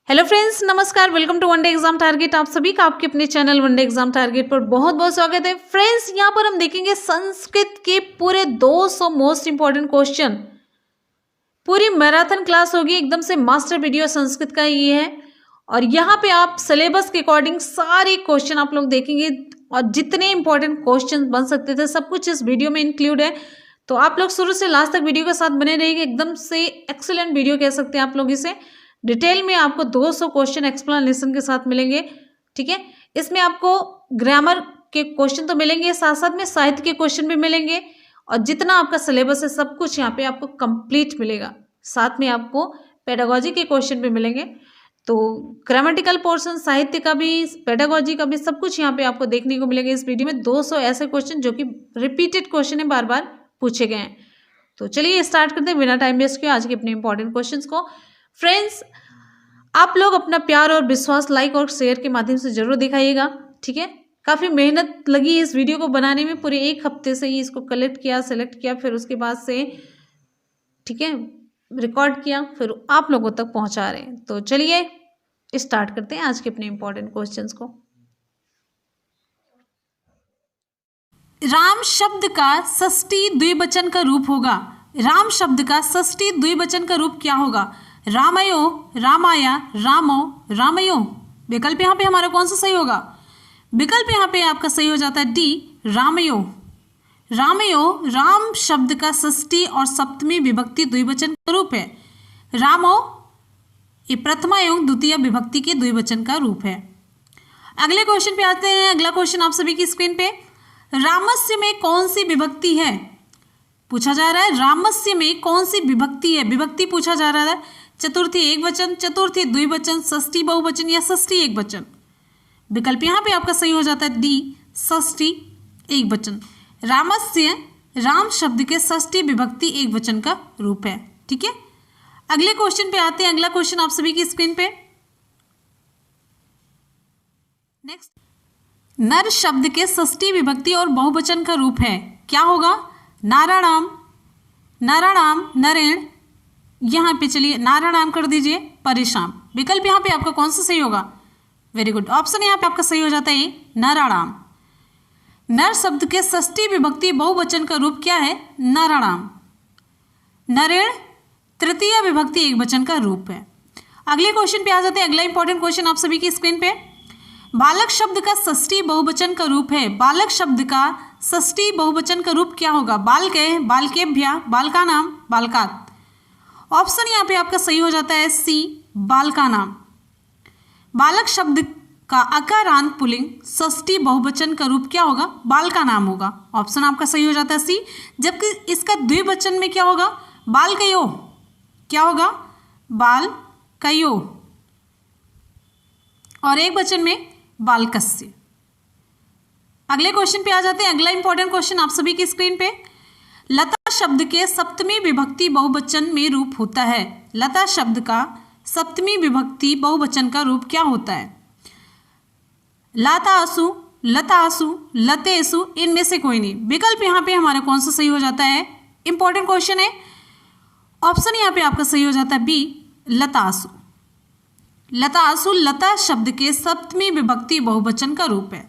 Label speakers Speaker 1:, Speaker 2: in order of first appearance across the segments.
Speaker 1: Hello friends, नमस्कार। Welcome to one day exam target. आप सभी का आपके अपने चैनल वनडे एग्जाम टारगेट पर बहुत बहुत स्वागत है। फ्रेंड्स, यहाँ पर हम देखेंगे संस्कृत के पूरे 200 मोस्ट इंपॉर्टेंट क्वेश्चन। पूरी मैराथन क्लास होगी, एकदम से मास्टर वीडियो संस्कृत का ये है। और यहाँ पे आप सिलेबस के अकॉर्डिंग सारे क्वेश्चन आप लोग देखेंगे और जितने इंपॉर्टेंट क्वेश्चन बन सकते थे सब कुछ इस वीडियो में इंक्लूड है। तो आप लोग शुरू से लास्ट तक वीडियो के साथ बने रहिए। एकदम से एक्सीलेंट वीडियो कह सकते हैं आप लोग इसे। डिटेल में आपको 200 क्वेश्चन एक्सप्लेनेशन के साथ मिलेंगे। ठीक है, इसमें आपको ग्रामर के क्वेश्चन तो मिलेंगे, साथ साथ में साहित्य के क्वेश्चन भी मिलेंगे और जितना आपका सिलेबस है सब कुछ यहाँ पे आपको कंप्लीट मिलेगा। साथ में आपको पेडागोजी के क्वेश्चन भी मिलेंगे। तो ग्रामेटिकल पोर्शन, साहित्य का भी, पेडागोजी का भी, सब कुछ यहाँ पे आपको देखने को मिलेगा इस वीडियो में। 200 ऐसे क्वेश्चन जो कि रिपीटेड क्वेश्चन है, बार बार पूछे गए हैं। तो चलिए स्टार्ट करते हैं बिना टाइम वेस्ट किए आज के अपने इंपॉर्टेंट क्वेश्चन को। फ्रेंड्स, आप लोग अपना प्यार और विश्वास लाइक और शेयर के माध्यम से जरूर दिखाइएगा। ठीक है, काफ़ी मेहनत लगी इस वीडियो को बनाने में। पूरे एक हफ्ते से ही इसको कलेक्ट किया, सेलेक्ट किया, फिर उसके बाद से ठीक है रिकॉर्ड किया, फिर आप लोगों तक पहुंचा रहे हैं। तो चलिए स्टार्ट करते हैं आज के अपने इंपॉर्टेंट क्वेश्चंस को। राम शब्द का षष्ठी द्विवचन का रूप होगा। राम शब्द का षष्ठी द्विवचन का रूप क्या होगा? रामयो, रामाया, रामो, रामयो। विकल्प यहाँ पे हमारा कौन सा सही होगा? विकल्प यहाँ पे आपका सही हो जाता है डी, रामयो। रामयो राम शब्द का षष्ठी और सप्तमी विभक्ति द्विवचन का रूप है। रामो ये प्रथमा एवं द्वितीय विभक्ति के द्विवचन का रूप है। अगले क्वेश्चन पे आते हैं। अगला क्वेश्चन आप सभी की स्क्रीन पे, रामस्य में कौन सी विभक्ति है? पूछा जा रहा है रामस्य में कौन सी विभक्ति है। विभक्ति पूछा जा रहा है। चतुर्थी एक वचन, चतुर्थी द्विवचन, षष्ठी बहुवचन या षष्ठी एक वचन। विकल्प यहाँ पे आपका सही हो जाता है डी, षष्ठी एक वचन। रामस्य राम शब्द के षष्ठी विभक्ति एक वचन का रूप है। ठीक है, अगले क्वेश्चन पे आते हैं। अगला क्वेश्चन आप सभी की स्क्रीन पे, नेक्स्ट, नर शब्द के षष्ठी विभक्ति और बहुवचन का रूप है, क्या होगा? नाराणाम, नाराणाम, नरेण। यहाँ पे चलिए नाराणाम कर दीजिए, परेशान। विकल्प यहाँ पे आपका कौन सा सही होगा? वेरी गुड, ऑप्शन यहाँ पे आपका सही हो जाता है नाराणाम। नर शब्द के षष्ठी विभक्ति बहुवचन का रूप क्या है? नाराणाम। नरेण तृतीय विभक्ति एक वचन का रूप है। अगले क्वेश्चन पे आ जाते हैं। अगला इंपॉर्टेंट क्वेश्चन आप सभी की स्क्रीन पे, बालक शब्द का षष्ठी बहुवचन का रूप है। बालक शब्द का षष्ठी बहुवचन का रूप क्या होगा? बालके, बालकेभ्य, बालकानाम, बालकात। ऑप्शन यहाँ पे आपका सही हो जाता है सी, बालकानाम। बालक शब्द का अकारांत पुल्लिंग षष्ठी बहुवचन का रूप क्या होगा? बालकानाम होगा। ऑप्शन आपका सही हो जाता है सी। जबकि इसका द्विवचन में क्या होगा? बालकयो। क्या होगा? बालकयो। और एक वचन में बालकस्य। अगले क्वेश्चन पे आ जाते हैं। अगला इंपॉर्टेंट क्वेश्चन आप सभी की स्क्रीन पे, लता शब्द के सप्तमी विभक्ति बहुवचन में रूप होता है। लता शब्द का सप्तमी विभक्ति बहुवचन का रूप क्या होता है? लतासु, लतासु, लतेसु, इनमें से कोई नहीं। विकल्प यहाँ पे हमारा कौन सा सही हो जाता है? इंपॉर्टेंट क्वेश्चन है। ऑप्शन यहाँ पे आपका सही हो जाता है बी, लतासु। लतासु लता शब्द के सप्तमी विभक्ति बहुवचन का रूप है।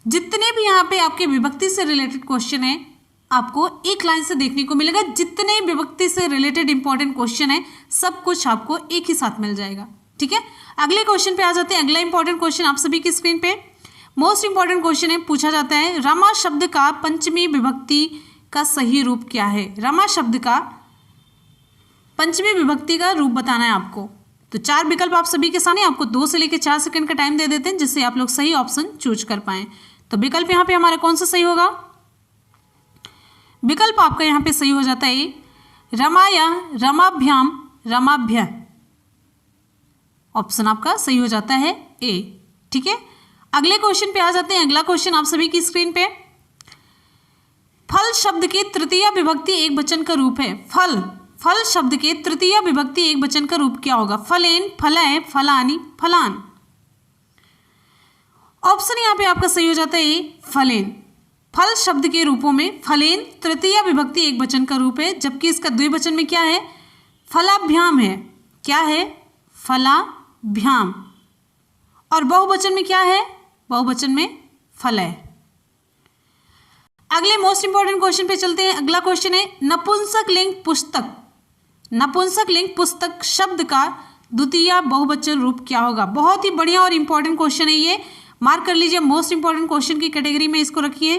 Speaker 1: जितने भी यहाँ पे आपके विभक्ति से रिलेटेड क्वेश्चन है आपको एक लाइन से देखने को मिलेगा। जितने विभक्ति से रिलेटेड इंपॉर्टेंट क्वेश्चन है सब कुछ आपको एक ही साथ मिल जाएगा। ठीक है, अगले क्वेश्चन पे आ जाते हैं। अगला इंपॉर्टेंट क्वेश्चन आप सभी की स्क्रीन पे, मोस्ट इंपॉर्टेंट क्वेश्चन है। पूछा जाता है रमा शब्द का पंचमी विभक्ति का सही रूप क्या है? रमा शब्द का पंचमी विभक्ति का रूप बताना है आपको। तो चार विकल्प आप सभी के सामने, आपको 2 से लेकर 4 सेकंड का टाइम दे देते हैं जिससे आप लोग सही ऑप्शन चूज कर पाएं। तो विकल्प यहाँ पे हमारा कौन सा सही होगा? विकल्प आपका यहाँ पे सही हो जाता है रमाया, रमाभ्याम, रमाभ्य। ऑप्शन आपका सही हो जाता है ए। ठीक है, अगले क्वेश्चन पे आ जाते हैं। अगला क्वेश्चन आप सभी की स्क्रीन पे, फल शब्द की तृतीय विभक्ति एक वचन का रूप है। फल, फल शब्द के तृतीय विभक्ति एक वचन का रूप क्या होगा? फलेन, फलय, फलानी, फलान। ऑप्शन यहाँ पे आपका सही हो जाता है फलेन। फल शब्द के रूपों में फलेन तृतीय विभक्ति एक वचन का रूप है, जबकि इसका द्विवचन में क्या है? फलाभ्याम है। क्या है? फला भ्याम। और बहुवचन में क्या है? बहुवचन में फलय। अगले मोस्ट इंपॉर्टेंट क्वेश्चन पे चलते हैं। अगला क्वेश्चन है नपुंसक लिंग पुस्तक। नपुंसक लिंग पुस्तक शब्द का द्वितीय बहुवचन रूप क्या होगा? बहुत ही बढ़िया और इंपॉर्टेंट क्वेश्चन है ये, मार्क कर लीजिए। मोस्ट इंपॉर्टेंट क्वेश्चन की कैटेगरी में इसको रखिए,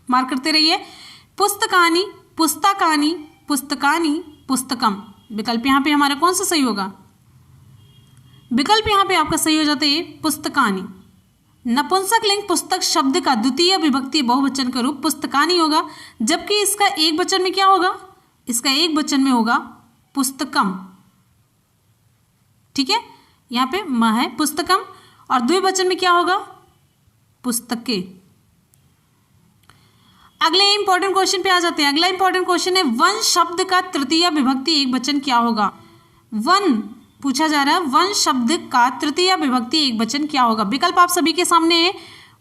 Speaker 1: मार्क करते रहिए। पुस्तकानि, पुस्तकानि, पुस्तकानि, पुस्तकम। विकल्प यहाँ पे हमारा कौन सा सही होगा? विकल्प यहाँ पे आपका सही हो जाता है पुस्तकानि। नपुंसक लिंग पुस्तक शब्द का द्वितीय विभक्ति बहुवचन का रूप पुस्तकानि होगा, जबकि इसका एक वचन में क्या होगा? इसका एक वचन में होगा पुस्तकम। ठीक है, यहाँ पे म है पुस्तकम, और द्विवचन में क्या होगा? पुस्तके। अगले इंपॉर्टेंट क्वेश्चन पे आ जाते हैं। अगला इंपॉर्टेंट क्वेश्चन है वन शब्द का तृतीय विभक्ति एक वचन क्या होगा? वन पूछा जा रहा है, वन शब्द का तृतीय विभक्ति एक वचन क्या होगा? विकल्प आप सभी के सामने है,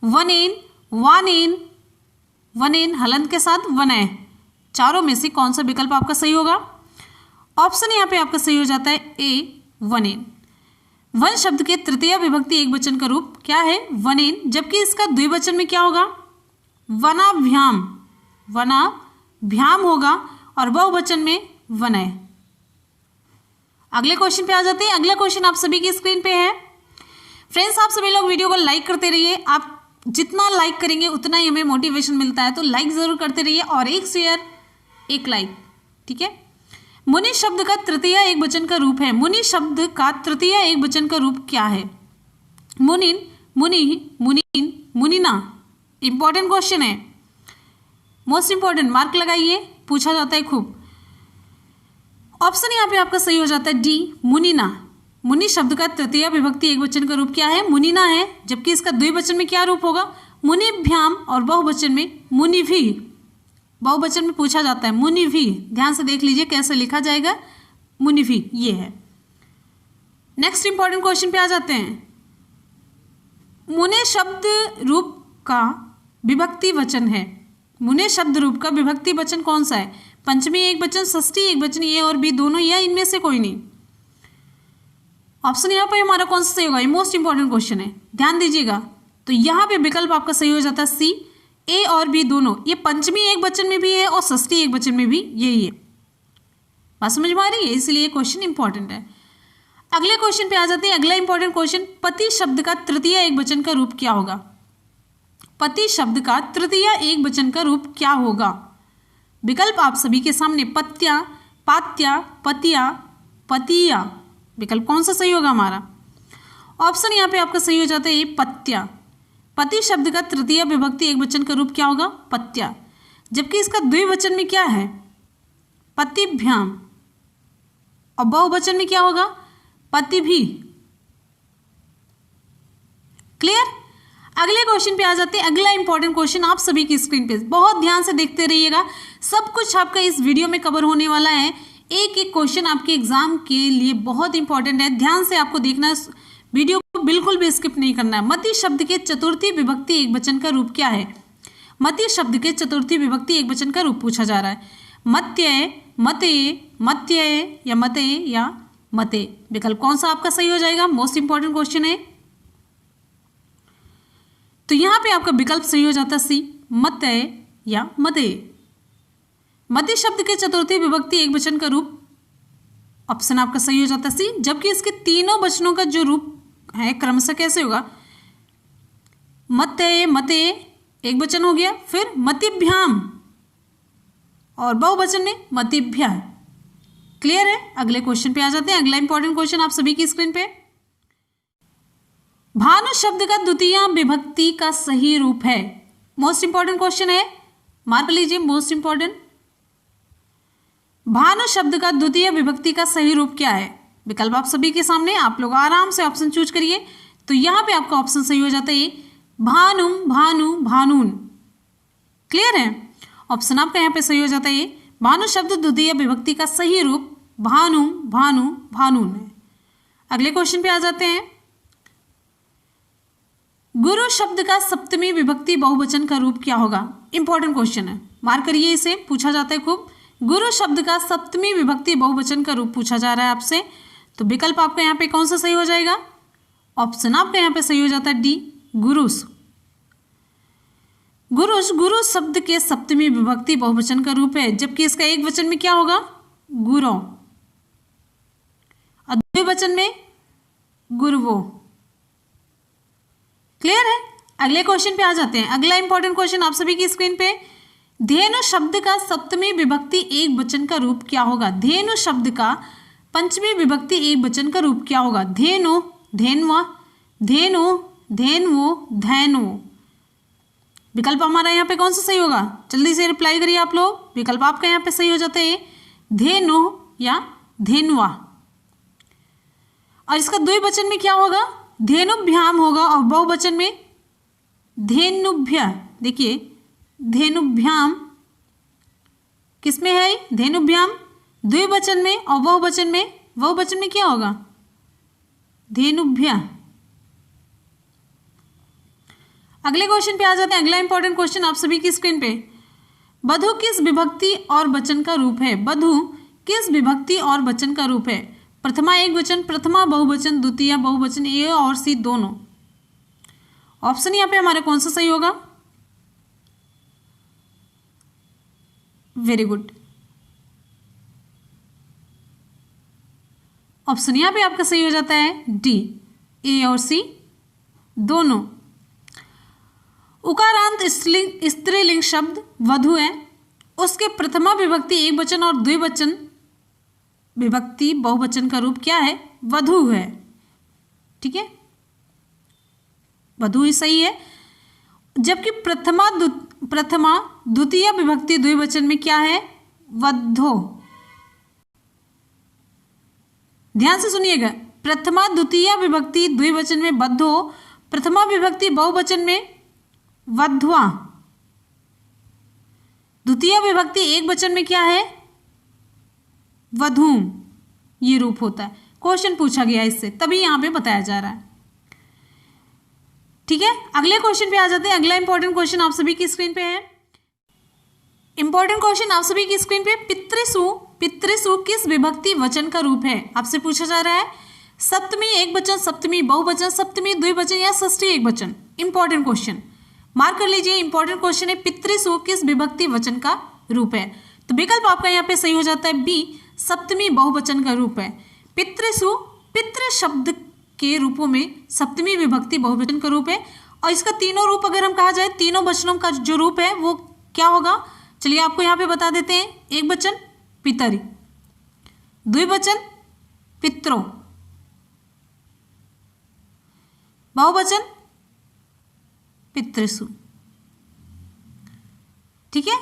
Speaker 1: वनेन, वानेन, वनेन हलंत के साथ वनय। चारों में से कौन सा विकल्प आपका सही होगा? ऑप्शन यहाँ पे आपका सही हो जाता है ए, वनेन। वन शब्द के तृतीय विभक्ति एक वचन का रूप क्या है? वनेन, जबकि इसका द्विवचन में क्या होगा? वनाभ्याम। वनाभ्याम होगा, और बहुवचन में वनय। अगले क्वेश्चन पे आ जाते हैं। अगला क्वेश्चन आप सभी की स्क्रीन पे है। फ्रेंड्स, आप सभी लोग वीडियो को लाइक करते रहिए। आप जितना लाइक करेंगे उतना ही हमें मोटिवेशन मिलता है, तो लाइक ज़रूर करते रहिए, और एक शेयर एक लाइक। ठीक है। मुनि शब्द का तृतीय एक वचन का रूप है। मुनि शब्द का तृतीय एक वचन का रूप क्या है? मुनिन, मुनि, मुनिन, मुनिना। इंपॉर्टेंट क्वेश्चन है, मोस्ट इंपॉर्टेंट, मार्क लगाइए, पूछा जाता है खूब। ऑप्शन यहाँ पे आपका सही हो जाता है डी, मुनिना। मुनि शब्द का तृतीय विभक्ति एक वचन का रूप क्या है? मुनिना है, जबकि इसका द्विवचन में क्या रूप होगा? मुनिभ्याम, और बहुवचन में मुनिभि। बहुवचन में पूछा जाता है मुनिभि। ध्यान से देख लीजिए कैसे लिखा जाएगा, मुनिभि, ये है। नेक्स्ट इंपॉर्टेंट क्वेश्चन पे आ जाते हैं। मुने शब्द रूप का विभक्ति वचन है। मुने शब्द रूप का विभक्ति वचन कौन सा है? पंचमी एक वचन, षष्ठी एक वचन, ए और बी दोनों, या इनमें से कोई नहीं? ऑप्शन यहाँ पे हमारा कौन सा सही होगा? ये मोस्ट इंपॉर्टेंट क्वेश्चन है, ध्यान दीजिएगा। तो यहाँ पे विकल्प आपका सही हो जाता है सी, ए और बी दोनों। ये पंचमी एक वचन में भी है और षष्ठी एक वचन में भी यही है। बात समझ में आ रही है? इसलिए क्वेश्चन इंपॉर्टेंट है। अगले क्वेश्चन पे आ जाते हैं। अगला इंपॉर्टेंट क्वेश्चन, पति शब्द का तृतीय एक वचन का रूप क्या होगा? पति शब्द का तृतीय एक वचन का रूप क्या होगा? विकल्प आप सभी के सामने, पत्या, पात्या, पतिया, पतिया। विकल्प कौन सा सही होगा हमारा? ऑप्शन यहाँ पे आपका सही हो जाता है पत्या। पति शब्द का तृतीय विभक्ति एक वचन का रूप क्या होगा? पत्या, जबकि इसका द्विवचन में क्या है? पतिभ्याम, और बहुवचन में क्या होगा? पतिभि। क्लियर? अगले क्वेश्चन पे आ जाते हैं। अगला इंपॉर्टेंट क्वेश्चन आप सभी की स्क्रीन पे, बहुत ध्यान से देखते रहिएगा, सब कुछ आपका इस वीडियो में कवर होने वाला है। एक एक क्वेश्चन आपके एग्जाम के लिए बहुत इंपॉर्टेंट है, ध्यान से आपको देखना, वीडियो को बिल्कुल भी स्किप नहीं करना है। मति शब्द के चतुर्थी विभक्ति एक वचन का रूप क्या है? मति शब्द के चतुर्थी विभक्ति एक वचन का रूप पूछा जा रहा है। मत्यय, मते, मत्यय, या मते, या मते। विकल्प कौन सा आपका सही हो जाएगा? मोस्ट इंपॉर्टेंट क्वेश्चन है। तो यहाँ पे आपका विकल्प सही हो जाता है सी, मतय या मते। मति शब्द के चतुर्थी विभक्ति एक वचन का रूप, ऑप्शन आपका सही हो जाता है सी, जबकि इसके तीनों वचनों का जो रूप है क्रमशः कैसे होगा? मतय, मते एक वचन हो गया, फिर मतिभ्याम, और बहुवचन में मतिभ्या। क्लियर है? अगले क्वेश्चन पे आ जाते हैं। अगला इंपॉर्टेंट क्वेश्चन आप सभी की स्क्रीन पे, भानु शब्द का द्वितीय विभक्ति का सही रूप है। मोस्ट इंपॉर्टेंट क्वेश्चन है, मार्क लीजिए, मोस्ट इंपॉर्टेंट। भानु शब्द का द्वितीय विभक्ति का सही रूप क्या है? विकल्प आप सभी के सामने, आप लोग आराम से ऑप्शन चूज करिए। तो यहां पे आपका ऑप्शन सही हो जाता है भानुम, भानु, भानुन। क्लियर है? ऑप्शन आपका यहाँ पे सही हो जाता है भानु शब्द द्वितीय विभक्ति का सही रूप भानुम, भानु, भानुन है। अगले क्वेश्चन पे आ जाते हैं। गुरु शब्द का सप्तमी विभक्ति बहुवचन का रूप क्या होगा? इंपॉर्टेंट क्वेश्चन है, मार्क करिए, इसे पूछा जाता है खूब। गुरु शब्द का सप्तमी विभक्ति बहुवचन का रूप पूछा जा रहा है आपसे, तो विकल्प आपका यहाँ पे कौन सा सही हो जाएगा? ऑप्शन आपका यहाँ पे सही हो जाता है डी, गुरुस। गुरुस, गुरु शब्द के सप्तमी विभक्ति बहुवचन का रूप है, जबकि इसका एक वचन में क्या होगा? गुरु, और द्विवचन में गुरुवो। क्लियर है? अगले क्वेश्चन पे आ जाते हैं। अगला इंपॉर्टेंट क्वेश्चन आप सभी की स्क्रीन पे, धेनु शब्द का सप्तमी विभक्ति एक वचन का रूप क्या होगा? धेनु शब्द का पंचमी विभक्ति एक वचन का रूप क्या होगा? धेनु, धेन्वा, धेनु, धेन्वो, धैन्वो। विकल्प हमारा यहाँ पे कौन सा सही होगा? जल्दी से रिप्लाई करिए आप लोग। विकल्प आपका यहाँ पे सही हो जाता है धेनु या धेन्वा। और इसका द्विवचन में क्या होगा? धेनुभ्याम होगा, और बहुवचन में धेनुभ्य। देखिए धेनुभ्याम किसमें है? धेनुभ्याम द्विवचन में, और बहुवचन में क्या होगा? धेनुभ्य। अगले क्वेश्चन पे आ जाते हैं। अगला इंपॉर्टेंट क्वेश्चन आप सभी की स्क्रीन पे, बधु किस विभक्ति और वचन का रूप है? बधु किस विभक्ति और वचन का रूप है? प्रथमा एक वचन, प्रथमा बहुवचन, द्वितीय बहुवचन, ए और सी दोनों। ऑप्शन यहाँ पे हमारा कौन सा सही होगा? वेरी गुड, ऑप्शन यहाँ पे आपका सही हो जाता है डी, ए और सी दोनों। उकारांत स्त्रीलिंग शब्द वधु है, उसके प्रथमा विभक्ति एक वचन और द्विवचन विभक्ति बहुवचन का रूप क्या है? वधु है। ठीक है, वधु ही सही है। जबकि प्रथमा द्वितीय विभक्ति द्विवचन में क्या है? वधो। ध्यान से सुनिएगा, प्रथमा द्वितीय विभक्ति द्विवचन में वधो, प्रथमा विभक्ति बहुवचन में वध्वा, द्वितीय विभक्ति एक वचन में क्या है? वधूम। ये रूप होता है। क्वेश्चन पूछा गया इससे, तभी यहां पे बताया जा रहा है। ठीक है, अगले क्वेश्चन पे आ जाते हैं। अगला इंपॉर्टेंट क्वेश्चन आप सभी की स्क्रीन पे है। इंपॉर्टेंट क्वेश्चन आप सभी की स्क्रीन पे, पितृसु, पितृसु किस विभक्ति वचन का रूप है? आपसे पूछा जा रहा है सप्तमी एक वचन, सप्तमी बहुवचन, सप्तमी द्विवचन या षष्ठी एक वचन। इंपॉर्टेंट क्वेश्चन मार्क कर लीजिए, इंपॉर्टेंट क्वेश्चन है पितृसु किस विभक्ति वचन का रूप है? तो विकल्प आपका यहाँ पे सही हो जाता है बी, सप्तमी बहुवचन का रूप है। पितृसु पितृ शब्द के रूपों में सप्तमी विभक्ति बहुवचन का रूप है, और इसका तीनों रूप अगर हम कहा जाए, तीनों वचनों का जो रूप है वो क्या होगा? चलिए आपको यहाँ पे बता देते हैं। एक वचन पितरि, द्विवचन पित्रो, बहुवचन पितृसु। ठीक है,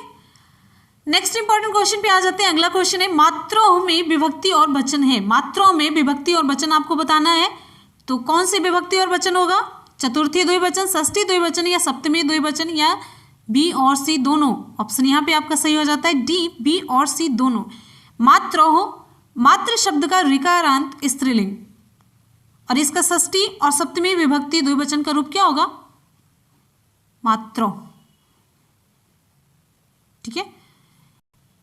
Speaker 1: नेक्स्ट इंपॉर्टेंट क्वेश्चन पे आ जाते हैं। अगला क्वेश्चन है, मात्राओं में विभक्ति और वचन है। मात्राओं में विभक्ति और वचन आपको बताना है, तो कौन सी विभक्ति और वचन होगा? चतुर्थी द्विवचन, षष्ठी द्विवचन या सप्तमी द्विवचन या बी और सी दोनों। ऑप्शन यहाँ पे आपका सही हो जाता है डी, बी और सी दोनों। मात्रोह, मात्र शब्द का ऋकारांत स्त्रीलिंग, और इसका षष्ठी और सप्तमी विभक्ति द्विवचन का रूप क्या होगा? मात्रो। ठीक है,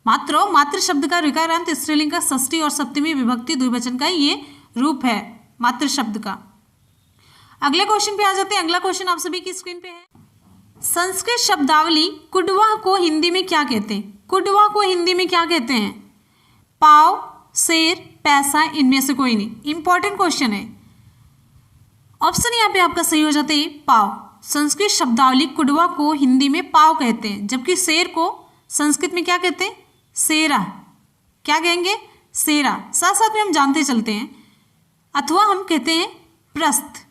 Speaker 1: मात्रो मात्र शब्द का ऋकारांत स्त्रीलिंग का षष्ठी और सप्तमी विभक्ति द्विवचन का ये रूप है मात्र शब्द का। अगले क्वेश्चन पे आ जाते हैं। अगला क्वेश्चन आप सभी की स्क्रीन पे है। संस्कृत शब्दावली कुडवा को हिंदी में क्या कहते हैं? कुडवा को हिंदी में क्या कहते हैं? पाव, शेर, पैसा, इनमें से कोई नहीं। इंपॉर्टेंट क्वेश्चन है। ऑप्शन यहाँ पे आपका सही हो जाता है पाव। संस्कृत शब्दावली कुडवा को हिंदी में पाव कहते हैं, जबकि शेर को संस्कृत में क्या कहते हैं? शेरा। क्या कहेंगे? शेरा। साथ साथ में हम जानते चलते हैं, अथवा हम कहते हैं प्रस्थ।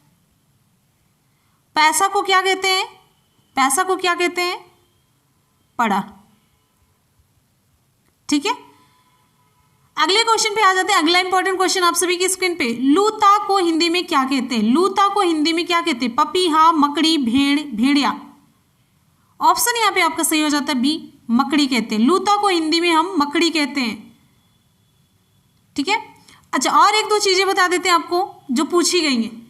Speaker 1: पैसा को क्या कहते हैं? पैसा को क्या कहते हैं? पड़ा। ठीक है, अगले क्वेश्चन पे आ जाते हैं। अगला इंपॉर्टेंट क्वेश्चन आप सभी की स्क्रीन पे, लूता को हिंदी में क्या कहते हैं? लूता को हिंदी में क्या कहते हैं? पपीहा, मकड़ी, भेड़, भेड़िया। ऑप्शन यहाँ पे आपका सही हो जाता है बी, मकड़ी कहते हैं। लूता को हिंदी में हम मकड़ी कहते हैं। ठीक है, अच्छा और एक दो चीजें बता देते हैं आपको जो पूछी गई हैं।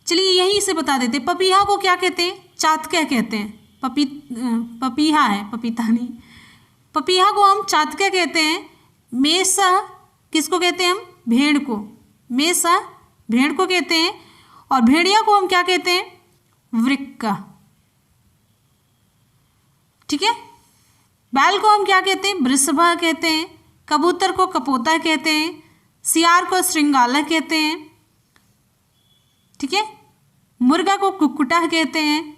Speaker 1: चलिए यहीं से बता देते हैं। पपीहा को क्या कहते हैं? चातक कहते हैं। पपीहा है, पपीता नहीं। पपीहा को हम चातक कहते हैं। मेषा किसको कहते हैं हम? भेड़ को। मेसा भेड़ को कहते हैं, और भेड़िया को हम क्या कहते हैं? वृक्का। ठीक है। बैल को हम क्या कहते हैं? वृषभा कहते हैं। कबूतर को कपोता कहते हैं। सियार को श्रृंगाला कहते हैं। ठीक है। मुर्गा को कुक्कुटा कहते हैं।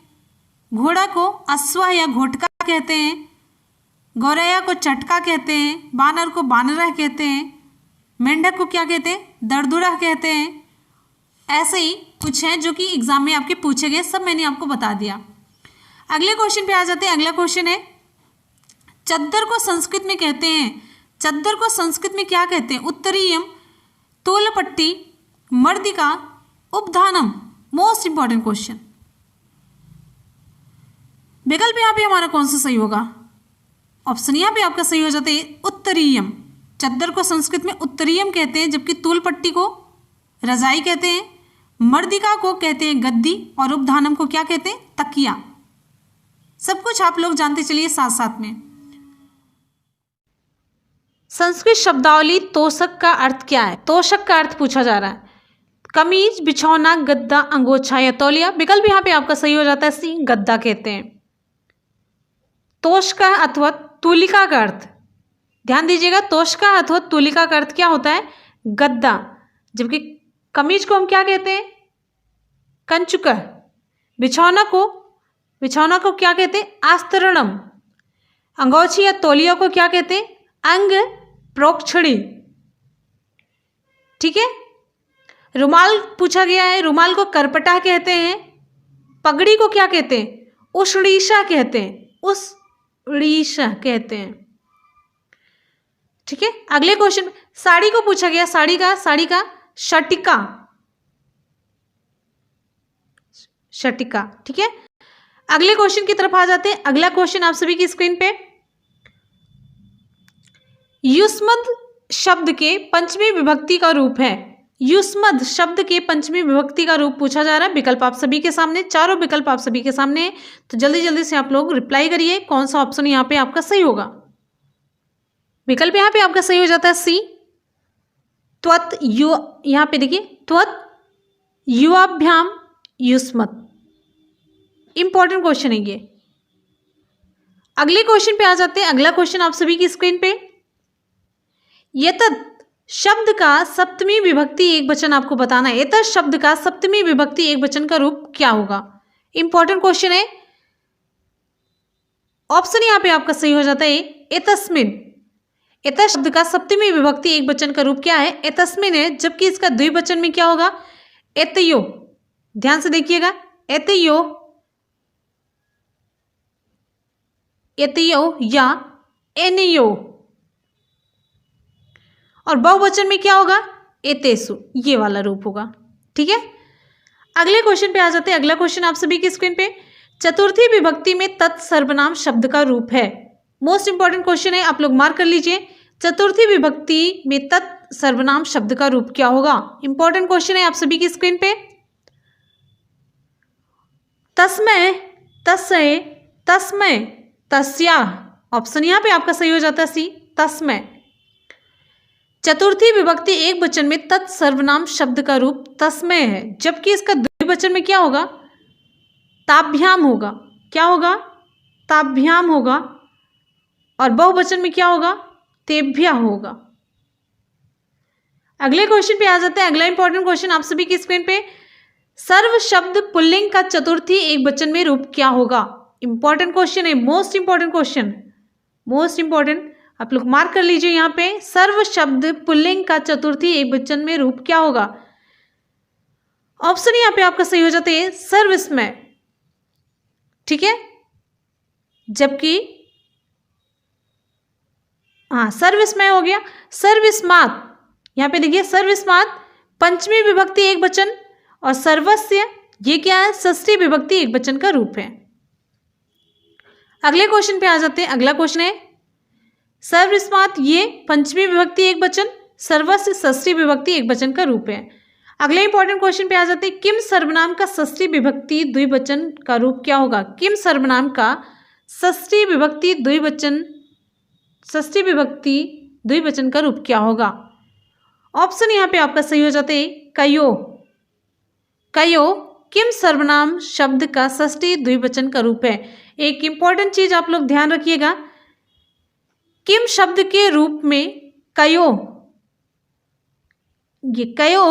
Speaker 1: घोड़ा को अश्वा या घोटका कहते हैं। गौरैया को चटका कहते हैं। बानर को बानरा कहते हैं। मेंढक को क्या कहते हैं? दरदुरा कहते हैं। ऐसे ही कुछ है जो कि एग्जाम में आपके पूछे गए, सब मैंने आपको बता दिया। अगले क्वेश्चन पे आ जाते हैं। अगला क्वेश्चन है, चद्दर को संस्कृत में कहते हैं, चद्दर को संस्कृत में क्या कहते हैं? उत्तरीयम, तोलपट्टी, मर्दिका, उपधानम। Most important question. विकल्प यहाँ पे हमारा कौन सा सही होगा? ऑप्शन यहाँ पे आपका सही हो जाता है उत्तरीयम। चद्दर को संस्कृत में उत्तरीयम कहते हैं, जबकि तोलपट्टी को रजाई कहते हैं, मर्दिका को कहते हैं गद्दी, और उपधानम को क्या कहते हैं? तकिया। सब कुछ आप लोग जानते चलिए साथ साथ में। संस्कृत शब्दावली तोशक का अर्थ क्या है? तोशक का अर्थ पूछा जा रहा है। कमीज, बिछौना, गद्दा, अंगोछा या तौलिया। विकल्प यहाँ पे आपका सही हो जाता है सी, गद्दा कहते हैं। तोशका अथवा तूलिका का अर्थ, ध्यान दीजिएगा, तोशका अथवा तूलिका का अर्थ क्या होता है? गद्दा। जबकि कमीज को हम क्या कहते हैं? कंचुका। बिछौना को क्या कहते हैं? आस्तरणम। अंगोछी या तौलिया को क्या कहते हैं? अंग प्रोक्षणी। ठीक है। रुमाल पूछा गया है, रुमाल को करपटा कहते हैं। पगड़ी को क्या कहते हैं? उषड़ीशा कहते हैं, उषड़ीशा कहते हैं। ठीक है। अगले क्वेश्चन, साड़ी को पूछा गया, साड़ी का शटिका, शटिका। ठीक है। अगले क्वेश्चन की तरफ आ जाते हैं। अगला क्वेश्चन आप सभी की स्क्रीन पे, युष्मद् शब्द के पंचमी विभक्ति का रूप है। युष्मद् शब्द के पंचमी विभक्ति का रूप पूछा जा रहा है। विकल्प आप सभी के सामने, चारों विकल्प आप सभी के सामने है, तो जल्दी जल्दी से आप लोग रिप्लाई करिए कौन सा ऑप्शन यहाँ पे आपका सही होगा। विकल्प यहाँ पे आपका सही हो जाता है सी, त्वत् यु। यहाँ पे देखिए, त्वत् युवाभ्याम युष्मत्। इंपॉर्टेंट क्वेश्चन है ये। अगले क्वेश्चन पे आ जाते हैं। अगला क्वेश्चन आप सभी की स्क्रीन पे, एतत् शब्द का सप्तमी विभक्ति एक वचन आपको बताना है। एतत् शब्द का सप्तमी विभक्ति एक वचन का रूप क्या होगा? इंपॉर्टेंट क्वेश्चन है। ऑप्शन यहाँ पे आपका सही हो जाता है एतस्मिन। एतत् शब्द का सप्तमी विभक्ति एक वचन का रूप क्या है? एतस्मिन है, जबकि इसका द्विवचन में क्या होगा? एतयो। ध्यान से देखिएगा, एतयो, एतयो या एनयो। और बहुवचन में क्या होगा? एतेसु। ये वाला रूप होगा। ठीक है। अगले क्वेश्चन पे आ जाते हैं। अगला क्वेश्चन आप सभी की स्क्रीन पे, चतुर्थी विभक्ति में तत् सर्वनाम शब्द का रूप है। मोस्ट इंपॉर्टेंट क्वेश्चन है, आप लोग मार्क कर लीजिए। चतुर्थी विभक्ति में तत् सर्वनाम शब्द का रूप क्या होगा? इंपॉर्टेंट क्वेश्चन है आप सभी की स्क्रीन पे। तस्मै, तस्य, तस्मै, तस्या। ऑप्शन यहाँ पे आपका सही हो जाता है सी, तस्मै। चतुर्थी विभक्ति एक वचन में तत् सर्वनाम शब्द का रूप तस्मै है, जबकि इसका द्विवचन में क्या होगा? ताभ्याम होगा। क्या होगा? ताभ्याम होगा। और बहुवचन में क्या होगा? तेभ्या होगा। अगले क्वेश्चन पे आ जाते हैं। अगला इंपॉर्टेंट क्वेश्चन आप सभी की स्क्रीन पे, सर्व शब्द पुल्लिंग का चतुर्थी एक वचन में रूप क्या होगा? इंपॉर्टेंट क्वेश्चन है, most important question, most important. आप लोग मार्क कर लीजिए यहाँ पे, सर्व शब्द पुल्लिंग का चतुर्थी एक वचन में रूप क्या होगा? ऑप्शन यहाँ पे आपका सही हो जाता है सर्वस्मय। ठीक है। जबकि हाँ, सर्वस्मय हो गया। सर्वस्मात्, यहाँ पे देखिए, सर्वस्मात् पंचमी विभक्ति एक वचन, और सर्वस्य ये क्या है? षष्ठी विभक्ति एक वचन का रूप है। अगले क्वेश्चन पे आ जाते हैं। अगला क्वेश्चन है, सर्वस्मात् ये पंचमी विभक्ति एक वचन, सर्वस्य षष्ठी विभक्ति एक वचन का रूप है। अगले इंपॉर्टेंट क्वेश्चन पे आ जाते हैं, किम सर्वनाम का षष्ठी विभक्ति द्विवचन का रूप क्या होगा? किम सर्वनाम का षष्ठी विभक्ति द्विवचन का रूप क्या होगा? ऑप्शन यहाँ पे आपका सही हो जाता है कयो। कयो किम सर्वनाम शब्द का षष्ठी द्विवचन का रूप है। एक इंपॉर्टेंट चीज आप लोग ध्यान रखिएगा, किम शब्द के रूप में कयो, ये कयो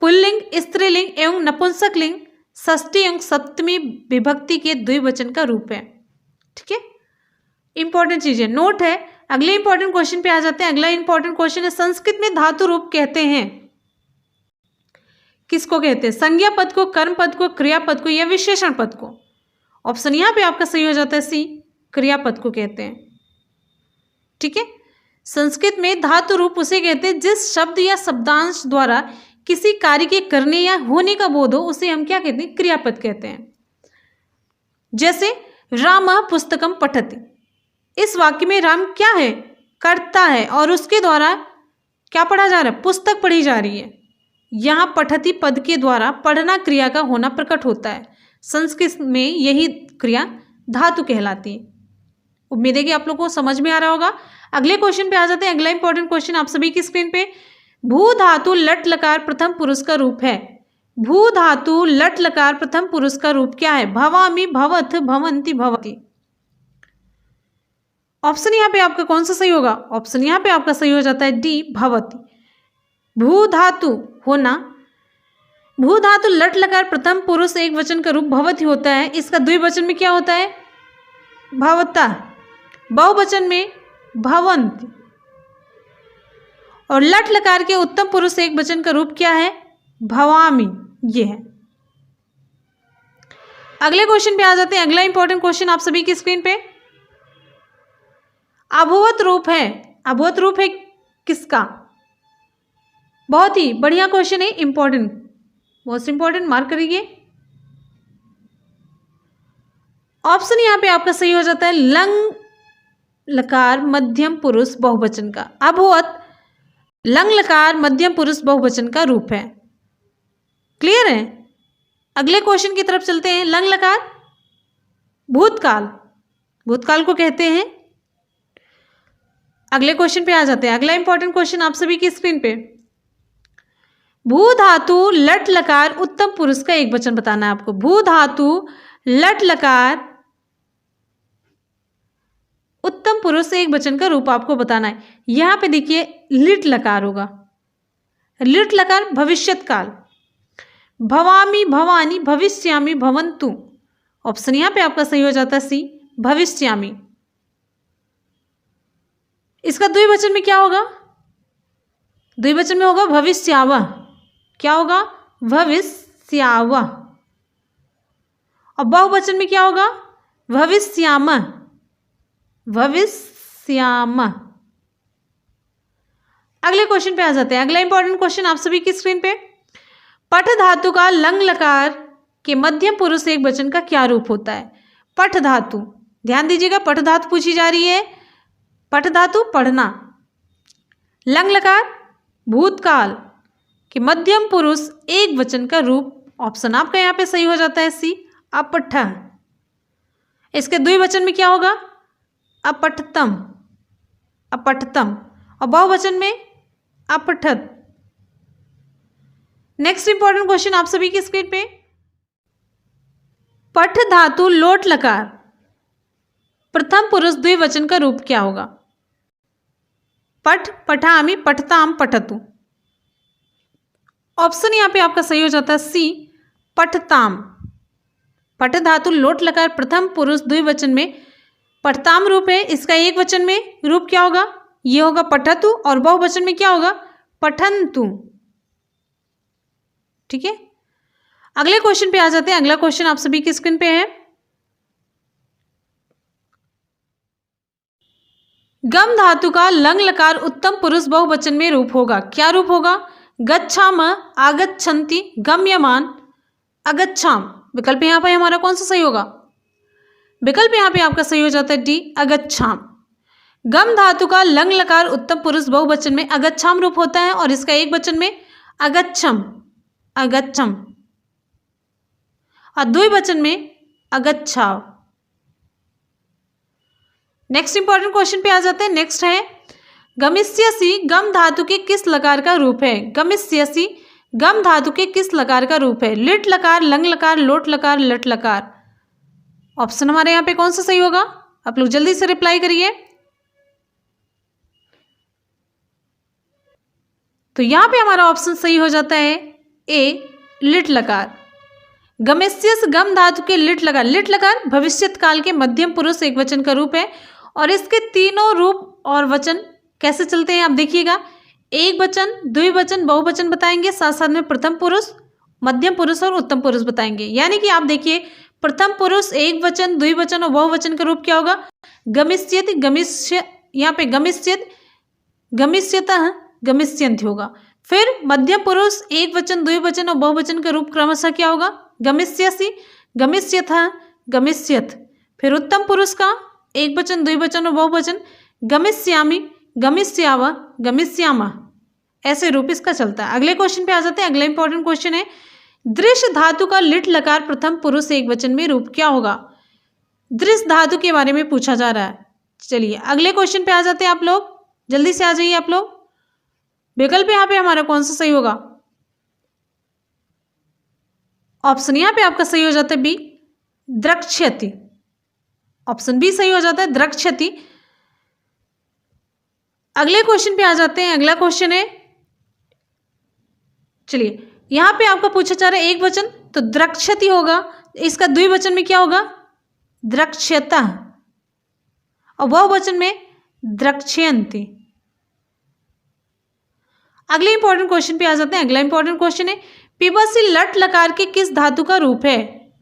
Speaker 1: पुल्लिंग, स्त्रीलिंग एवं नपुंसकलिंग षष्ठी एवं सप्तमी विभक्ति के द्विवचन का रूप है। ठीक है, इंपॉर्टेंट चीज है, नोट है। अगले इंपॉर्टेंट क्वेश्चन पे आ जाते हैं। अगला इंपॉर्टेंट क्वेश्चन है, संस्कृत में धातु रूप कहते हैं, किसको कहते हैं? संज्ञा पद को, कर्म पद को, क्रियापद को या विशेषण पद को? ऑप्शन यहां पे आपका सही हो जाता है सी, क्रियापद को कहते हैं। ठीक है, संस्कृत में धातु रूप उसे कहते हैं जिस शब्द या शब्दांश द्वारा किसी कार्य के करने या होने का बोध हो, उसे हम क्या कहते हैं? क्रियापद कहते हैं। जैसे रामः पुस्तकम पठति, इस वाक्य में राम क्या है? करता है, और उसके द्वारा क्या पढ़ा जा रहा है? पुस्तक पढ़ी जा रही है। यहां पठति पद के द्वारा पढ़ना क्रिया का होना प्रकट होता है। संस्कृत में यही क्रिया धातु कहलाती है। उम्मीद है कि आप लोगों को समझ में आ रहा होगा। अगले क्वेश्चन पे आ जाते हैं। अगला इंपॉर्टेंट क्वेश्चन आप सभी की स्क्रीन पे, भू धातु लट लकार प्रथम पुरुष का रूप है। भू धातु लट लकार प्रथम पुरुष का रूप क्या है? भवामि, भवथ, भवंती, भवती। ऑप्शन यहां पे आपका कौन सा सही होगा? ऑप्शन यहां पे आपका सही हो जाता है डी, भवती। भू धातु होना, भू धातु लट लकार प्रथम पुरुष एक वचन का रूप भवती होता है। इसका द्विवचन में क्या होता है? भवता। बहुवचन में भवंती। और लट लकार के उत्तम पुरुष एक वचन का रूप क्या है? भवामि, ये है। अगले क्वेश्चन पे आ जाते हैं। अगला इंपॉर्टेंट क्वेश्चन आप सभी की स्क्रीन पे, अभुवत रूप है। अभुवत रूप है किसका? बहुत ही बढ़िया क्वेश्चन है, इंपॉर्टेंट, मोस्ट इंपॉर्टेंट, मार्क करिए। ऑप्शन यहां पे आपका सही हो जाता है लंग लकार मध्यम पुरुष बहुवचन का। अभुवत लंग लकार मध्यम पुरुष बहुवचन का रूप है। क्लियर है? अगले क्वेश्चन की तरफ चलते हैं। लंग लकार भूतकाल, भूतकाल को कहते हैं। अगले क्वेश्चन पे आ जाते हैं। अगला इंपॉर्टेंट क्वेश्चन आप सभी की स्क्रीन पे, भू धातु लट लकार उत्तम पुरुष का एक वचन बताना है आपको। भू धातु लट लकार उत्तम पुरुष एक वचन का रूप आपको बताना है। यहां पे देखिए लिट लकार होगा। लिट लकार भविष्यत काल, भवामी, भवानी, भविष्यामी, भवंतु। ऑप्शन यहां पे आपका सही हो जाता है सी, भविष्यामी। इसका द्विवचन में क्या होगा? द्विवचन में होगा भविष्यावह। क्या होगा? भविष्यावह। और बहुवचन में क्या होगा? भविष्यामः, भविष्यामः। अगले क्वेश्चन पे आ जाते हैं। अगला इंपॉर्टेंट क्वेश्चन आप सभी की स्क्रीन पे, पठ धातु का लंग लकार के मध्यम पुरुष एक वचन का क्या रूप होता है? पठ धातु, ध्यान दीजिएगा, पठ धातु पूछी जा रही है। पठ धातु पढ़ना, लंग लकार भूतकाल के मध्यम पुरुष एक वचन का रूप। ऑप्शन आपका यहाँ पे सही हो जाता है सी, अपठ। इसके द्विवचन में क्या होगा? अपठतम, अपठतम। और बहुवचन में अपठत। नेक्स्ट इंपॉर्टेंट क्वेश्चन आप सभी की स्क्रीन पे, पठ धातु लोट लकार प्रथम पुरुष द्विवचन का रूप क्या होगा? पठ, पठामि, पठताम, पठतु। ऑप्शन यहां पे आपका सही हो जाता है सी, पठताम। पठ धातु लोट लकार प्रथम पुरुष द्विवचन में पठताम रूप है। इसका एक वचन में रूप क्या होगा? ये होगा पठतु, और बहुवचन में क्या होगा? पठन्तु। ठीक है, अगले क्वेश्चन पे आ जाते हैं। अगला क्वेश्चन आप सभी की स्क्रीन पे है, गम धातु का लंग लकार उत्तम पुरुष बहुवचन में रूप होगा। क्या रूप होगा? गच्छाम, आगच्छन्ति, गम्यमान, अगच्छाम। विकल्प यहाँ पे हमारा कौन सा सही होगा? विकल्प यहाँ पे आपका सही हो जाता है डी, अगच्छाम। गम धातु का लंग लकार उत्तम पुरुष बहुवचन में अगच्छाम रूप होता है, और इसका एक वचन में अगच्छम, अगच्छम, और द्विवचन में अगच्छाव। नेक्स्ट इंपॉर्टेंट क्वेश्चन पे आ जाते हैं। नेक्स्ट है, गमिष्यसि गम धातु के किस लकार का रूप है? गमिष्यसि गम धातु के किस लकार का रूप है? लिट लकार, लंग लकार, लोट लकार, लट लकार। ऑप्शन हमारे यहाँ पे कौन सा सही होगा? आप लोग जल्दी से रिप्लाई करिए। तो यहाँ पे हमारा ऑप्शन सही हो जाता है ए, लिट लकार। गमिष्यस गम धातु के लिट लकार। लिट लकार भविष्यत काल के मध्यम पुरुष एक वचन का रूप है और इसके तीनों रूप और वचन कैसे चलते हैं आप देखिएगा। एक वचन, द्विवचन, बहुवचन बताएंगे, साथ साथ में प्रथम पुरुष, मध्यम पुरुष और उत्तम पुरुष बताएंगे। यानी कि आप देखिए प्रथम पुरुष, एक वचन, द्विवचन और बहुवचन का रूप क्या होगा? गमिष्यत, गमिष्य, यहाँ पे गमिष्यत, गमिष्यतः, गमिष्यन्ति होगा। फिर मध्यम पुरुष, एक वचन, द्विवचन और बहुवचन का रूप क्रमशः क्या होगा? गमिष्यसि, गमिष्यथः, गमिष्यथ। फिर उत्तम पुरुष का एक वचन, द्विवचन और बहुवचन, गमिष्यामि, गमिष्यावः, गमिष्यामः। ऐसे रूप इसका चलता है। अगले क्वेश्चन पे आ जाते हैं। अगला इंपॉर्टेंट क्वेश्चन है, दृश्य धातु का लिट लकार प्रथम पुरुष एक वचन में रूप क्या होगा? दृश्य धातु के बारे में पूछा जा रहा है। चलिए अगले क्वेश्चन पे आ जाते हैं। आप लोग जल्दी से आ जाइए। आप लोग विकल्प यहाँ पे हमारा कौन सा सही होगा? ऑप्शन यहाँ पे आपका सही हो जाता है बी, द्रक्ष्यति। ऑप्शन बी सही हो जाता है, द्रक्ष्यति। अगले क्वेश्चन पे आ जाते हैं। अगला क्वेश्चन है, चलिए यहां पे आपका पूछा जा रहा है एक वचन, तो द्रक्ष्यति होगा। इसका द्विवचन में क्या होगा? द्रक्ष्यतः। और बहुवचन में द्रक्ष्यन्ति। अगले इंपॉर्टेंट क्वेश्चन पे आ जाते हैं। अगला इंपॉर्टेंट क्वेश्चन है, पिबसी लट लकार के किस धातु का रूप है?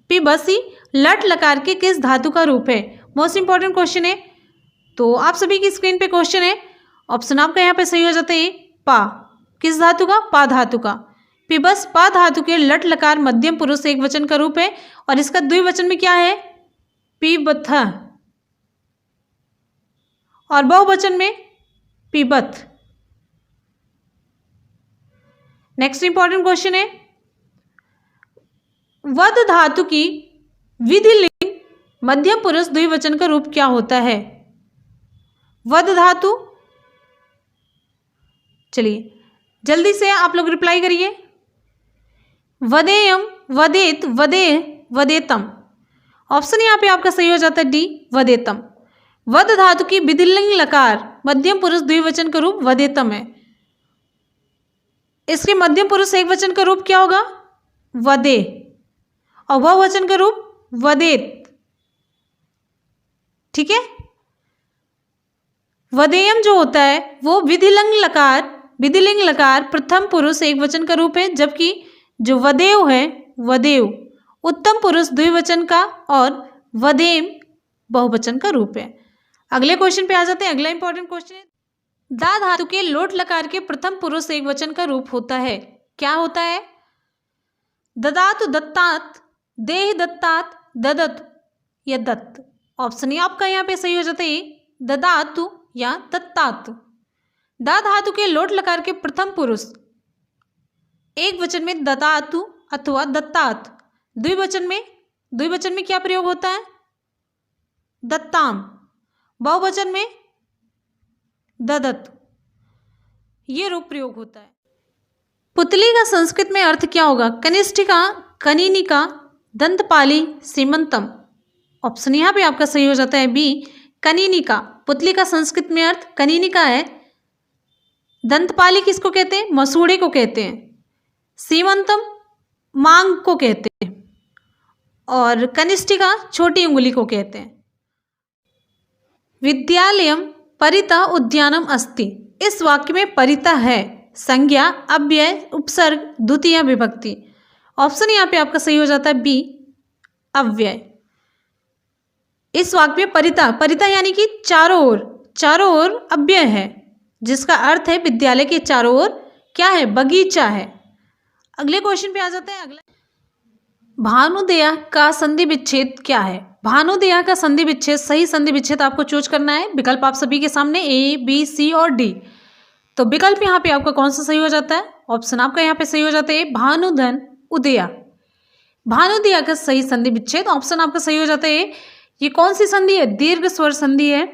Speaker 1: पिबसी लट लकार के किस धातु का रूप है? मोस्ट इंपॉर्टेंट क्वेश्चन है। तो आप सभी की स्क्रीन पे क्वेश्चन है। ऑप्शन आपका यहाँ पे सही हो जाता है पा। किस धातु का? पा धातु का। पिबस पा धातु के लट लकार मध्यम पुरुष एक वचन का रूप है और इसका द्विवचन में क्या है? पिबथ। और बहुवचन में पिबथ। नेक्स्ट इंपॉर्टेंट क्वेश्चन है, वद धातु की विधिलिंग मध्यम पुरुष द्विवचन का रूप क्या होता है? वद धातु, चलिए जल्दी से आप लोग रिप्लाई करिए। वदेयम, वदेत, वदेह, वदेतम। ऑप्शन यहाँ पे आपका सही हो जाता है डी, वदेतम। वद धातु की विधिलिंग लकार मध्यम पुरुष द्विवचन का रूप वदेतम है। इसके मध्यम पुरुष एक वचन का रूप क्या होगा? वदे। और बहुवचन का रूप वदेत। ठीक है। वदेयम जो होता है वो विधिलिंग लकार प्रथम पुरुष एक वचन का रूप है, जबकि जो वदेव है वदेव उत्तम पुरुष द्विवचन का और वदेम बहुवचन का रूप है। अगले क्वेश्चन पे आ जाते हैं। अगला इंपॉर्टेंट क्वेश्चन है, दा धातु के लोट लकार के प्रथम पुरुष एक वचन का रूप होता है। क्या होता है? ददातु, दत्तात, देह दत्तात, ददत या दत्त। ऑप्शन आपका यहाँ पे सही हो जाता है ददातु या दत्तात। दा धातु के लोट लकार के प्रथम पुरुष एक वचन में ददातु अथवा दत्तात, द्विवचन में क्या प्रयोग होता है? दत्ताम। बहुवचन में ददत। ये रूप प्रयोग होता है। पुतली का संस्कृत में अर्थ क्या होगा? कनिष्ठिका, कनीनिका, दंतपाली, सीमंतम। ऑप्शन यहाँ पे आपका सही हो जाता है बी, कनीनिका। पुतली का संस्कृत में अर्थ कनीनिका है। दंतपाली किसको कहते हैं? मसूड़े को कहते हैं। सीमंतम मांग को कहते हैं और कनिष्ठिका छोटी उंगली को कहते हैं। विद्यालयम परितः उद्यानम अस्ति। इस वाक्य में परितः है संज्ञा, अव्यय, उपसर्ग, द्वितीय विभक्ति। ऑप्शन यहाँ पे आपका सही हो जाता है बी, अव्यय। इस वाक्य में परितः यानी कि चारों ओर अव्यय है, जिसका अर्थ है विद्यालय के चारों ओर क्या है? बगीचा है। अगले क्वेश्चन पे आ जाते हैं। अगला, भानुदेय का संधि विच्छेद क्या है? भानुदेय का संधि विच्छेद, सही संधि विच्छेद आपको चूज करना है। विकल्प आप सभी के सामने ए, बी, सी और डी। तो विकल्प यहाँ पे आपका कौन सा सही हो जाता है? ऑप्शन आपका यहाँ पे सही हो जाता है भानुधन उदया। भानुदेय का सही संधि विच्छेद ऑप्शन आपका सही हो जाता है। ये कौन सी संधि है? दीर्घ स्वर संधि है,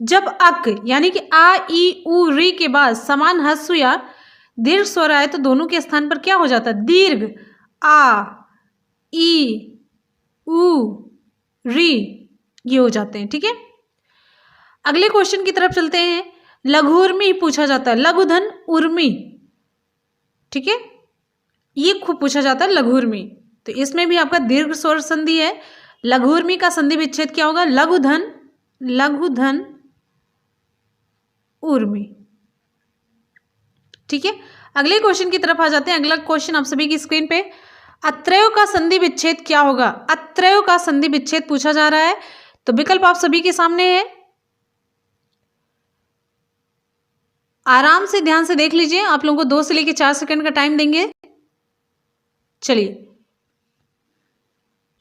Speaker 1: जब अक यानी कि आ ई उ री के बाद समान ह्रस्व या दीर्घ स्वर आए तो दोनों के स्थान पर क्या हो जाता है? दीर्घ आ ई उ री ये हो जाते हैं। ठीक है, अगले क्वेश्चन की तरफ चलते हैं। लघुर्मी पूछा जाता है, लघुधन उर्मी। ठीक है, ये खूब पूछा जाता है लघुर्मी, तो इसमें भी आपका दीर्घ स्वर संधि है। लघुर्मी का संधि विच्छेद क्या होगा? लघुधन लघुधन उर्मी। ठीक है, अगले क्वेश्चन की तरफ आ जाते हैं। अगला क्वेश्चन आप सभी की स्क्रीन पे, अत्रय का संधि विच्छेद क्या होगा? अत्रय का संधि विच्छेद पूछा जा रहा है, तो विकल्प आप सभी के सामने है, आराम से ध्यान से देख लीजिए। आप लोगों को 2 से लेकर 4 सेकंड का टाइम देंगे। चलिए,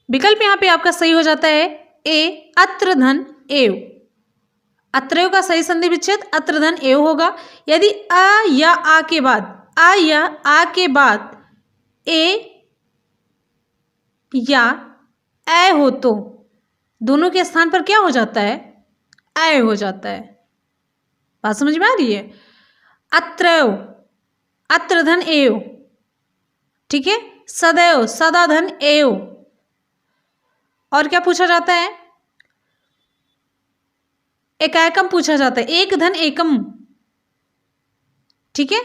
Speaker 1: विकल्प यहां पे आपका सही हो जाता है ए, अत्र धन एव। अत्रय का सही संधि विच्छेद अत्र धन एव होगा। यदि अ या आ के बाद, आ या आ के बाद ए या ए हो तो दोनों के स्थान पर क्या हो जाता है? ए हो जाता है। बात समझ में आ रही है? अत्रय अत्र धन एव। ठीक है, सदैव सदा धन एव। और क्या पूछा जाता है? एकाएकम पूछा जाता है, एक धन एकम। ठीक है,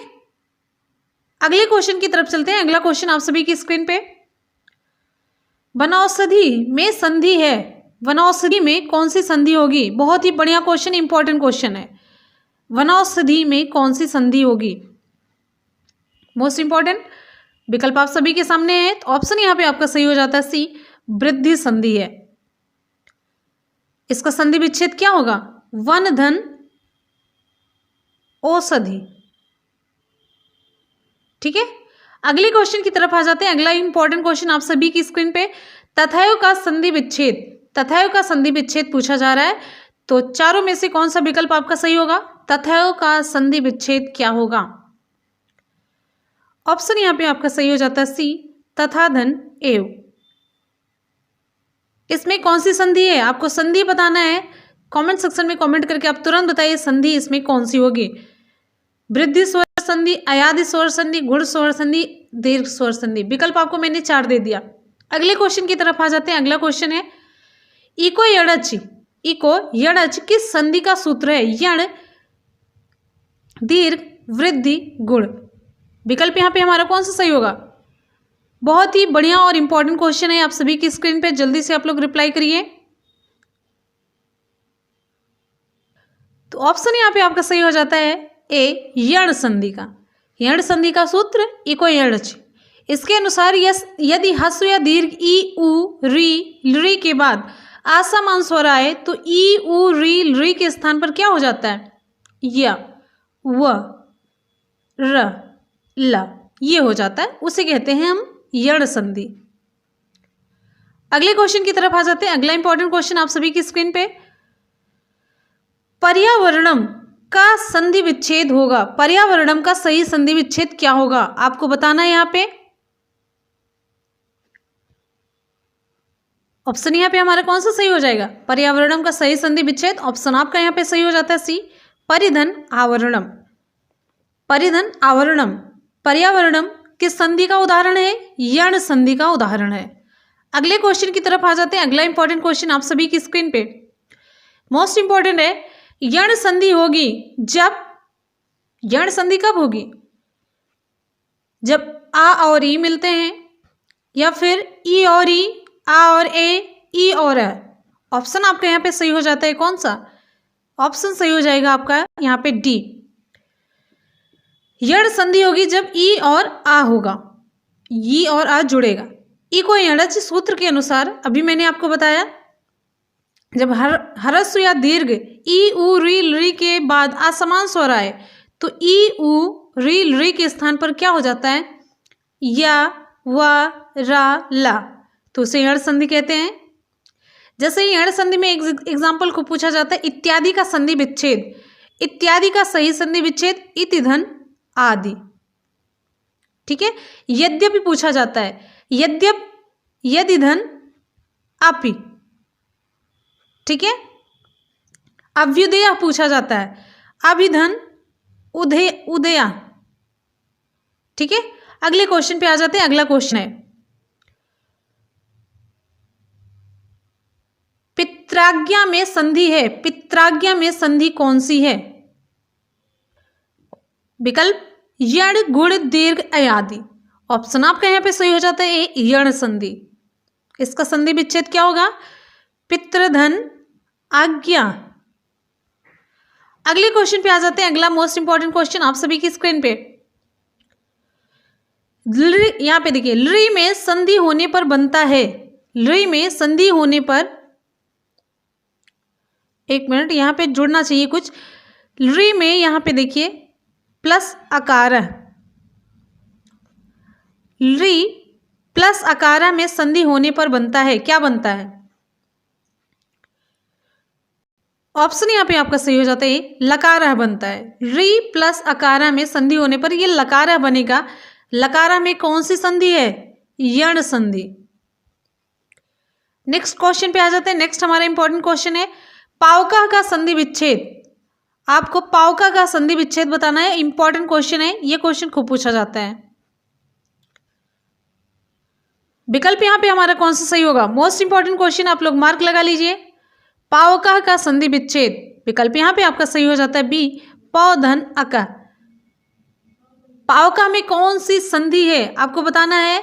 Speaker 1: अगले क्वेश्चन की तरफ चलते हैं। अगला क्वेश्चन आप सभी की स्क्रीन पे, वनौषधि में संधि है, वनौषधि में कौन सी संधि होगी? बहुत ही बढ़िया क्वेश्चन, इंपॉर्टेंट क्वेश्चन है। वनौषधि में कौन सी संधि होगी? Most important. विकल्प आप सभी के सामने है, तो ऑप्शन यहां पे आपका सही हो जाता है सी, वृद्धि संधि है। इसका संधि विच्छेद क्या होगा? वन धन औषधि। ठीक है, अगले क्वेश्चन की तरफ आ जाते हैं। अगला इंपॉर्टेंट क्वेश्चन आप सभी की स्क्रीन पे, तथैव का संधि विच्छेद, तथैव का संधि विच्छेद पूछा जा रहा है, तो चारों में से कौन सा विकल्प आपका सही होगा? तथैव का संधि विच्छेद क्या होगा? ऑप्शन यहां पे आपका सही हो जाता है सी, तथा धन एव। इसमें कौन सी संधि है? आपको संधि बताना है, कमेंट सेक्शन में कमेंट करके आप तुरंत बताइए संधि इसमें कौन सी होगी। वृद्धि स्वर संधि, अयादि स्वर संधि, गुण स्वर संधि, दीर्घ स्वर संधि। विकल्प आपको मैंने 4 दे दिया। अगले क्वेश्चन की तरफ आ जाते हैं। अगला क्वेश्चन है, इको यणच, इको यणच किस संधि का सूत्र है? यण दीर्घ वृद्धि गुण। विकल्प यहां पे हमारा कौन सा सही होगा? बहुत ही बढ़िया और इंपॉर्टेंट क्वेश्चन है, आप सभी की स्क्रीन पे जल्दी से आप लोग रिप्लाई करिए। तो ऑप्शन यहां पे आपका सही हो जाता है ए, यण संधि का। यण संधि का सूत्र इको यणच। इसके अनुसार यदि ह्रस्व या दीर्घ ई उ री के बाद असमान स्वर आए तो ई उ री के स्थान पर क्या हो जाता है? य व र ल ये हो जाता है, उसे कहते हैं हम यण संधि। अगले क्वेश्चन की तरफ आ जाते हैं। अगला इंपॉर्टेंट क्वेश्चन आप सभी की स्क्रीन पे, पर्यावरणम का संधि विच्छेद होगा, पर्यावरणम का सही संधि विच्छेद क्या होगा? आपको बताना है यहाँ पे। ऑप्शन यहाँ पे हमारा कौन सा सही हो जाएगा? पर्यावरणम का सही संधि विच्छेद ऑप्शन आपका यहाँ पे सही हो जाता है सी, परिधन आवरणम। परिधन आवरणम पर्यावरणम किस संधि का उदाहरण है? यण संधि का उदाहरण है। अगले क्वेश्चन की तरफ आ जाते हैं। अगला इंपॉर्टेंट क्वेश्चन आप सभी की स्क्रीन पे, मोस्ट इंपॉर्टेंट है, यण संधि होगी जब, यण संधि कब होगी? जब आ और ई मिलते हैं, या फिर ई और ई, आ और ए, ई और अ। ऑप्शन आपका यहाँ पे सही हो जाता है कौन सा? ऑप्शन सही हो जाएगा आपका यहाँ पे डी, यण संधि होगी जब ई और आ होगा, ई और आ जुड़ेगा। इको यणच सूत्र के अनुसार अभी मैंने आपको बताया, जब ह्रस्व या दीर्घ ई उ री के बाद असमान स्वर आए तो ई उ री के स्थान पर क्या हो जाता है? या व रा ला, तो उसे यण संधि कहते हैं। जैसे यण संधि में एग्जाम्पल को पूछा जाता है, इत्यादि का संधि विच्छेद, इत्यादि का सही संधि विच्छेद इति धन आदि। ठीक है, यद्यपि पूछा जाता है, यद्यप यदि धन अपि। ठीक है, अभ्युदय पूछा जाता है, अभिधन, उदया। ठीक है, अगले क्वेश्चन पे आ जाते हैं। अगला क्वेश्चन है पित्राज्ञा में संधि है, पित्राज्ञा में संधि कौन सी है? विकल्प यण, गुण, दीर्घ, अयादि। ऑप्शन आपका यहाँ पे सही हो जाता है ए, यण संधि। इसका संधि विच्छेद क्या होगा? पितृधन आज्ञा। अगले क्वेश्चन पे आ जाते हैं। अगला मोस्ट इंपॉर्टेंट क्वेश्चन आप सभी की स्क्रीन पे, यहाँ पे देखिए, लृ में संधि होने पर बनता है, लृ में संधि होने पर, एक मिनट यहाँ पे जुड़ना चाहिए कुछ, लृ में यहाँ पे देखिए प्लस अकार, लृ प्लस अकार में संधि होने पर बनता है, क्या बनता है? ऑप्शन यहाँ पे आपका सही हो जाता है लकारह बनता है। री प्लस अकारा में संधि होने पर ये लकारह बनेगा। लकारा में कौन सी संधि है? यण संधि। नेक्स्ट क्वेश्चन पे आ जाते हैं। नेक्स्ट हमारा इंपॉर्टेंट क्वेश्चन है पावका का संधि विच्छेद। आपको पावका का संधि विच्छेद बताना है, इंपॉर्टेंट क्वेश्चन है, ये क्वेश्चन खूब पूछा जाता है। विकल्प यहाँ पे हमारा कौन सा सही होगा? मोस्ट इंपॉर्टेंट क्वेश्चन, आप लोग मार्क लगा लीजिए। पावका का संधि विच्छेद, विकल्प यहाँ पे आपका सही हो जाता है बी, पौ धन अका। पावका में कौन सी संधि है आपको बताना है,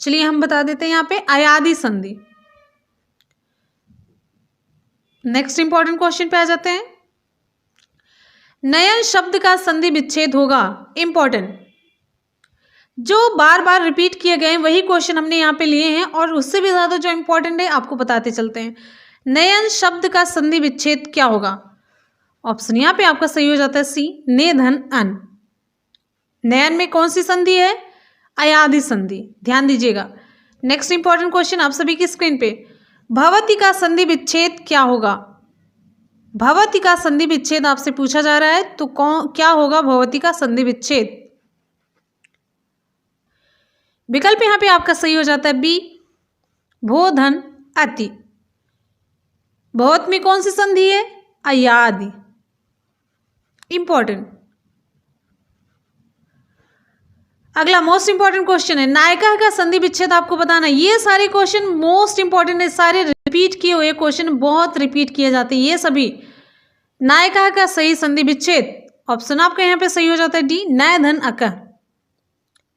Speaker 1: चलिए हम बता देते हैं यहाँ पे अयादि संधि। नेक्स्ट इंपॉर्टेंट क्वेश्चन पे आ जाते हैं। नयन शब्द का संधि विच्छेद होगा, इंपॉर्टेंट, जो बार बार रिपीट किए गए वही क्वेश्चन हमने यहाँ पे लिए हैं और उससे भी ज्यादा जो इंपॉर्टेंट है आपको बताते चलते हैं। नयन शब्द का संधि विच्छेद क्या होगा? ऑप्शन यहाँ पे आपका सही हो जाता है सी, ने धन अन। नयन में कौन सी संधि है? अयादि संधि, ध्यान दीजिएगा। नेक्स्ट इंपॉर्टेंट क्वेश्चन आप सभी की स्क्रीन पे, भवति का संधि विच्छेद क्या होगा? भवति का संधि विच्छेद आपसे पूछा जा रहा है, तो क्या होगा भवति का संधि विच्छेद? विकल्प यहाँ पे आपका सही हो जाता है बी, भो धन अति। बहुत में कौन सी संधि है? अयादि, इंपॉर्टेंट। अगला मोस्ट इंपॉर्टेंट क्वेश्चन है नायिका का संधि विच्छेद आपको बताना है। ये सारे क्वेश्चन मोस्ट इंपॉर्टेंट है, सारे रिपीट किए हुए क्वेश्चन, बहुत रिपीट किए जाते हैं ये सभी। नायिका का सही संधि विच्छेद, ऑप्शन आपका यहाँ पे सही हो जाता है डी, नय धन अका।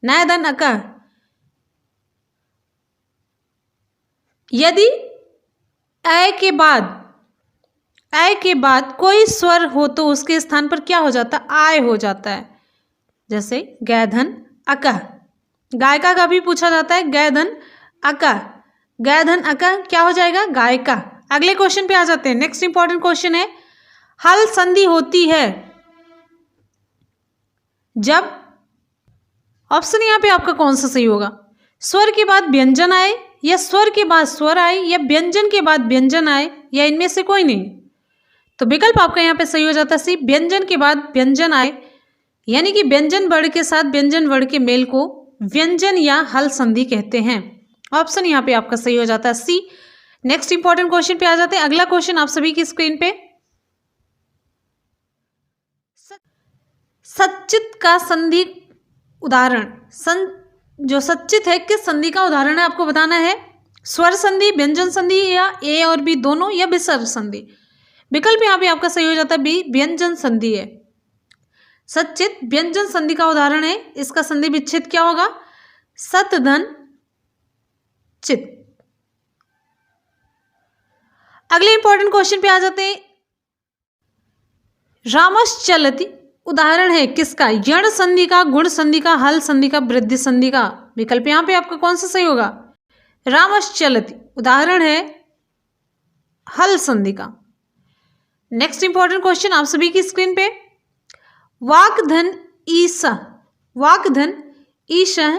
Speaker 1: नय धन अका, यदि अ के बाद कोई स्वर हो तो उसके स्थान पर क्या हो जाता है? आय हो जाता है। जैसे गैधन अका, गायिका का भी पूछा जाता है, गैधन अका, गैधन अका क्या हो जाएगा? गायिका। अगले क्वेश्चन पे आ जाते हैं। नेक्स्ट इंपॉर्टेंट क्वेश्चन है हल संधि होती है जब, ऑप्शन यहाँ पे आपका कौन सा सही होगा? स्वर के बाद व्यंजन आए, या स्वर के बाद स्वर आए, या व्यंजन के बाद व्यंजन आए, या इनमें से कोई नहीं। तो विकल्प आपका यहाँ पे सही हो जाता है सी, व्यंजन के बाद व्यंजन आए, यानी कि व्यंजन वर्ण के साथ व्यंजन वर्ण के मेल को व्यंजन या हल संधि कहते हैं। ऑप्शन यहाँ पे आपका सही हो जाता है सी। नेक्स्ट इंपॉर्टेंट क्वेश्चन पे आ जाते हैं। अगला क्वेश्चन आप सभी की स्क्रीन पे, सच्चित का संधि उदाहरण। जो सच्चित है किस संधि का उदाहरण है आपको बताना है? स्वर संधि, व्यंजन संधि, या ए और बी दोनों, या विसर्ग संधि। विकल्प यहाँ पे आपका सही हो जाता है बी, व्यंजन संधि है। सच्चित व्यंजन संधि का उदाहरण है। इसका संधि विच्छेद क्या होगा? सत धन चित। अगले इंपॉर्टेंट क्वेश्चन पे आ जाते हैं। रामश्चलति उदाहरण है किसका? यण संधि का, गुण संधि का, हल संधि का, वृद्धि संधि का। विकल्प यहाँ पे आपका कौन सा सही होगा? रामश्चलति उदाहरण है हल संधि का। नेक्स्ट इंपॉर्टेंट क्वेश्चन आप सभी की स्क्रीन पे, वाक्धन ईसा, वाक्धन ईशा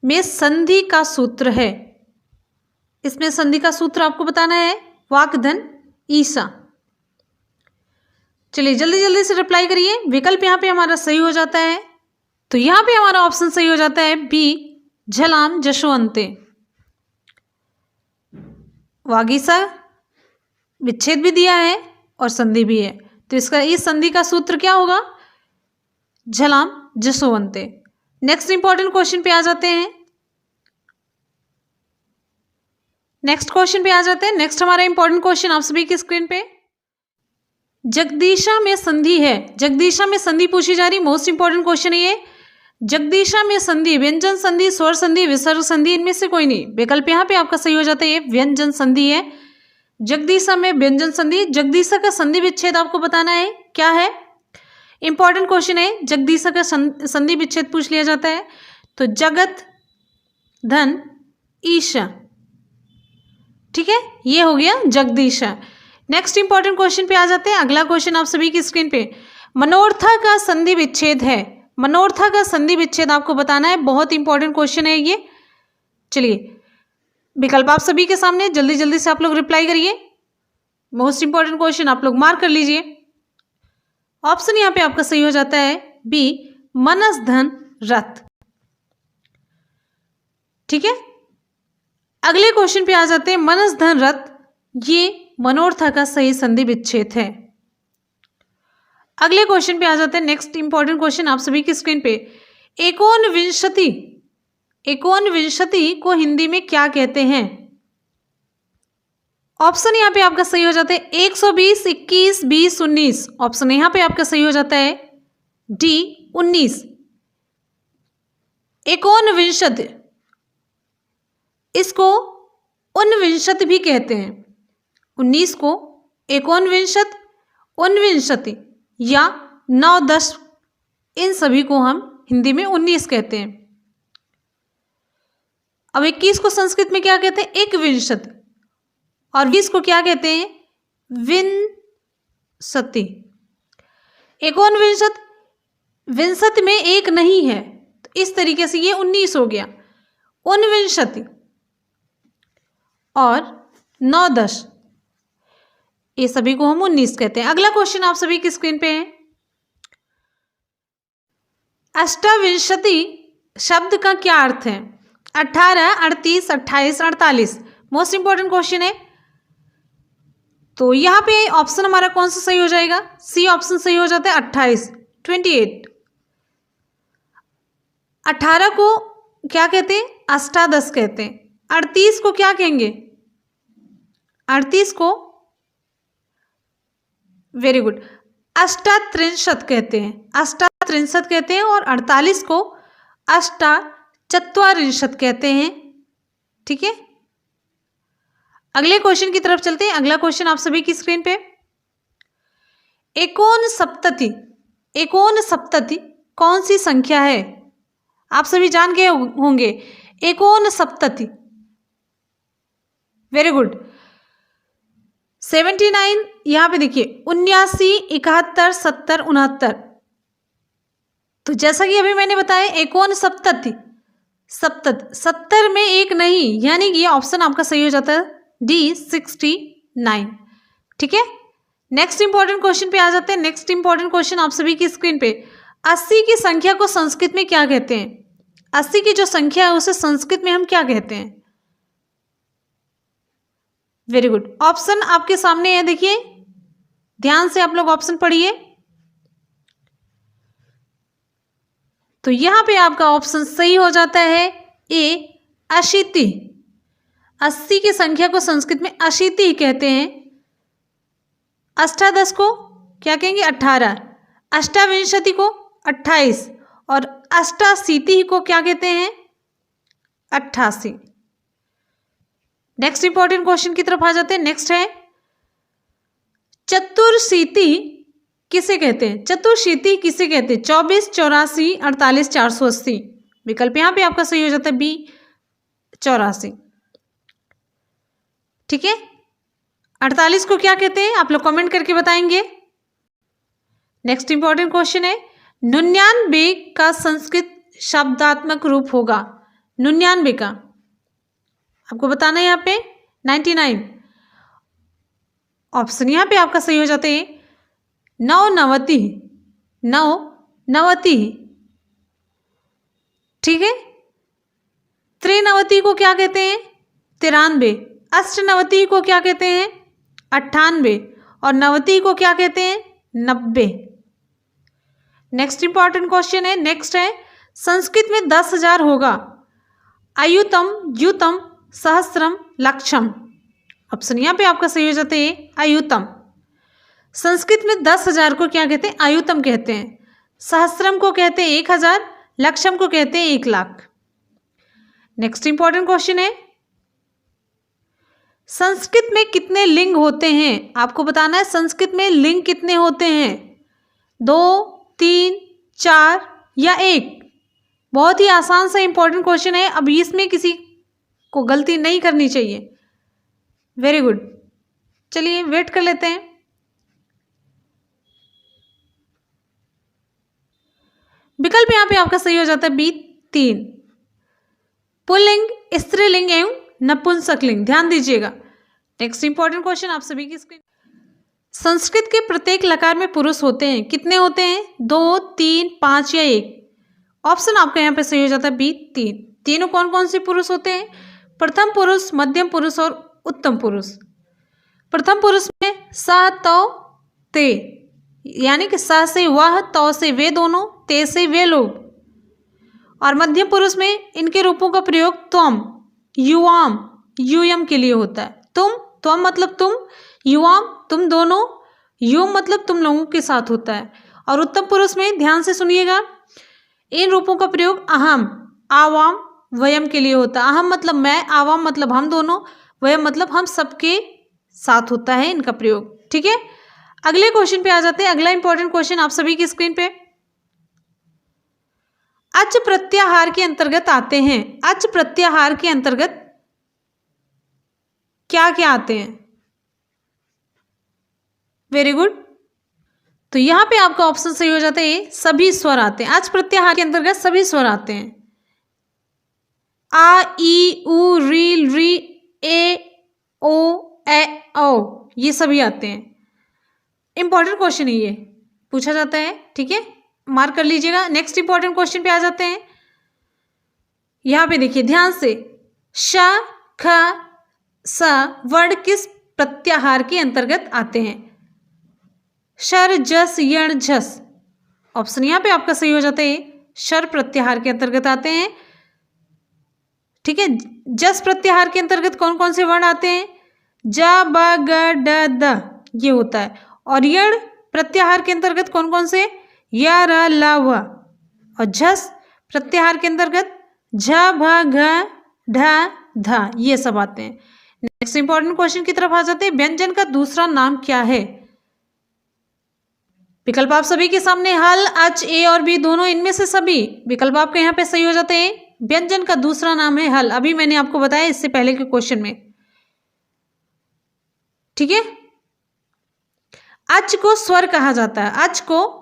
Speaker 1: में संधि का सूत्र है। इसमें संधि का सूत्र आपको बताना है, वाक्धन ईसा। चलिए जल्दी जल्दी से रिप्लाई करिए। विकल्प यहाँ पे हमारा सही हो जाता है, तो यहाँ पे हमारा ऑप्शन सही हो जाता है बी, झलाम जशवंते। वागीसा विच्छेद भी दिया है, और संधि भी है, तो इसका इस संधि का सूत्र क्या होगा? झलाम जसोवंते। नेक्स्ट इंपॉर्टेंट क्वेश्चन पे आ जाते हैं। नेक्स्ट हमारा इंपॉर्टेंट क्वेश्चन आप सभी की स्क्रीन पे, जगदीशा में संधि है। जगदीशा में संधि पूछी जा रही, मोस्ट इंपॉर्टेंट क्वेश्चन है ये। जगदीशा में संधि, व्यंजन संधि, स्वर संधि, विसर्ग संधि, इनमें से कोई नहीं। विकल्प यहाँ पे आपका सही हो जाता है, ये व्यंजन संधि है। जगदीशा में व्यंजन संधि। जगदीशा का संधि विच्छेद आपको बताना है क्या है, इंपॉर्टेंट क्वेश्चन है। जगदीशा का संधि विच्छेद पूछ लिया जाता है, तो जगत धन ईशा, ठीक है, ये हो गया जगदीशा। नेक्स्ट इंपॉर्टेंट क्वेश्चन पे आ जाते हैं। अगला क्वेश्चन आप सभी की स्क्रीन पे, मनोरथा का संधि विच्छेद है। मनोरथा का संधि विच्छेद आपको बताना है, बहुत इंपॉर्टेंट क्वेश्चन है ये। चलिए विकल्प आप सभी के सामने, जल्दी जल्दी से आप लोग रिप्लाई करिए। मोस्ट इंपॉर्टेंट क्वेश्चन आप लोग मार्क कर लीजिए। ऑप्शन यहाँ पे आपका सही हो जाता है बी, मनस धन रथ, ठीक है। अगले क्वेश्चन पे आ जाते हैं। मनस धन रथ, ये मनोरथा का सही संधि विच्छेद है। अगले क्वेश्चन पे आ जाते हैं। नेक्स्ट इंपॉर्टेंट क्वेश्चन आप सभी की स्क्रीन पे, एकोनविंशति, एकोनविंशति को हिंदी में क्या कहते हैं? ऑप्शन यहाँ पे आपका सही हो जाता है 120, 21, 20, 19। ऑप्शन यहाँ पे आपका सही हो जाता है डी 19। एकोनविंशति, इसको उनविंशति भी कहते हैं। 19 को एकोनविंशति, उनविंशति या 9, 10, इन सभी को हम हिंदी में 19 कहते हैं। अब 21 को संस्कृत में क्या कहते हैं? एकविंशति। और 20 को क्या कहते हैं? विंशति। एकोनविंशति, विंशति में एक नहीं है, तो इस तरीके से ये 19 हो गया। उनविंशति और 9, 10, ये सभी को हम 19 कहते हैं। अगला क्वेश्चन आप सभी की स्क्रीन पे है। अष्टाविंशति शब्द का क्या अर्थ है? 18, 38, 28, 48। मोस्ट इंपॉर्टेंट क्वेश्चन है। तो यहाँ पे ऑप्शन हमारा कौन सा सही हो जाएगा? सी ऑप्शन सही हो जाता है 28, 28। 18 को क्या कहते हैं? अष्टादश कहते हैं। 38 को क्या कहेंगे? 38 को, वेरी गुड, अष्टात्रिंशत कहते हैं। अष्टात्रिंशत कहते हैं। और 48 को अष्टाचत्वारिंशत कहते हैं, ठीक है। अगले क्वेश्चन की तरफ चलते हैं। अगला क्वेश्चन आप सभी की स्क्रीन पे, एकोनसप्तति, एकोनसप्तति कौन सी संख्या है? आप सभी जान गए होंगे एकोनसप्तति, वेरी गुड। 79, यहाँ पे देखिए 79, 71, 70, 69। तो जैसा कि अभी मैंने बताया एकोनसप्तति, 70 में एक नहीं, यानी कि ये ऑप्शन आपका सही हो जाता है डी 69, ठीक है। नेक्स्ट इंपॉर्टेंट क्वेश्चन पे आ जाते हैं। नेक्स्ट इंपॉर्टेंट क्वेश्चन आप सभी की स्क्रीन पे, 80 की संख्या को संस्कृत में क्या कहते हैं? 80 की जो संख्या है उसे संस्कृत में हम क्या कहते हैं? वेरी गुड, ऑप्शन आपके सामने है, देखिए ध्यान से आप लोग ऑप्शन पढ़िए। तो यहां पे आपका ऑप्शन सही हो जाता है ए, अशीति। 80 की संख्या को संस्कृत में अशीति कहते हैं। अष्टादश को क्या कहेंगे? 18। अष्टाविंशति को 28 और अष्टाशीति को क्या कहते हैं? 88। नेक्स्ट इंपॉर्टेंट क्वेश्चन की तरफ आ जाते हैं। नेक्स्ट है चतुर्शीति किसे कहते हैं? चतुर्शीति किसे कहते हैं? 24, 84, 48, 480। विकल्प यहां पे आपका सही हो जाता है बी 84, ठीक है। 48 को क्या कहते हैं? आप लोग कमेंट करके बताएंगे। नेक्स्ट इंपॉर्टेंट क्वेश्चन है 99 का संस्कृत शब्दात्मक रूप होगा। 99 का आपको बताना है यहाँ पे 99। ऑप्शन यहाँ पे आपका सही हो जाता है 99, 99, ठीक है। 93 को क्या कहते हैं? 93। 98 को क्या कहते हैं? 98। और 90 को क्या कहते हैं? 90। नेक्स्ट इंपॉर्टेंट क्वेश्चन है, नेक्स्ट है संस्कृत में 10,000 होगा अयुतम, युतम, सहस्त्रम, लक्षम। ऑप्शन यहाँ पे आपका सही हो जाता है अयुतम। संस्कृत में 10,000 को क्या कहते हैं? अयुतम कहते हैं। सहस्त्रम को कहते हैं 1,000, लक्षम को कहते हैं 1,00,000। नेक्स्ट इंपॉर्टेंट क्वेश्चन है संस्कृत में कितने लिंग होते हैं? आपको बताना है संस्कृत में लिंग कितने होते हैं, 2, 3, 4 या 1। बहुत ही आसान सा इंपॉर्टेंट क्वेश्चन है, अब इसमें किसी को गलती नहीं करनी चाहिए। वेरी गुड, चलिए वेट कर लेते हैं। विकल्प यहाँ पे आपका सही हो जाता है बी 3, पुल्लिंग, स्त्रीलिंग एवं नपुंसकलिंग। ध्यान दीजिएगा। नेक्स्ट इंपॉर्टेंट क्वेश्चन आप सभी की स्क्रीन। संस्कृत के प्रत्येक लकार में पुरुष होते हैं, कितने होते हैं? 2, 3, 5 या 1। ऑप्शन आपका यहाँ पे सही हो जाता है बी 3। तीनों कौन कौन से पुरुष होते हैं? प्रथम पुरुष, मध्यम पुरुष और उत्तम पुरुष। प्रथम पुरुष में स, तौ, ते, यानी कि स से वह, तौ से वे दोनों, ते से वे लोग। और मध्यम पुरुष में इनके रूपों का प्रयोग त्वम, युवाम, यूयम के लिए होता है। तुम, त्वम मतलब तुम, युवाम तुम दोनों, युम मतलब तुम लोगों के साथ होता है। और उत्तम पुरुष में ध्यान से सुनिएगा, इन रूपों का प्रयोग अहम, आवाम, वयम के लिए होता है। अहम मतलब मैं, आवाम मतलब हम दोनों, वयम मतलब हम सबके साथ होता है इनका प्रयोग। ठीक है, अगले क्वेश्चन पे आ जाते हैं। अगला इंपॉर्टेंट क्वेश्चन आप सभी की स्क्रीन पे। अच प्रत्याहार के अंतर्गत आते हैं, अच प्रत्याहार के अंतर्गत क्या क्या आते हैं? वेरी गुड, तो यहां पे आपका ऑप्शन सही हो जाता है सभी स्वर आते हैं। अच प्रत्याहार के अंतर्गत सभी स्वर आते हैं। आ, ई, उ, री, री, ए, ओ, ए, औ, ये सभी आते हैं। इंपॉर्टेंट क्वेश्चन है, ये पूछा जाता है। ठीक है, मार्क कर लीजिएगा। नेक्स्ट इंपॉर्टेंट क्वेश्चन पे आ जाते हैं। यहां पे देखिए ध्यान से, श, ख, स वर्ण किस प्रत्याहार के अंतर्गत आते हैं? शर, जस, यण, झस। ऑप्शन यहां पे आपका सही हो जाता है शर प्रत्याहार के अंतर्गत आते हैं। ठीक है, जस प्रत्याहार के अंतर्गत कौन कौन से वर्ण आते हैं? ज, ब, ग, ड, द, ये होता है। और यण प्रत्याहार के अंतर्गत कौन कौन से? य, र, ल, व। और झस प्रत्याहार के अंतर्गत झ, भ, घ, ढ, ध, ये सब आते हैं। नेक्स्ट इंपॉर्टेंट क्वेश्चन की तरफ आ जाते हैं। व्यंजन का दूसरा नाम क्या है? विकल्प आप सभी के सामने, हल, अच, ए और बी दोनों, इनमें से सभी विकल्प आपके यहाँ पे सही हो जाते हैं। व्यंजन का दूसरा नाम है हल, अभी मैंने आपको बताया इससे पहले के क्वेश्चन में। ठीक है, अच को स्वर कहा जाता है, अच को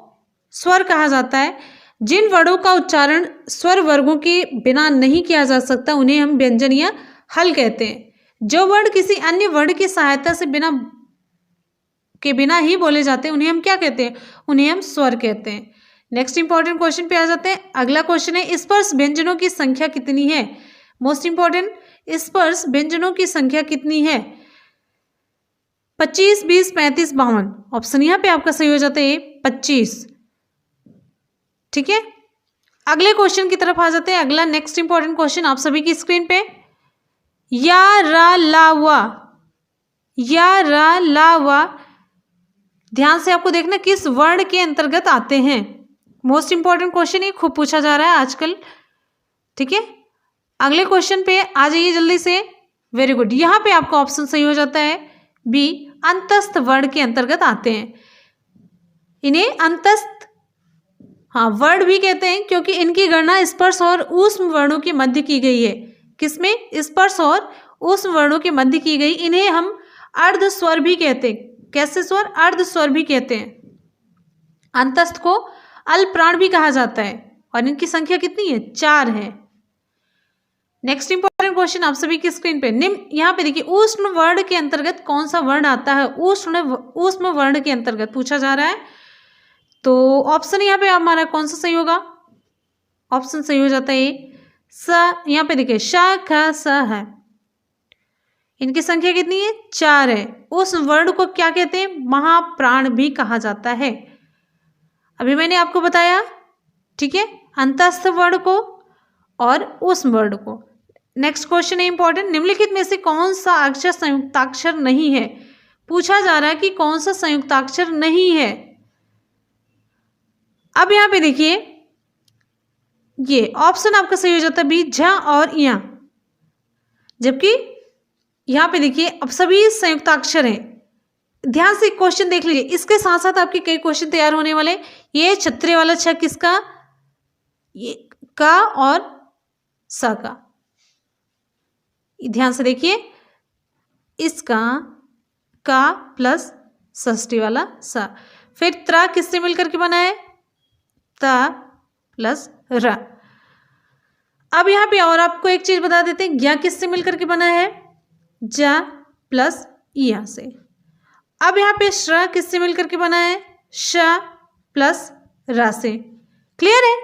Speaker 1: स्वर कहा जाता है। जिन वर्णों का उच्चारण स्वर वर्गों के बिना नहीं किया जा सकता उन्हें हम व्यंजन या हल कहते हैं। जो वर्ण किसी अन्य वर्ण की सहायता से बिना ही बोले जाते हैं उन्हें हम क्या कहते हैं? उन्हें हम स्वर कहते हैं। नेक्स्ट इंपॉर्टेंट क्वेश्चन पे आ जाते हैं। अगला क्वेश्चन है स्पर्श व्यंजनों की संख्या कितनी है? मोस्ट इंपॉर्टेंट, स्पर्श व्यंजनों की संख्या कितनी है? 25, 20, 35, 52। ऑप्शन यहाँ पे आपका सही हो जाता है 25। ठीक है, अगले क्वेश्चन की तरफ आ जाते हैं। अगला नेक्स्ट इंपॉर्टेंट क्वेश्चन आप सभी की स्क्रीन पे, या, रा, ला, वा, या, रा, ला, वा, ध्यान से आपको देखना किस वर्ण के अंतर्गत आते हैं। मोस्ट इंपॉर्टेंट क्वेश्चन ये खूब पूछा जा रहा है आजकल। ठीक है, अगले क्वेश्चन पे आ जाइए जल्दी से। वेरी गुड, यहाँ पे आपका ऑप्शन सही हो जाता है बी, अंतस्थ वर्ण के अंतर्गत आते हैं। इन्हें अंतस्थ वर्ण भी कहते हैं क्योंकि इनकी गणना स्पर्श और ऊष्म वर्णों के मध्य की गई है। किसमें? स्पर्श और ऊष्म वर्णों के मध्य की गई। इन्हें हम अर्ध स्वर भी कहते हैं। कैसे स्वर? अर्ध स्वर भी कहते हैं। अंतस्थ को अल्पप्राण भी कहा जाता है और इनकी संख्या कितनी है? 4 है। नेक्स्ट इंपॉर्टेंट क्वेश्चन आप सभी की स्क्रीन पे, निम्न, यहाँ पे देखिए ऊष्म वर्ण के अंतर्गत कौन सा वर्ण आता है? ऊष्म वर्ण के अंतर्गत पूछा जा रहा है। तो ऑप्शन यहाँ पे हमारा कौन सा सही होगा? ऑप्शन सही हो जाता है स। यहाँ पे देखिए श, ख, स है। इनकी संख्या कितनी है? 4 है। उस वर्ण को क्या कहते हैं? महाप्राण भी कहा जाता है। अभी मैंने आपको बताया, ठीक है, अंतस्थ वर्ण को और उस वर्ण को। नेक्स्ट क्वेश्चन है इंपॉर्टेंट, निम्नलिखित में से कौन सा अक्षर संयुक्ताक्षर नहीं है? पूछा जा रहा है कि कौन सा संयुक्ताक्षर नहीं है। अब यहां पे देखिए, ये ऑप्शन आपका सही हो जाता है बी, झ और या, जबकि यहां पे देखिए अब सभी संयुक्ताक्षर हैं। ध्यान से क्वेश्चन देख लीजिए, इसके साथ साथ आपके कई क्वेश्चन तैयार होने वाले। ये छत्रे वाला छ किसका? ये का और स का। ध्यान से देखिए, इसका का प्लस षष्ठी वाला स। फिर त्र किससे मिलकर के बना है? त प्लस र। अब यहां पे और आपको एक चीज बता देते हैं, ज्ञ किससे मिलकर के बना है? ज प्लस इया से। अब यहाँ पे श्र किससे मिलकर के बना है? श प्लस र से। क्लियर है?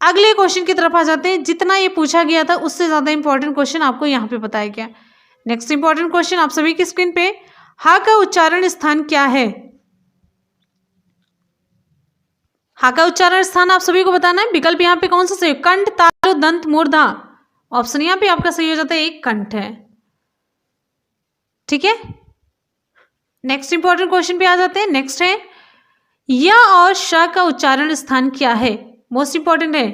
Speaker 1: अगले क्वेश्चन की तरफ आ जाते हैं। जितना ये पूछा गया था उससे ज्यादा इंपॉर्टेंट क्वेश्चन आपको यहाँ पे बताया गया। नेक्स्ट इंपॉर्टेंट क्वेश्चन आप सभी की स्क्रीन पे, हा का उच्चारण स्थान क्या है? हा का उच्चारण स्थान आप सभी को बताना है। विकल्प यहाँ पे कौन सा सही? कंठ, तालु, दंत, मूर्धा। ऑप्शन यहाँ पे आपका सही हो जाता है एक, कंठ है। ठीक है, नेक्स्ट इंपॉर्टेंट क्वेश्चन पे आ जाते हैं। नेक्स्ट है, य और श का उच्चारण स्थान क्या है? मोस्ट इंपॉर्टेंट है,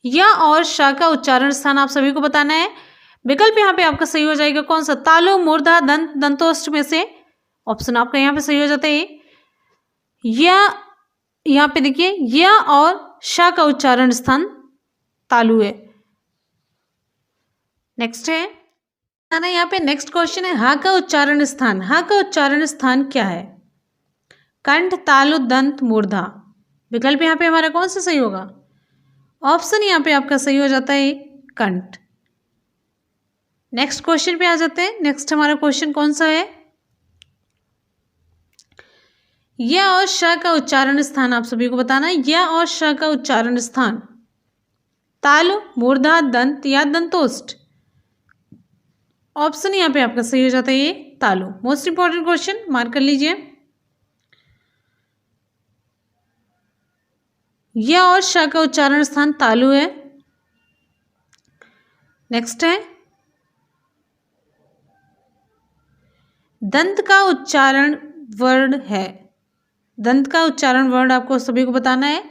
Speaker 1: य और श का उच्चारण स्थान आप सभी को बताना है। विकल्प यहाँ पे आपका सही हो जाएगा कौन सा? तालु, मूर्धा, दंत, दंतोष्ठ में से ऑप्शन आपका यहाँ पे सही हो जाता है। यहाँ पे देखिए, य और श का उच्चारण स्थान तालु है। नेक्स्ट है ना, यहाँ पे नेक्स्ट क्वेश्चन है, हा का उच्चारण स्थान। हा का उच्चारण स्थान क्या है? कंठ, तालु, दंत, मूर्धा। विकल्प यहाँ पे हमारा कौन सा सही होगा? ऑप्शन यहाँ पे आपका सही हो जाता है कंठ। नेक्स्ट क्वेश्चन पे आ जाते हैं। नेक्स्ट हमारा क्वेश्चन कौन सा है? य और श का उच्चारण स्थान आप सभी को बताना है। य और श का उच्चारण स्थान तालु, मूर्धा, दंत या दंतोष्ठ। ऑप्शन यहाँ पे आपका सही हो जाता है ये तालु। मोस्ट इंपॉर्टेंट क्वेश्चन मार्क कर लीजिए। य और श का उच्चारण स्थान तालु है। नेक्स्ट है, दंत का उच्चारण वर्ण है। दंत का उच्चारण वर्ण आपको सभी को बताना है।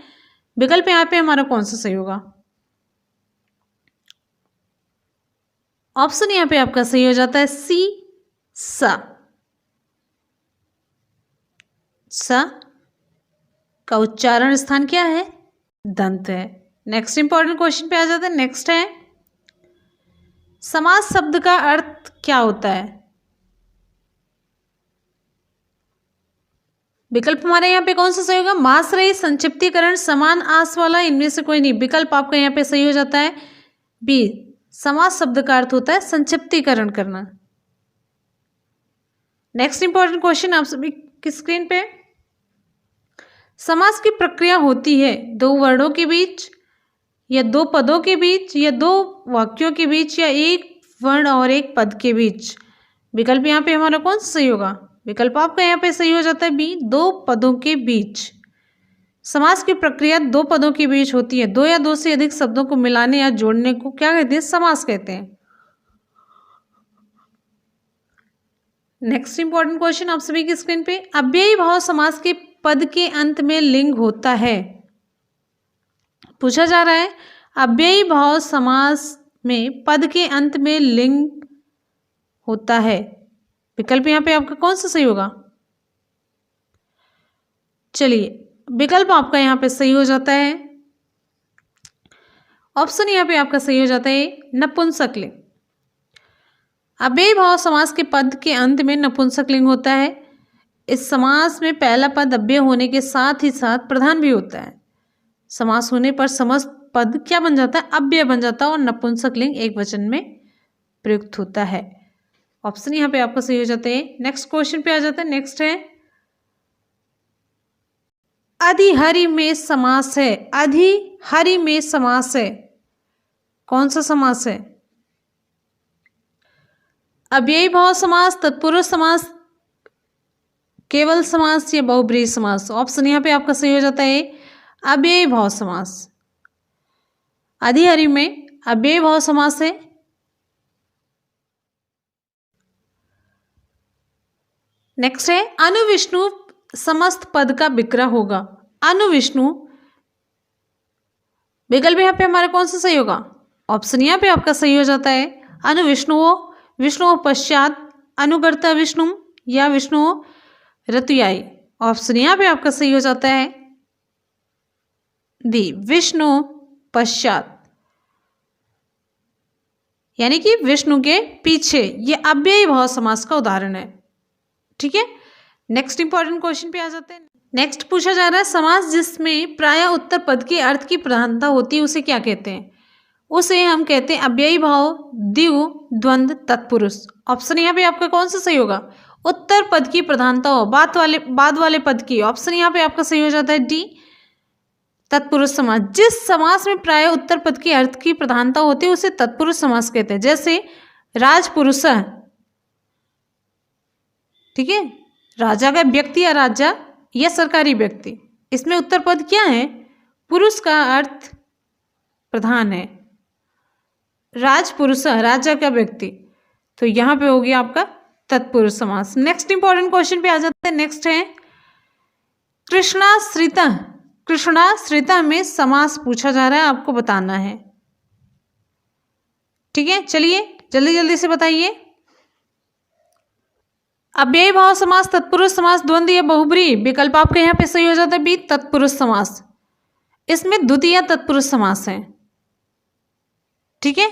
Speaker 1: विकल्प यहाँ पे हमारा कौन सा सही होगा? ऑप्शन यहाँ पे आपका सही हो जाता है सी, स। स का उच्चारण स्थान क्या है? दंत है। नेक्स्ट इंपॉर्टेंट क्वेश्चन पे आ जाते हैं। नेक्स्ट है, समास शब्द का अर्थ क्या होता है? विकल्प हमारे यहाँ पे कौन सा सही होगा? माश्रयी, संक्षिप्तीकरण, समान आस वाला, इनमें से कोई नहीं। विकल्प आपका यहाँ पे सही हो जाता है बी, समास शब्द का अर्थ होता है संक्षिप्तीकरण करना। नेक्स्ट इंपॉर्टेंट क्वेश्चन आप सभी की स्क्रीन पे, समास की प्रक्रिया होती है दो वर्णों के बीच या दो पदों के बीच या दो वाक्यों के बीच या एक वर्ण और एक पद के बीच। विकल्प यहाँ पे हमारा कौन सा सही होगा? विकल्प आपका यहाँ पे सही हो जाता है बी, दो पदों के बीच। समास की प्रक्रिया दो पदों के बीच होती है। दो या दो से अधिक शब्दों को मिलाने या जोड़ने को क्या कहते हैं? समास कहते हैं। नेक्स्ट इंपॉर्टेंट क्वेश्चन आप सभी की स्क्रीन पे, अव्ययी भाव समास के पद के अंत में लिंग होता है। पूछा जा रहा है अव्ययी भाव समास में पद के अंत में लिंग होता है। विकल्प यहाँ पे आपका कौन सा सही होगा? चलिए, विकल्प आपका यहाँ पे सही हो जाता है, ऑप्शन यहाँ पे आपका सही हो जाता है नपुंसकलिंग। अव्ययी भाव समास के पद के अंत में नपुंसकलिंग होता है। इस समास में पहला पद अव्यय होने के साथ ही साथ प्रधान भी होता है। समास होने पर समस्त पद क्या बन जाता है? अव्यय बन जाता है और नपुंसकलिंग एक वचन में प्रयुक्त होता है। ऑप्शन यहाँ पे आपका सही हो जाता है। नेक्स्ट क्वेश्चन पे आ जाता है। नेक्स्ट है, अधिहरि में समास है। अधिहरि में समास है, कौन सा समास है? अव्ययी भाव समास, तत्पुरुष समास, केवल समास या बहुब्रीहि समास। ऑप्शन यहाँ पे आपका सही हो जाता है अव्ययी भाव समास। अधिहरि में अव्ययी भाव समास है। नेक्स्ट है अनुविष्णु समस्त पद का विग्रह होगा। अनुविष्णु विकल्प यहाँ पे हमारा कौन सा सही होगा? ऑप्शन यहाँ पे आपका सही हो जाता है अनुविष्णुओ, विष्णु पश्चात, अनुगर्ता विष्णु या विष्णु ऋतुयाई। ऑप्शन यहाँ पे आपका सही हो जाता है बी विष्णु पश्चात, यानी कि विष्णु के पीछे। ये अव्ययी भाव समास का उदाहरण है। ठीक है, नेक्स्ट इंपॉर्टेंट क्वेश्चन पे आ जाते हैं। नेक्स्ट पूछा जा रहा है समास जिसमें प्रायः उत्तर पद के अर्थ की प्रधानता होती है उसे क्या कहते हैं? उसे हम कहते हैं अव्ययी भाव, द्विगु, द्वंद्व, तत्पुरुष। ऑप्शन यहाँ पे आपका कौन सा सही होगा? उत्तर पद की प्रधानता हो, बाद वाले पद की। ऑप्शन यहाँ पे आपका सही हो जाता है डी तत्पुरुष समास। जिस समास में प्रायः उत्तर पद के अर्थ की प्रधानता होती है उसे तत्पुरुष समास कहते हैं। जैसे राजपुरुष, ठीक है, राजा का व्यक्ति या राजा या सरकारी व्यक्ति, इसमें उत्तर पद क्या है? पुरुष का अर्थ प्रधान है। राजपुरुष राजा का व्यक्ति, तो यहां पे हो गया आपका तत्पुरुष समास। नेक्स्ट इंपॉर्टेंट क्वेश्चन पे आ जाते हैं। नेक्स्ट है कृष्णाश्रिता। कृष्णाश्रिता में समास पूछा जा रहा है, आपको बताना है। ठीक है, चलिए जल्दी जल्दी से बताइए। अव्ययी भाव समास, तत्पुरुष समास, द्वंद्व या बहुब्रीहि। विकल्प आपके यहाँ पे सही हो जाता है बी तत्पुरुष समास। इसमें द्वितीय तत्पुरुष समास है। ठीक है,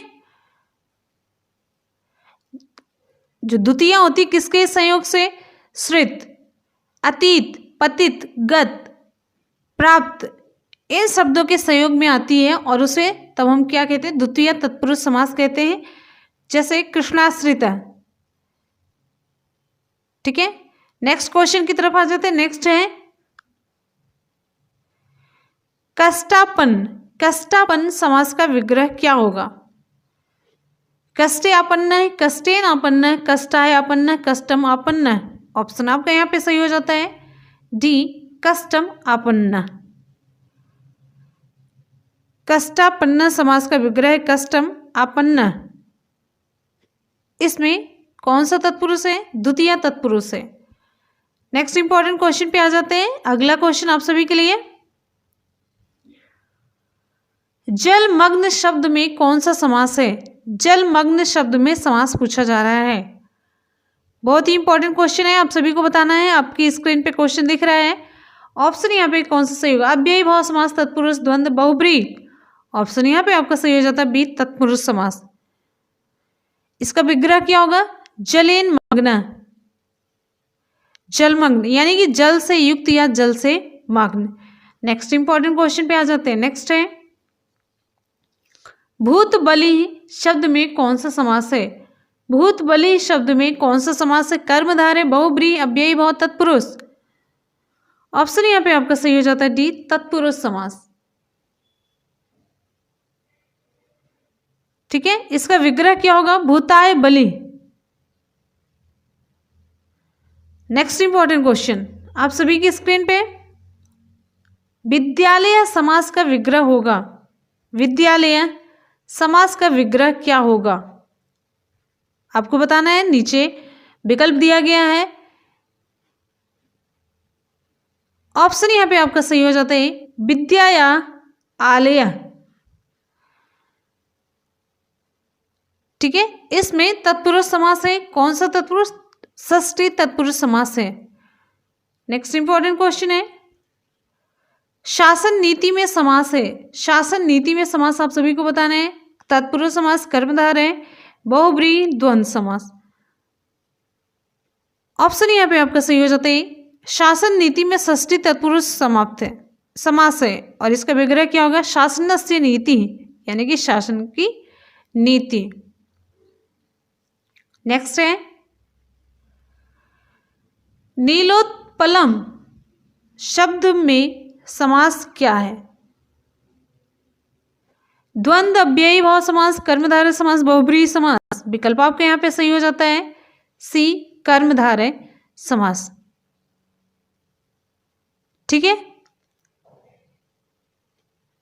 Speaker 1: जो द्वितीय होती किसके संयोग से? श्रित, अतीत, पतित, गत, प्राप्त, इन शब्दों के संयोग में आती है और उसे तब हम क्या कहते हैं? द्वितीय तत्पुरुष समास कहते हैं। जैसे कृष्णाश्रित। ठीक है, नेक्स्ट क्वेश्चन की तरफ आ जाते हैं। नेक्स्ट है कष्टापन। कष्टापन समास का विग्रह क्या होगा? कष्टे आपन्न, कष्टेन आपन्न, कष्टाय आपन्न, कष्टम आपन्न। ऑप्शन आपका यहाँ पे सही हो जाता है डी कष्टम आपन्न। कष्टापन्न समास का विग्रह कष्टम आपन्न। इसमें कौन सा तत्पुरुष है? द्वितीय तत्पुरुष है। नेक्स्ट इंपॉर्टेंट क्वेश्चन पे आ जाते हैं। अगला क्वेश्चन आप सभी के लिए, जलमग्न शब्द में कौन सा समास है? जलमग्न शब्द में समास पूछा जा रहा है। बहुत ही इंपॉर्टेंट क्वेश्चन है, आप सभी को बताना है। आपकी स्क्रीन पे क्वेश्चन दिख रहा है। ऑप्शन यहाँ पे कौन सा सही होगा? अव्ययी भाव समास, तत्पुरुष, द्वंद्व, बहुब्रीहि। ऑप्शन यहाँ पे आपका सही हो जाता है बी तत्पुरुष समास। इसका विग्रह क्या होगा? जलेन मग्न, जलमग्न, यानी कि जल से युक्त या जल से मग्न। नेक्स्ट इंपॉर्टेंट क्वेश्चन पे आ जाते हैं। नेक्स्ट है भूत बलि शब्द में कौन सा समास है? भूत बलि शब्द में कौन सा समास है? कर्मधारय, बहुब्रीहि, अव्ययी भाव, तत्पुरुष। ऑप्शन यहाँ पे आपका सही हो जाता है डी तत्पुरुष समास। ठीक है, इसका विग्रह क्या होगा? भूताय बलि। नेक्स्ट इंपॉर्टेंट क्वेश्चन आप सभी की स्क्रीन पे, विद्यालय समास का विग्रह होगा। विद्यालय समास का विग्रह क्या होगा? आपको बताना है। नीचे विकल्प दिया गया है। ऑप्शन यहां पे आपका सही हो जाता है विद्या या आलय। ठीक है, इसमें तत्पुरुष समास है। कौन सा तत्पुरुष? षष्ठी तत्पुरुष समास है। नेक्स्ट इंपॉर्टेंट क्वेश्चन है शासन नीति में समास है। शासन नीति में समास आप सभी को बताना है। तत्पुरुष समास, कर्मधारय, बहुब्रीहि, द्वंद्व समास। ऑप्शन यहाँ पे आपका सही हो जाता है शासन नीति में षष्ठी तत्पुरुष समाप्त है, समास है। और इसका विग्रह क्या होगा? शासनस्य नीति, यानी कि शासन की नीति। नेक्स्ट है नीलोत्पलम शब्द में समास क्या है? द्वंद्व, अव्ययी भाव समास, कर्मधारय समास, बहुब्रीहि समास। विकल्प आपका यहाँ पे सही हो जाता है सी, कर्मधारय समास। ठीक है,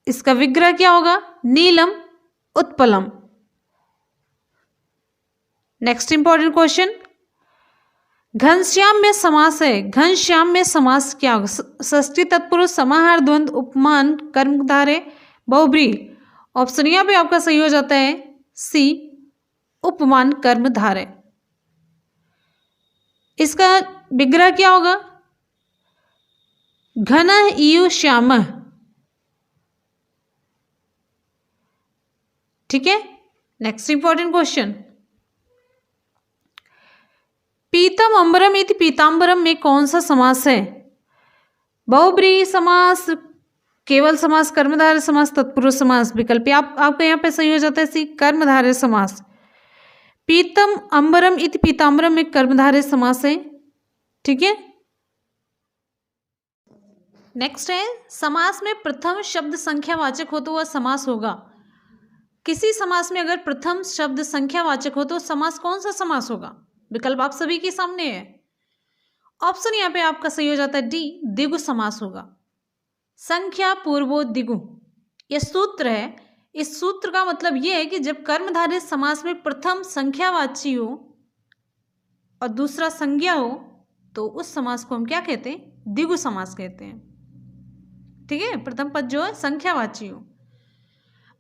Speaker 1: इसका विग्रह क्या होगा? नीलम उत्पलम। नेक्स्ट इंपॉर्टेंट क्वेश्चन, घनश्याम में समास है, घनश्याम में समास क्या होगा? षष्ठी तत्पुरुष, समाहार, द्वंद्व, उपमान, कर्मधारय, बहुब्रीहि। ऑप्शन यहाँ पे आपका सही हो जाता है सी, उपमान कर्मधारय। इसका विग्रह क्या होगा? घन इयु श्याम। ठीक है, नेक्स्ट इंपॉर्टेंट क्वेश्चन, पीतम अंबरम इति पीतांबरम में कौन सा समास है? बहुब्रीहि समास, केवल समास, कर्मधारय समास, तत्पुरुष समास। विकल्प आपका यहाँ पे सही हो जाता है सी, कर्मधारय समास। पीतम अंबरम इति पीतांबरम में कर्मधारय समास है। ठीक है, नेक्स्ट है, समास में प्रथम शब्द संख्यावाचक हो तो वह समास होगा। किसी समास में अगर प्रथम शब्द संख्यावाचक हो तो समास कौन सा समास होगा? विकल्प आप सभी के सामने है। ऑप्शन यहाँ पे आपका सही हो जाता है डी, द्विगु समास होगा। संख्या पूर्वो द्विगु, यह सूत्र है। इस सूत्र का मतलब यह है कि जब कर्मधारय समास में प्रथम संख्यावाची हो और दूसरा संज्ञा हो तो उस समास को हम क्या कहते हैं? द्विगु समास कहते हैं। ठीक है, प्रथम पद जो है संख्यावाची हो।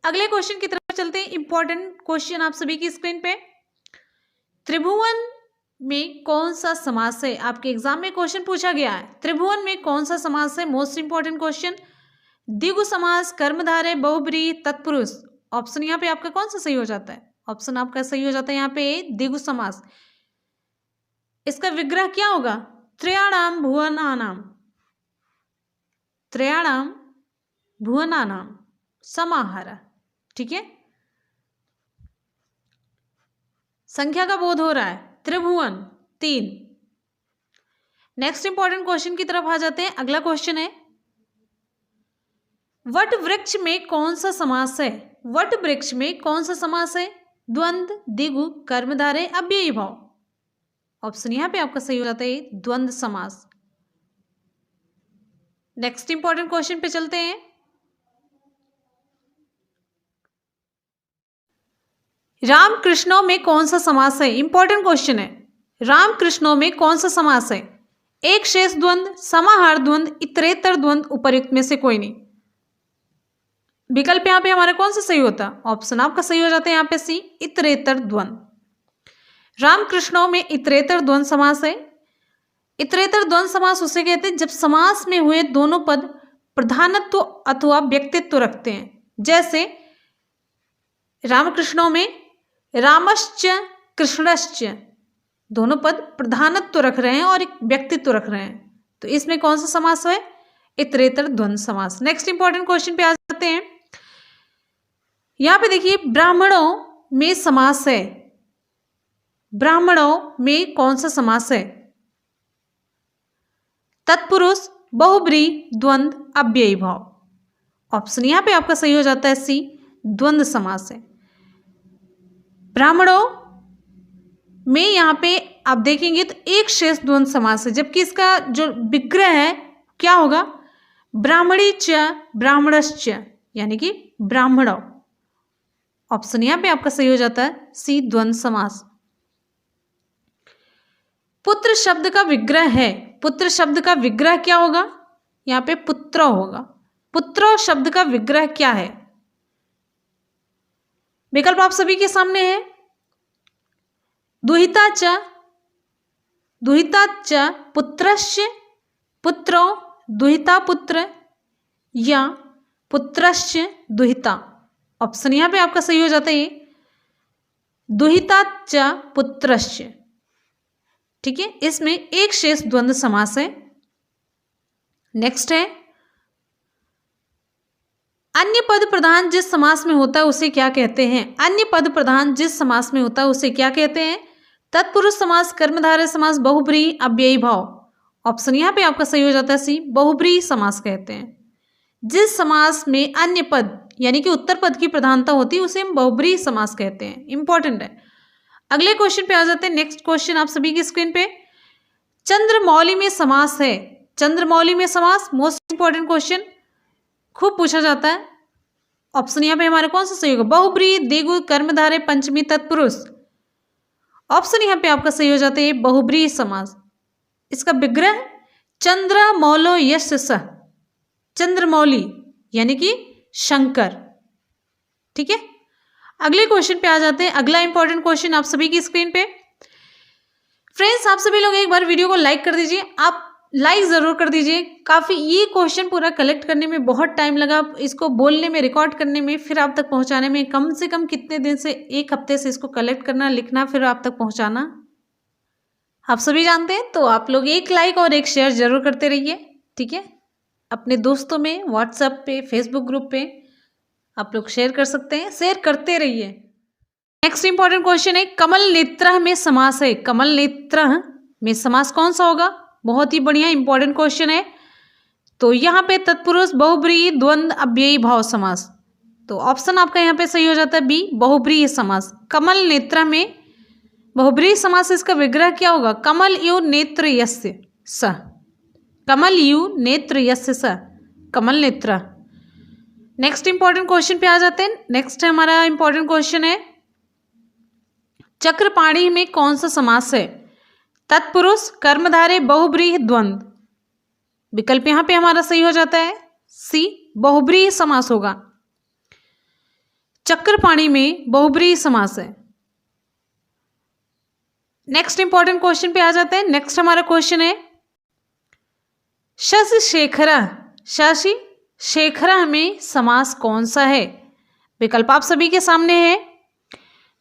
Speaker 1: अगले क्वेश्चन की तरफ चलते हैं। इंपॉर्टेंट क्वेश्चन आप सभी की स्क्रीन पे, त्रिभुवन में कौन सा समास है? आपके एग्जाम में क्वेश्चन पूछा गया है, त्रिभुवन में कौन सा समास है? मोस्ट इंपॉर्टेंट क्वेश्चन, द्विगु समास, कर्मधारय, बहुब्रीहि, तत्पुरुष। ऑप्शन यहाँ पे आपका कौन सा सही हो जाता है? ऑप्शन आपका सही हो जाता है यहाँ पे द्विगु समास। इसका विग्रह क्या होगा? त्रयाणाम भुवनानाम, त्रयाणाम भुवनानाम समाहार। ठीक है, संख्या का बोध हो रहा है, त्रिभुवन 3। नेक्स्ट इंपॉर्टेंट क्वेश्चन की तरफ आ जाते हैं। अगला क्वेश्चन है, वट वृक्ष में कौन सा समास है? वट वृक्ष में कौन सा समास है? द्वंद्व, द्विगु, कर्मधारय, अव्ययी भाव। ऑप्शन यहाँ पे आपका सही हो जाता है द्वंद्व समास। नेक्स्ट इंपॉर्टेंट क्वेश्चन पे चलते हैं। राम कृष्णों में कौन सा समास है? इंपॉर्टेंट क्वेश्चन है, राम कृष्णों में कौन सा समास है? एक शेष द्वंद्व, समाहार द्वंद्व, इतरेतर द्वंद्व, उपर्युक्त में से कोई नहीं। विकल्प यहाँ पे हमारा कौन सा सही होता? ऑप्शन आपका सही हो जाता है यहाँ पे सी, इतरेतर द्वंद्व। राम कृष्णों में इतरेतर द्वंद्व समास है। इतरेतर द्वंद्व समास उसे कहते हैं जब समास में हुए दोनों पद प्रधानत्व अथवा व्यक्तित्व रखते हैं। जैसे रामकृष्णों में रामश्च कृष्णश्च, दोनों पद प्रधानत्व रख रहे हैं और एक व्यक्तित्व रख रहे हैं, तो इसमें कौन सा समास है? इतरेतर द्वंद्व समास। नेक्स्ट इंपॉर्टेंट क्वेश्चन पे आ जाते हैं। यहां पे देखिए, ब्राह्मणों में समास है, ब्राह्मणों में कौन सा समास है? तत्पुरुष, बहुब्रीहि, द्वंद्व, अव्ययी भाव। ऑप्शन यहां पे आपका सही हो जाता है सी, द्वंद्व समास है। ब्राह्मणों में यहाँ पे आप देखेंगे तो एक शेष द्वंद्व समास है, जबकि इसका जो विग्रह है क्या होगा? ब्राह्मणी च ब्राह्मणश्च, यानी कि ब्राह्मणों। ऑप्शन यहाँ पे आपका सही हो जाता है सी, द्वंद्व समास। पुत्र शब्द का विग्रह है, पुत्र शब्द का विग्रह क्या होगा? यहाँ पे पुत्र होगा। पुत्र शब्द का विग्रह क्या है? विकल्प आप सभी के सामने है, दुहिता च पुत्रस्य, पुत्रो दुहिता पुत्र, या पुत्रस्य दुहिता। ऑप्शन यहां पे आपका सही हो जाता है दुहिता च पुत्रस्य। ठीक है, इसमें एक शेष द्वंद्व समास है। नेक्स्ट है, अन्य पद प्रधान जिस समास में होता है उसे क्या कहते हैं? अन्य पद प्रधान जिस समास में होता है उसे क्या कहते हैं? तत्पुरुष समास, कर्मधारय समास, बहुब्रीहि, अव्ययी भाव। ऑप्शन यहाँ पे आपका सही हो जाता है सी, बहुब्रीहि समास कहते हैं। जिस समास में अन्य पद यानी कि उत्तर पद की प्रधानता होती है, उसे हम बहुब्रीहि समास कहते हैं। इंपॉर्टेंट है। अगले क्वेश्चन पे आ जाते हैं। नेक्स्ट क्वेश्चन आप सभी की स्क्रीन पे, चंद्रमौली में समास है। चंद्रमौली में समास मोस्ट इंपॉर्टेंट क्वेश्चन, खूब पूछा जाता है। ऑप्शन यहाँ पे हमारा कौन सा सही होगा? बहुब्रीहि, द्विगु, कर्मधारय, पंचमी, तत्पुरुष। ऑप्शन यहाँ पे आपका सही हो जाता है बहुब्रीहि समास। इसका विग्रह चंद्रमौलो यस्य सः, चंद्रमौली यानी कि शंकर। ठीक है, अगले क्वेश्चन पे आ जाते हैं। अगला इंपॉर्टेंट क्वेश्चन आप सभी की स्क्रीन पे। फ्रेंड्स, आप सभी लोग एक बार वीडियो को लाइक कर दीजिए, आप लाइक जरूर कर दीजिए। काफी ये क्वेश्चन पूरा कलेक्ट करने में बहुत टाइम लगा, इसको बोलने में, रिकॉर्ड करने में, फिर आप तक पहुंचाने में कम से कम कितने दिन से, 1 हफ्ते से इसको कलेक्ट करना, लिखना, फिर आप तक पहुंचाना आप सभी जानते हैं। तो आप लोग एक लाइक और एक शेयर जरूर करते रहिए। ठीक है, अपने दोस्तों में, व्हाट्सएप पे, फेसबुक ग्रुप पे आप लोग शेयर कर सकते हैं, शेयर करते रहिए। नेक्स्ट इंपॉर्टेंट क्वेश्चन है, कमल नेत्रः में समास है। कमल नेत्रः में समास कौन सा होगा? बहुत ही बढ़िया इंपॉर्टेंट क्वेश्चन है। तो यहाँ पे तत्पुरुष, बहुब्रीहि, द्वंद्व, अव्ययी भाव समास। तो ऑप्शन आपका यहाँ पे सही हो जाता है बी, बहुब्रीहि समास। कमल नेत्रः में बहुब्रीहि समास, इसका विग्रह क्या होगा? कमल इव नेत्र यस्य सः, कमल इव नेत्र यस्य सः, कमल नेत्रः। नेक्स्ट इंपॉर्टेंट क्वेश्चन पे आ जाते हैं। नेक्स्ट हमारा इंपॉर्टेंट क्वेश्चन है, चक्रपाणी में कौन सा समास है? तत्पुरुष, कर्मधारय, बहुब्रीहि, द्वंद्व। विकल्प यहां पे हमारा सही हो जाता है सी, बहुब्रीहि समास होगा। चक्रपाणी में बहुब्रीहि समास है। नेक्स्ट इंपॉर्टेंट क्वेश्चन पे आ जाते हैं। नेक्स्ट हमारा क्वेश्चन है, शशि शेखरः, शशि शेखरः में समास कौन सा है? विकल्प आप सभी के सामने है,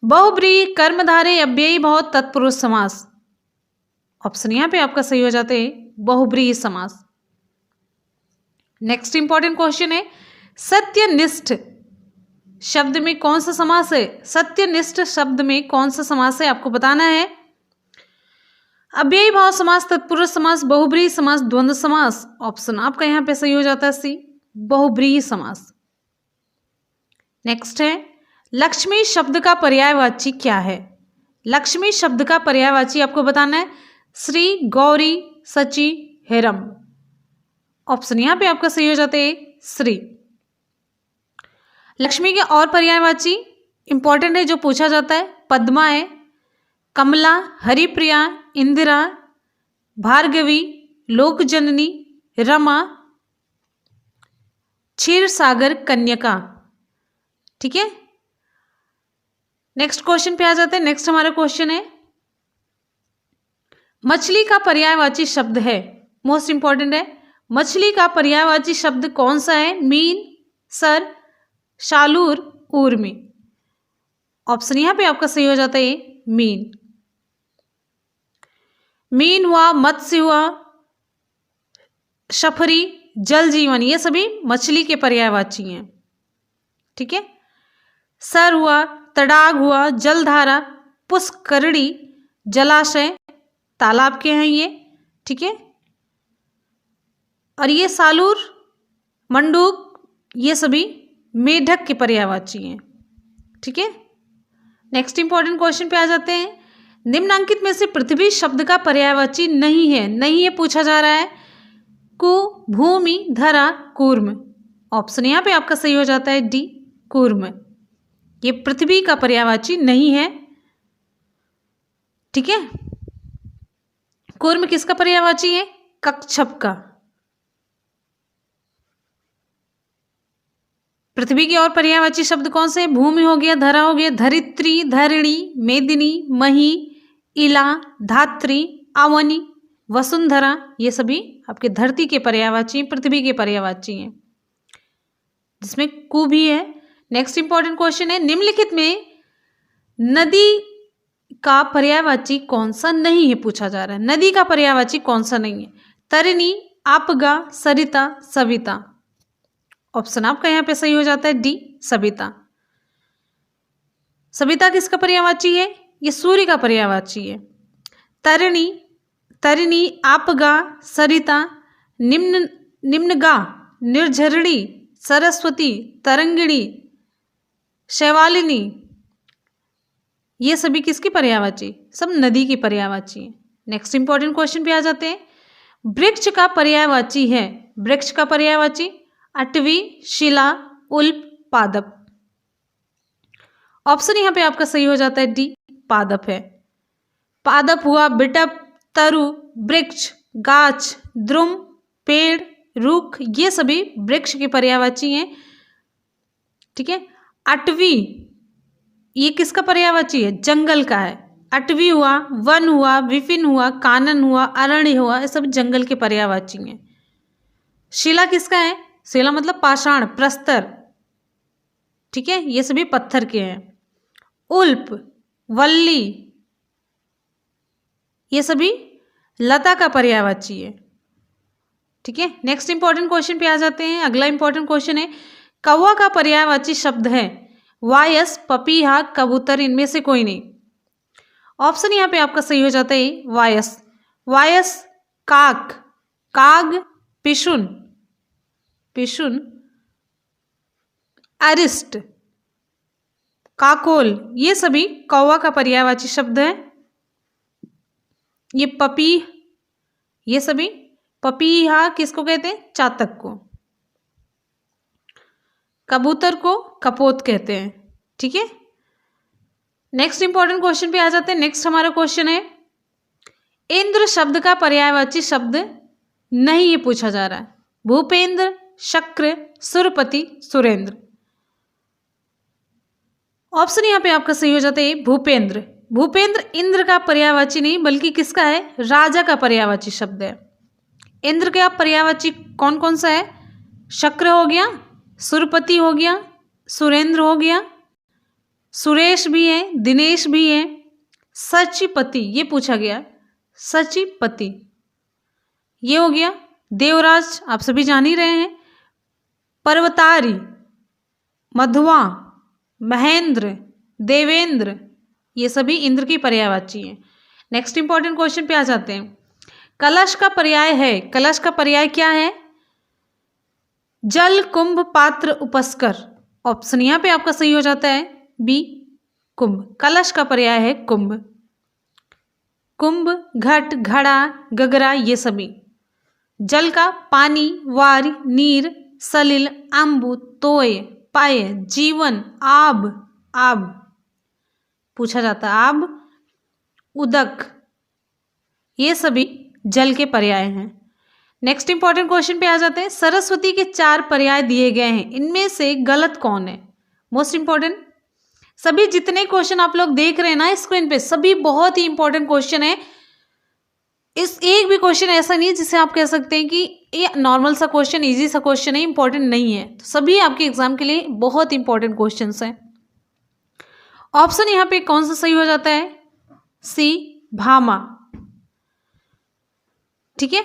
Speaker 1: बहुब्रीहि, कर्मधारय, अव्ययी भाव, तत्पुरुष समास। ऑप्शन यहाँ पे आपका सही हो जाते हैं बहुब्रीहि समास। नेक्स्ट इंपॉर्टेंट क्वेश्चन है, सत्यनिष्ठ शब्द में कौन सा समास है? सत्यनिष्ठ शब्द में कौन सा समास है आपको बताना है। अव्ययी भाव समास, तत्पुरुष समास, बहुब्रीहि समास, द्वंद्व समास। ऑप्शन आपका यहाँ पे सही हो जाता है सी, बहुब्रीहि समास। नेक्स्ट है, लक्ष्मी शब्द का पर्यायवाची क्या है? लक्ष्मी शब्द का पर्यायवाची आपको बताना है श्री, गौरी, सची, हेरम। ऑप्शन यहाँ पे आपका सही हो जाता है श्री। लक्ष्मी के और पर्यायवाची इंपॉर्टेंट है जो पूछा जाता है, पद्मा है, कमला, हरिप्रिया, इंदिरा, भार्गवी, लोकजननी, रमा, क्षीर सागर, कन्यका। ठीक है, नेक्स्ट क्वेश्चन पे आ जाते हैं। नेक्स्ट हमारा क्वेश्चन है, मछली का पर्यायवाची शब्द है, मोस्ट इंपॉर्टेंट है, मछली का पर्यायवाची शब्द कौन सा है? मीन, सर, शालूर, ऊर्मी। ऑप्शन यहां पे आपका सही हो जाता है मीन। मीन हुआ, मत्स्य हुआ, शफरी, जल जीवन, ये सभी मछली के पर्यायवाची हैं। ठीक है, सर हुआ, तड़ाग हुआ, जलधारा, पुष्करणी, जलाशय, तालाब के हैं ये। ठीक है, और ये सालूर, मंडूक, ये सभी मेढक के पर्यायवाची हैं। ठीक है, नेक्स्ट इंपॉर्टेंट क्वेश्चन पे आ जाते हैं, निम्नांकित में से पृथ्वी शब्द का पर्यायवाची नहीं है। नहीं है पूछा जा रहा है, कु, भूमि, धरा, कूर्म। ऑप्शन यहाँ पे आपका सही हो जाता है डी, कूर्म। ये पृथ्वी का पर्यायवाची नहीं है। ठीक है, कूर्म किसका पर्यायवाची है? कच्छप का। पृथ्वी के और पर्यायवाची शब्द कौन से? भूमि हो गया, धरा हो गया, धरित्री, धरिणी, मेदिनी, मही, इला, धात्री, आवनी, वसुंधरा, ये सभी आपके धरती के पर्यायवाची, पृथ्वी के पर्यायवाची हैं, जिसमें कु भी है। नेक्स्ट इंपॉर्टेंट क्वेश्चन है, निम्नलिखित में नदी का पर्यायवाची कौन सा नहीं है पूछा जा रहा है। नदी का पर्यायवाची कौन सा नहीं है? तरिणी, आपगा, सरिता, सविता। ऑप्शन आपका यहाँ पे सही हो जाता है डी, सविता। सविता किसका पर्यायवाची है? ये सूर्य का पर्यायवाची है। तरिणी, तरिणी, आपगा, सरिता, निम्नगा, निर्झरिणी, सरस्वती, तरंगिणी, शैवालिनी, ये सभी किसकी पर्यायवाची? सब नदी की पर्यायवाची है। नेक्स्ट इंपॉर्टेंट क्वेश्चन पे आ जाते हैं। वृक्ष का पर्यायवाची है, वृक्ष का पर्यायवाची अटवी, शिला, उल्प, पादप। ऑप्शन यहाँ पे आपका सही हो जाता है डी, पादप है। पादप हुआ बिटप, तरु, वृक्ष, गाछ, द्रुम, पेड़, रुख, ये सभी वृक्ष की पर्यायवाची हैं। ठीक है। अटवी ये किसका पर्यायवाची है? जंगल का है। अटवी हुआ, वन हुआ, विपिन हुआ, कानन हुआ, अरण्य हुआ, ये सब जंगल के पर्यायवाची हैं। शिला किसका है? शिला मतलब पाषाण, प्रस्तर। ठीक है, ये सभी पत्थर के हैं। उल्प, वल्ली, ये सभी लता का पर्यायवाची है। ठीक है। नेक्स्ट इंपॉर्टेंट क्वेश्चन पे आ जाते हैं। अगला इंपॉर्टेंट क्वेश्चन है, कौवा का पर्यायवाची शब्द है वायस, पपीहा, कबूतर, इनमें से कोई नहीं। ऑप्शन यहाँ पे आपका सही हो जाता है वायस। वायस काक, काग, पिशुन, पिशुन, अरिस्ट, काकोल, ये सभी कौवा का पर्यायवाची शब्द है। ये पपी, ये सभी पपीहा किसको कहते हैं? चातक को। कबूतर को कपोत कहते हैं। ठीक है। नेक्स्ट इंपॉर्टेंट क्वेश्चन पे आ जाते हैं। नेक्स्ट हमारा क्वेश्चन है, इंद्र शब्द का पर्यायवाची शब्द नहीं ये पूछा जा रहा है। भूपेंद्र, शक्र, सुरपति, सुरेंद्र। ऑप्शन यहाँ पे आपका सही हो जाता है भूपेंद्र। भूपेंद्र इंद्र का पर्यायवाची नहीं बल्कि किसका है? राजा का पर्यायवाची शब्द है। इंद्र का पर्यायवाची कौन कौन सा है? शक्र हो गया, सुरपति हो गया, सुरेंद्र हो गया, सुरेश भी है, दिनेश भी है, सचिपति ये पूछा गया, सचिपति ये हो गया। देवराज आप सभी जान ही रहे हैं। पर्वतारी, मधुआ, महेंद्र, देवेंद्र, ये सभी इंद्र की पर्यायवाची हैं। नेक्स्ट इंपॉर्टेंट क्वेश्चन पे आ जाते हैं। कलश का पर्याय है, कलश का पर्याय क्या है? जल, कुंभ, पात्र, उपस्कर। ऑप्शन यहाँ पे आपका सही हो जाता है बी, कुंभ। कलश का पर्याय है कुंभ। कुंभ, घट, घड़ा, गगरा, ये सभी। जल का पानी, वार, नीर, सलिल, अम्बु, तोय, पाय, जीवन, आब, आब पूछा जाता है, आब, उदक, ये सभी जल के पर्याय हैं। नेक्स्ट इंपॉर्टेंट क्वेश्चन पे आ जाते हैं। सरस्वती के 4 पर्याय दिए गए हैं, इनमें से गलत कौन है? मोस्ट इंपॉर्टेंट, सभी जितने क्वेश्चन आप लोग देख रहे हैं ना स्क्रीन पे, सभी बहुत ही इंपॉर्टेंट क्वेश्चन है। इस एक भी क्वेश्चन ऐसा नहीं है जिसे आप कह सकते हैं कि ये नॉर्मल सा क्वेश्चन, इजी सा क्वेश्चन है, इंपॉर्टेंट नहीं है। तो सभी आपके एग्जाम के लिए बहुत इंपॉर्टेंट क्वेश्चन हैं। ऑप्शन यहाँ पे कौन सा सही हो जाता है? सी, भामा। ठीक है,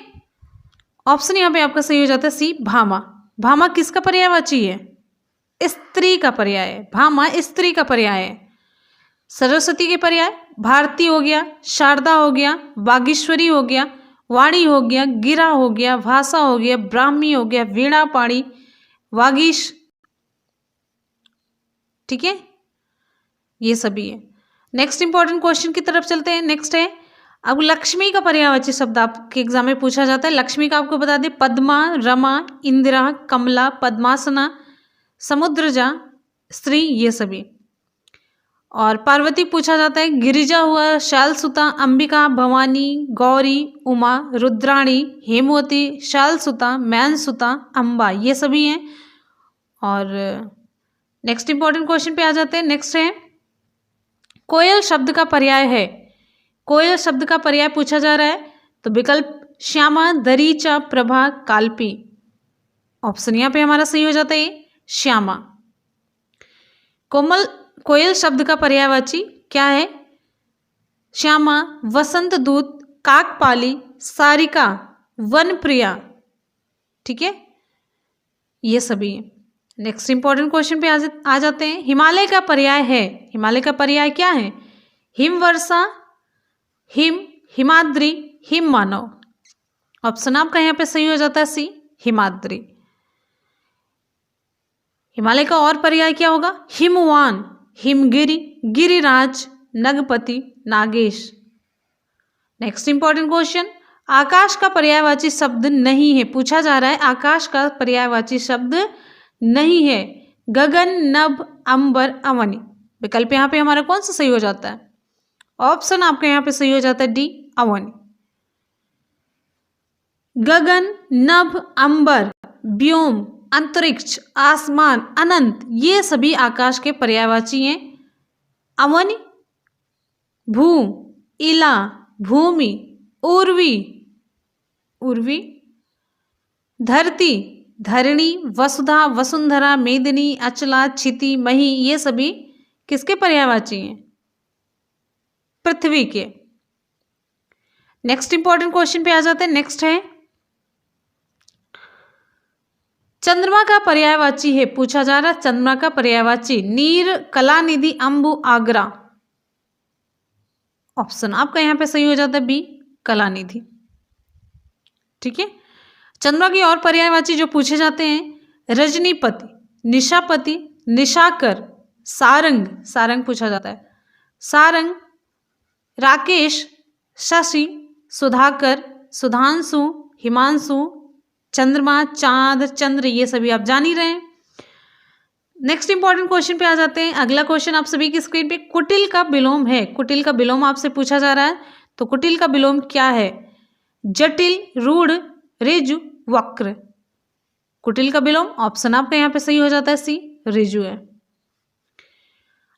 Speaker 1: ऑप्शन यहाँ पे आपका सही हो जाता है सी, भामा। भामा किसका पर्यायवाची है? स्त्री का पर्याय है। भामा स्त्री का पर्याय है। सरस्वती के पर्याय भारती हो गया, शारदा हो गया, बागेश्वरी हो गया, वाणी हो गया, गिरा हो गया, भाषा हो गया, ब्राह्मी हो गया, वीणा पाणी, वागीश। ठीक है, ये सभी है। नेक्स्ट इंपॉर्टेंट क्वेश्चन की तरफ चलते हैं। नेक्स्ट है, अब लक्ष्मी का पर्यायवाची शब्द आपके एग्जाम में पूछा जाता है। लक्ष्मी का आपको बता दें, पद्मा, रमा, इंदिरा, कमला, पद्मासना, समुद्रजा, स्त्री, ये सभी। और पार्वती पूछा जाता है, गिरिजा हुआ, शालसुता, अंबिका, भवानी, गौरी, उमा, रुद्राणी, हेमवती, शालसुता, मैनसुता, अम्बा, ये सभी हैं। और नेक्स्ट इंपॉर्टेंट क्वेश्चन पे आ जाते हैं। नेक्स्ट है, कोयल शब्द का पर्याय है। कोयल शब्द का पर्याय पूछा जा रहा है, तो विकल्प श्यामा, दरीचा, प्रभा, काल्पी। ऑप्शन यहाँ पे हमारा सही हो जाता है श्यामा। कोयल शब्द का पर्यायवाची क्या है? श्यामा, वसंत दूत, काकपाली, सारिका, वनप्रिया। ठीक है, ये सभी। नेक्स्ट इंपॉर्टेंट क्वेश्चन पे आ जाते हैं। हिमालय का पर्याय है, हिमालय का पर्याय क्या है? हिमवर्षा, हिम, हिमाद्री, हिम मानव। ऑप्शन आपका यहाँ पे सही हो जाता है सी, हिमाद्री। हिमालय का और पर्याय क्या होगा? हिमवान, हिमगिरी, गिरिराज, नगपति, नागेश। नेक्स्ट इंपॉर्टेंट क्वेश्चन, आकाश का पर्यायवाची शब्द नहीं है। पूछा जा रहा है आकाश का पर्यायवाची शब्द नहीं है। गगन, नभ, अंबर, अवनि। विकल्प यहाँ पे हमारा कौन सा सही हो जाता है? ऑप्शन आपका यहाँ पे सही हो जाता है डी, अवनि। गगन, नभ, अंबर, व्योम, अंतरिक्ष, आसमान, अनंत, ये सभी आकाश के पर्यायवाची हैं। अवनि, भू, इला, भूमि, उर्वी, उर्वी, धरती, धरणी, वसुधा, वसुंधरा, मेदिनी, अचला, क्षिति, मही, ये सभी किसके पर्यायवाची हैं? पृथ्वी के। नेक्स्ट इंपॉर्टेंट क्वेश्चन पे आ जाते हैं। नेक्स्ट है चंद्रमा का पर्यायवाची है। पूछा जा रहा है चंद्रमा का पर्यायवाची, नीर, कलानिधि, अंबु, आगरा। ऑप्शन आपका यहाँ पे सही हो जाता है बी, कलानिधि। ठीक है। चंद्रमा की और पर्यायवाची जो पूछे जाते हैं, रजनीपति, निशापति, निशाकर, सारंग, सारंग पूछा जाता है, सारंग, राकेश, शशि, सुधाकर, सुधांशु, हिमांशु, चंद्रमा, चांद, चंद्र, ये सभी आप जान ही रहे हैं। नेक्स्ट इंपॉर्टेंट क्वेश्चन पे आ जाते हैं। अगला क्वेश्चन आप सभी की स्क्रीन पे, कुटिल का विलोम है। कुटिल का विलोम आपसे पूछा जा रहा है, तो कुटिल का विलोम क्या है? जटिल, रूढ़, ऋजु, वक्र। कुटिल का विलोम ऑप्शन आपका यहाँ पे सही हो जाता है सी, ऋजु है।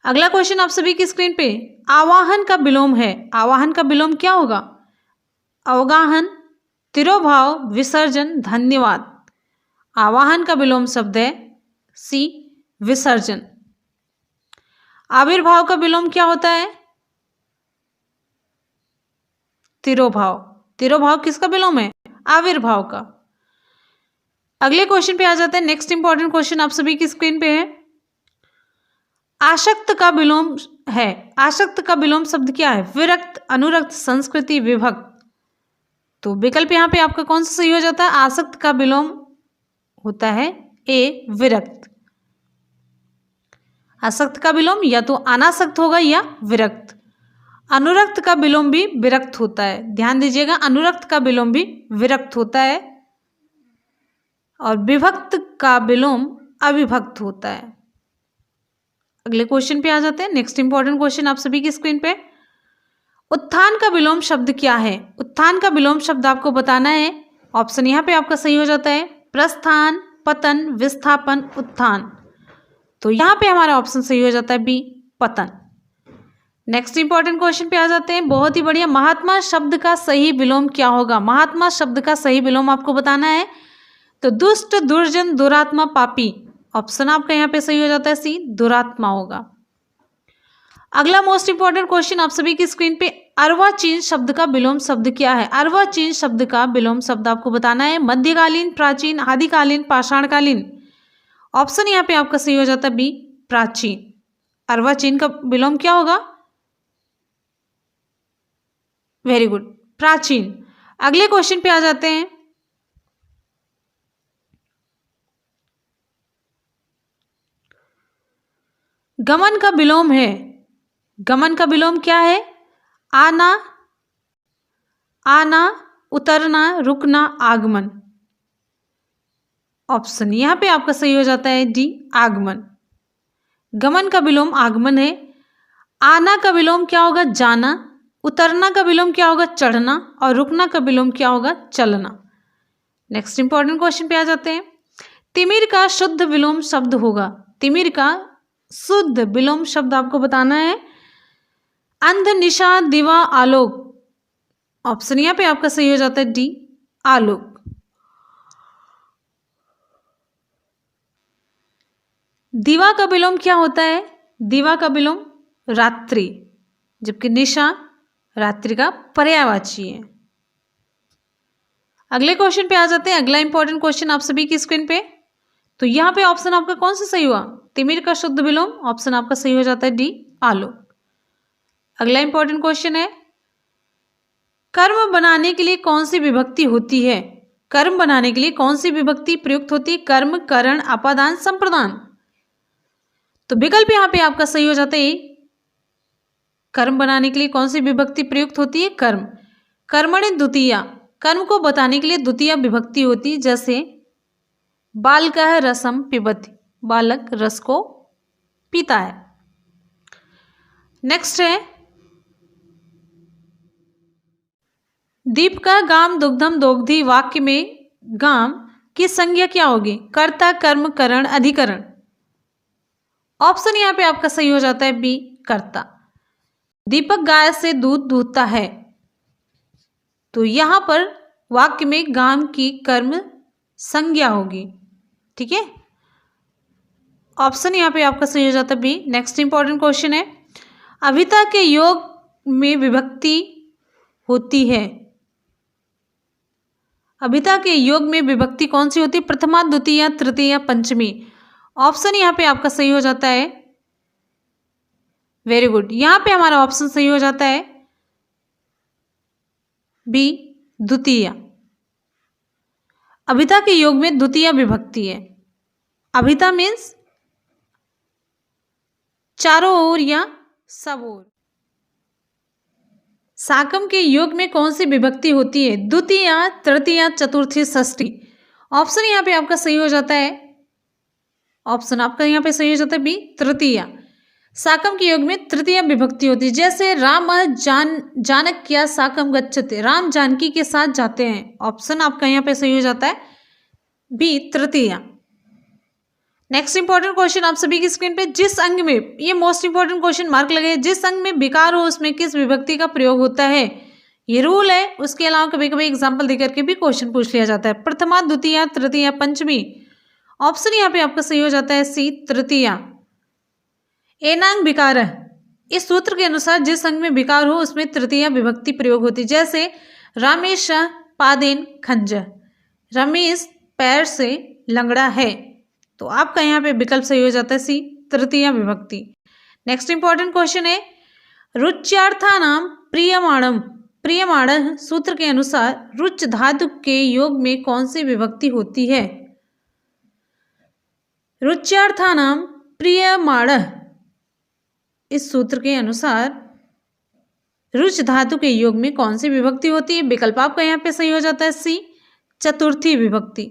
Speaker 1: अगला क्वेश्चन आप सभी की स्क्रीन पे, आवाहन का विलोम है। आवाहन का विलोम क्या होगा? अवगाहन, तिरोभाव, विसर्जन, धन्यवाद। आवाहन का विलोम शब्द है सी, विसर्जन। आविर्भाव का विलोम क्या होता है? तिरोभाव। तिरोभाव किसका विलोम है? आविर्भाव का। अगले क्वेश्चन पे आ जाते हैं। नेक्स्ट इंपॉर्टेंट क्वेश्चन आप सभी की स्क्रीन पे है, आसक्त का विलोम है। आसक्त का विलोम शब्द क्या है? विरक्त, अनुरक्त, संस्कृति, विभक्त। तो विकल्प यहाँ पे आपका कौन सा सही हो जाता है? आसक्त का विलोम होता है ए, विरक्त। आसक्त का विलोम या तो अनासक्त होगा या विरक्त। अनुरक्त का विलोम भी विरक्त होता है, ध्यान दीजिएगा, अनुरक्त का विलोम भी विरक्त होता है, और विभक्त का विलोम अविभक्त होता है। अगले क्वेश्चन पे आ जाते हैं। नेक्स्ट इंपॉर्टेंट क्वेश्चन आप सभी की स्क्रीन पे, उत्थान का विलोम शब्द क्या है? उत्थान का विलोम शब्द आपको बताना है। ऑप्शन यहाँ पे आपका सही हो जाता है प्रस्थान, पतन, विस्थापन, उत्थान। तो यहाँ पे हमारा ऑप्शन सही हो जाता है बी, पतन। नेक्स्ट इंपॉर्टेंट क्वेश्चन पे आ जाते हैं, बहुत ही बढ़िया। महात्मा शब्द का सही विलोम क्या होगा? महात्मा शब्द का सही विलोम आपको बताना है। तो दुष्ट, दुर्जन, दुरात्मा, पापी। ऑप्शन आपका यहाँ पे सही हो जाता है सी, दुरात्मा होगा। अगला मोस्ट इंपॉर्टेंट क्वेश्चन आप सभी की स्क्रीन पे, अर्वाचीन शब्द का विलोम शब्द क्या है? अर्वाचीन शब्द का विलोम शब्द आपको बताना है। मध्यकालीन, प्राचीन, आदिकालीन, पाषाणकालीन। ऑप्शन यहाँ पे आपका सही हो जाता है बी, प्राचीन। अर्वाचीन का विलोम क्या होगा? वेरी गुड, प्राचीन। अगले क्वेश्चन पे आ जाते हैं। गमन का विलोम है। गमन का विलोम क्या है? आना, आना, उतरना, रुकना, आगमन। ऑप्शन यहाँ पे आपका सही हो जाता है डी, आगमन। गमन का विलोम आगमन है। आना का विलोम क्या होगा? जाना। उतरना का विलोम क्या होगा? चढ़ना। और रुकना का विलोम क्या होगा? चलना। नेक्स्ट इंपॉर्टेंट क्वेश्चन पे आ जाते हैं। तिमिर का शुद्ध विलोम शब्द होगा। तिमिर का शुद्ध विलोम शब्द आपको बताना है। अंध, निशा, दिवा, आलोक। ऑप्शन यहाँ पे आपका सही हो जाता है डी, आलोक। दिवा का विलोम क्या होता है? दिवा का विलोम रात्रि, जबकि निशा रात्रि का पर्यायवाची है। अगले क्वेश्चन पे आ जाते हैं। अगला इंपॉर्टेंट क्वेश्चन आप सभी की स्क्रीन पे, तो यहाँ पे ऑप्शन आपका कौन सा सही हुआ? तिमिर का शुद्ध विलोम, ऑप्शन आपका सही हो जाता है डी, आलोक। अगला इंपॉर्टेंट क्वेश्चन है, कर्म बनाने के लिए कौन सी विभक्ति होती है? कर्म बनाने के लिए कौन सी विभक्ति प्रयुक्त होती है? कर्म, करण, अपादान, संप्रदान। तो विकल्प यहाँ पे आपका सही हो जाता है ए। कर्म बनाने के लिए कौन सी विभक्ति प्रयुक्त होती है? कर्म। कर्मणि द्वितीया, कर्म को बताने के लिए द्वितीय विभक्ति होती है, जैसे बालकः रसम पिबति, बालक रस को पीता है। नेक्स्ट है दीपका गाम दुग्धम दोग्धी, वाक्य में गाम की संज्ञा क्या होगी? कर्ता, कर्म, करण, अधिकरण। ऑप्शन यहाँ पे आपका सही हो जाता है बी, कर्ता। दीपक गाय से दूध दूहता है, तो यहां पर वाक्य में गाम की कर्म संज्ञा होगी। ठीक है, ऑप्शन यहाँ पे आपका सही हो जाता है बी। नेक्स्ट इंपॉर्टेंट क्वेश्चन है अभिता के योग में विभक्ति होती है। अभिता के योग में विभक्ति कौन सी होती है? प्रथमा, द्वितीया, तृतीया, पंचमी। ऑप्शन यहाँ पे आपका सही हो जाता है, वेरी गुड, यहां पे हमारा ऑप्शन सही हो जाता है बी, द्वितीया। अभिता के योग में द्वितीय विभक्ति है। अभिता मीन्स चारों ओर या सब ओर। साकम के योग में कौन सी विभक्ति होती है? द्वितीया, तृतीया, चतुर्थी, षष्ठी। ऑप्शन यहाँ पे आपका सही हो जाता है, ऑप्शन आपका यहाँ पे सही हो जाता है बी, तृतीया। साकम के योग में तृतीय विभक्ति होती है, जैसे राम जानक्या साकम गच्छते, राम जानकी के साथ जाते हैं। ऑप्शन आपका यहाँ पे सही हो जाता है बी, तृतीया। नेक्स्ट इंपॉर्टेंट क्वेश्चन आप सभी की स्क्रीन पे, जिस अंग में, ये मोस्ट इंपॉर्टेंट क्वेश्चन मार्क लगे, जिस अंग में विकार हो उसमें किस विभक्ति का प्रयोग होता है? ये रूल है। उसके अलावा कभी कभी एग्जाम्पल देकर के भी क्वेश्चन पूछ लिया जाता है। प्रथमा, द्वितीया, तृतीया, पंचमी। ऑप्शन यहाँ पे आपका सही हो जाता है सी, तृतीया। एनांग विकार, इस सूत्र के अनुसार जिस अंग में विकार हो उसमें तृतीय विभक्ति प्रयोग होती है, जैसे रमेश पादेन खंज, रमेश पैर से लंगड़ा है, तो आपका यहाँ पे विकल्प सही हो जाता है सी, तृतीय विभक्ति। नेक्स्ट इंपॉर्टेंट क्वेश्चन है रुच्यार्थानाम प्रियमाणम, प्रियमाण सूत्र के अनुसार रुच धातु के योग में कौन सी विभक्ति होती है? रुच्यार्थानाम प्रियमाण, इस सूत्र के अनुसार रुच धातु के योग में कौन सी विभक्ति होती है? विकल्प आपका यहाँ पे सही हो जाता है सी, चतुर्थी विभक्ति।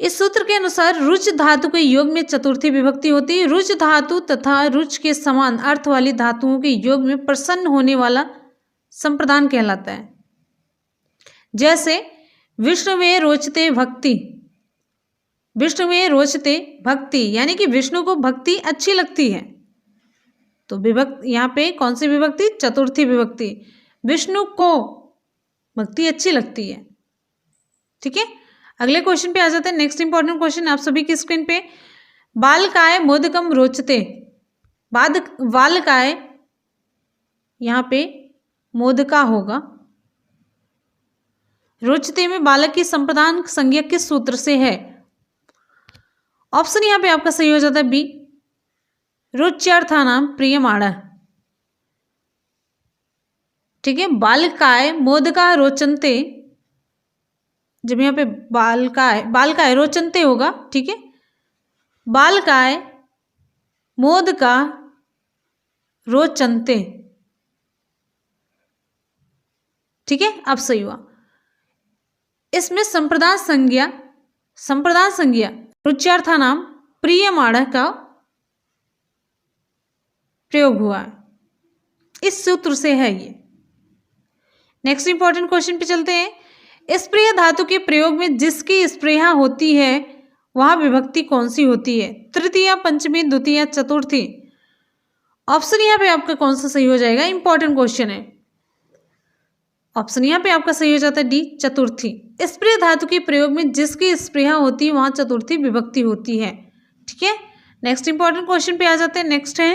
Speaker 1: इस सूत्र के अनुसार रुच धातु के योग में चतुर्थी विभक्ति होती है। रुच धातु तथा रुच के समान अर्थ वाली धातुओं के योग में प्रसन्न होने वाला संप्रदान कहलाता है, जैसे विष्णुवे रोचते भक्ति, विष्णुवे रोचते भक्ति यानी कि विष्णु को भक्ति अच्छी लगती है, तो विभक्ति यहाँ पे कौन सी विभक्ति? चतुर्थी विभक्ति। विष्णु को भक्ति अच्छी लगती है। ठीक है, अगले क्वेश्चन पे आ जाते हैं। नेक्स्ट इंपॉर्टेंट क्वेश्चन आप सभी की स्क्रीन पे, बालकाय मोदकम रोचते, बालकाय यहाँ पे मोदका होगा, रोचते में बालक की संप्रदान संज्ञा किस सूत्र से है? ऑप्शन यहाँ पे आपका सही हो जाता है बी, रुच्यार्थानाम प्रियमाण। ठीक है, बालकाय मोदका रोचनते, जब यहाँ पे बालकाय रोचनते होगा, ठीक है, बालकाय मोदका रोचनते। ठीक है, अब सही हुआ। इसमें संप्रदान संज्ञा रुच्यार्थानाम प्रियमाण का प्रयोग हुआ है, इस सूत्र से है ये। नेक्स्ट इंपॉर्टेंट क्वेश्चन पे चलते हैं। स्प्रेय धातु के प्रयोग में जिसकी स्प्रेहा होती है वह विभक्ति कौन सी होती है? तृतीया, पंचमी, द्वितीया, चतुर्थी। ऑप्शन यहाँ पे आपका कौन सा सही हो जाएगा? इंपॉर्टेंट क्वेश्चन है। ऑप्शन यहाँ पे आपका सही हो जाता है डी, चतुर्थी। स्प्रेय धातु के प्रयोग में जिसकी स्प्रेहा होती है वहां चतुर्थी विभक्ति होती है। ठीक है, नेक्स्ट इंपॉर्टेंट क्वेश्चन पे आ जाते हैं। नेक्स्ट है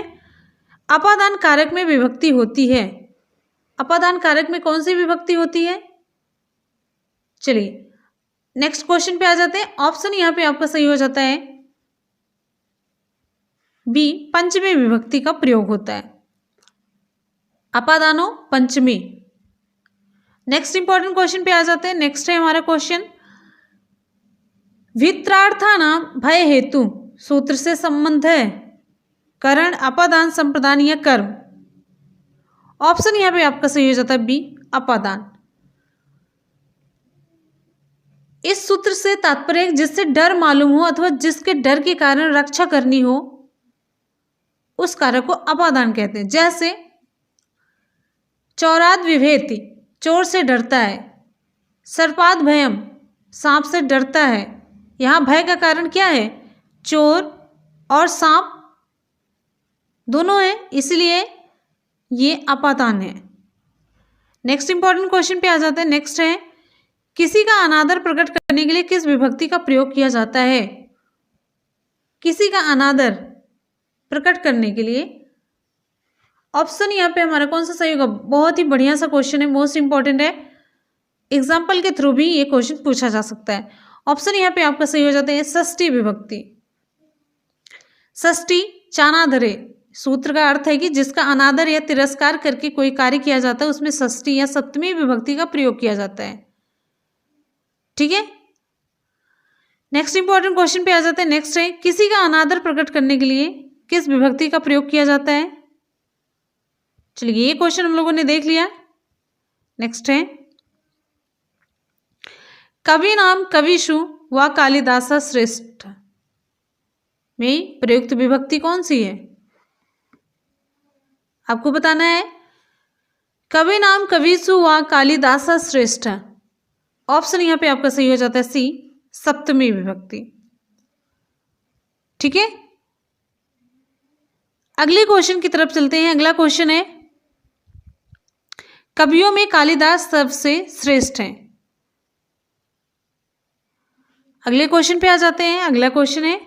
Speaker 1: अपादान कारक में विभक्ति होती है। अपादान कारक में कौन सी विभक्ति होती है? चलिए नेक्स्ट क्वेश्चन पे आ जाते हैं। ऑप्शन यहाँ पे आपका सही हो जाता है बी, पंचमी विभक्ति का प्रयोग होता है, अपादानो पंचमी। नेक्स्ट इंपॉर्टेंट क्वेश्चन पे आ जाते हैं। नेक्स्ट है हमारा क्वेश्चन, वित्रार्थानाम भय हेतु सूत्र से संबंध है, करण, अपादान, संप्रदान या कर्म। ऑप्शन यहाँ पे आपका सही हो जाता है बी, अपादान। इस सूत्र से तात्पर्य है जिससे डर मालूम हो अथवा जिसके डर के कारण रक्षा करनी हो, उस कार्य को अपादान कहते हैं। जैसे चौराद विभेति, चोर से डरता है। सर्पाद भयम, सांप से डरता है। यहाँ भय का कारण क्या है? चोर और सांप दोनों है, इसलिए ये अपादान है। नेक्स्ट इंपॉर्टेंट क्वेश्चन पे आ जाते हैं। नेक्स्ट है, किसी का अनादर प्रकट करने के लिए किस विभक्ति का प्रयोग किया जाता है? किसी का अनादर प्रकट करने के लिए ऑप्शन यहाँ पे हमारा कौन सा सही होगा? बहुत ही बढ़िया सा क्वेश्चन है, मोस्ट इंपॉर्टेंट है। एग्जाम्पल के थ्रू भी ये क्वेश्चन पूछा जा सकता है। ऑप्शन यहाँ पे आपका सही हो जाता है षष्ठी विभक्ति। षष्ठी चानादरे, सूत्र का अर्थ है कि जिसका अनादर या तिरस्कार करके कोई कार्य किया जाता है उसमें षष्ठी या सप्तमी विभक्ति का प्रयोग किया जाता है। ठीक है, नेक्स्ट इंपॉर्टेंट क्वेश्चन पे आ जाते हैं। नेक्स्ट है, किसी का अनादर प्रकट करने के लिए किस विभक्ति का प्रयोग किया जाता है? चलिए ये क्वेश्चन हम लोगों ने देख लिया। नेक्स्ट है, कवि नाम कविषु व कालिदास श्रेष्ठ में प्रयुक्त विभक्ति कौन सी है? आपको बताना है। कवि नाम कविषु व कालिदास श्रेष्ठ, ऑप्शन यहां पे आपका सही हो जाता है सी, सप्तमी विभक्ति। ठीक है, अगले क्वेश्चन की तरफ चलते हैं। अगला क्वेश्चन है, कवियों में कालिदास सबसे श्रेष्ठ हैं। अगले क्वेश्चन पे आ जाते हैं। अगला क्वेश्चन है,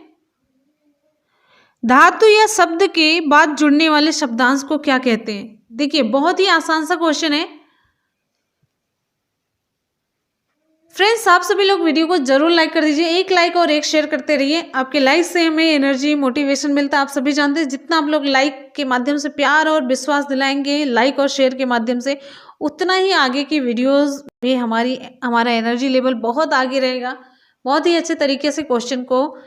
Speaker 1: धातु या शब्द के बाद जुड़ने वाले शब्दांश को क्या कहते हैं? देखिए बहुत ही आसान सा क्वेश्चन है। फ्रेंड्स आप सभी लोग वीडियो को जरूर लाइक कर दीजिए, एक लाइक और एक शेयर करते रहिए। आपके लाइक से हमें एनर्जी मोटिवेशन मिलता है। आप सभी जानते हैं जितना आप लोग लाइक के माध्यम से प्यार और विश्वास दिलाएंगे, लाइक और शेयर के माध्यम से, उतना ही आगे की वीडियोस में हमारा एनर्जी लेवल बहुत आगे रहेगा। बहुत ही अच्छे तरीके से क्वेश्चन को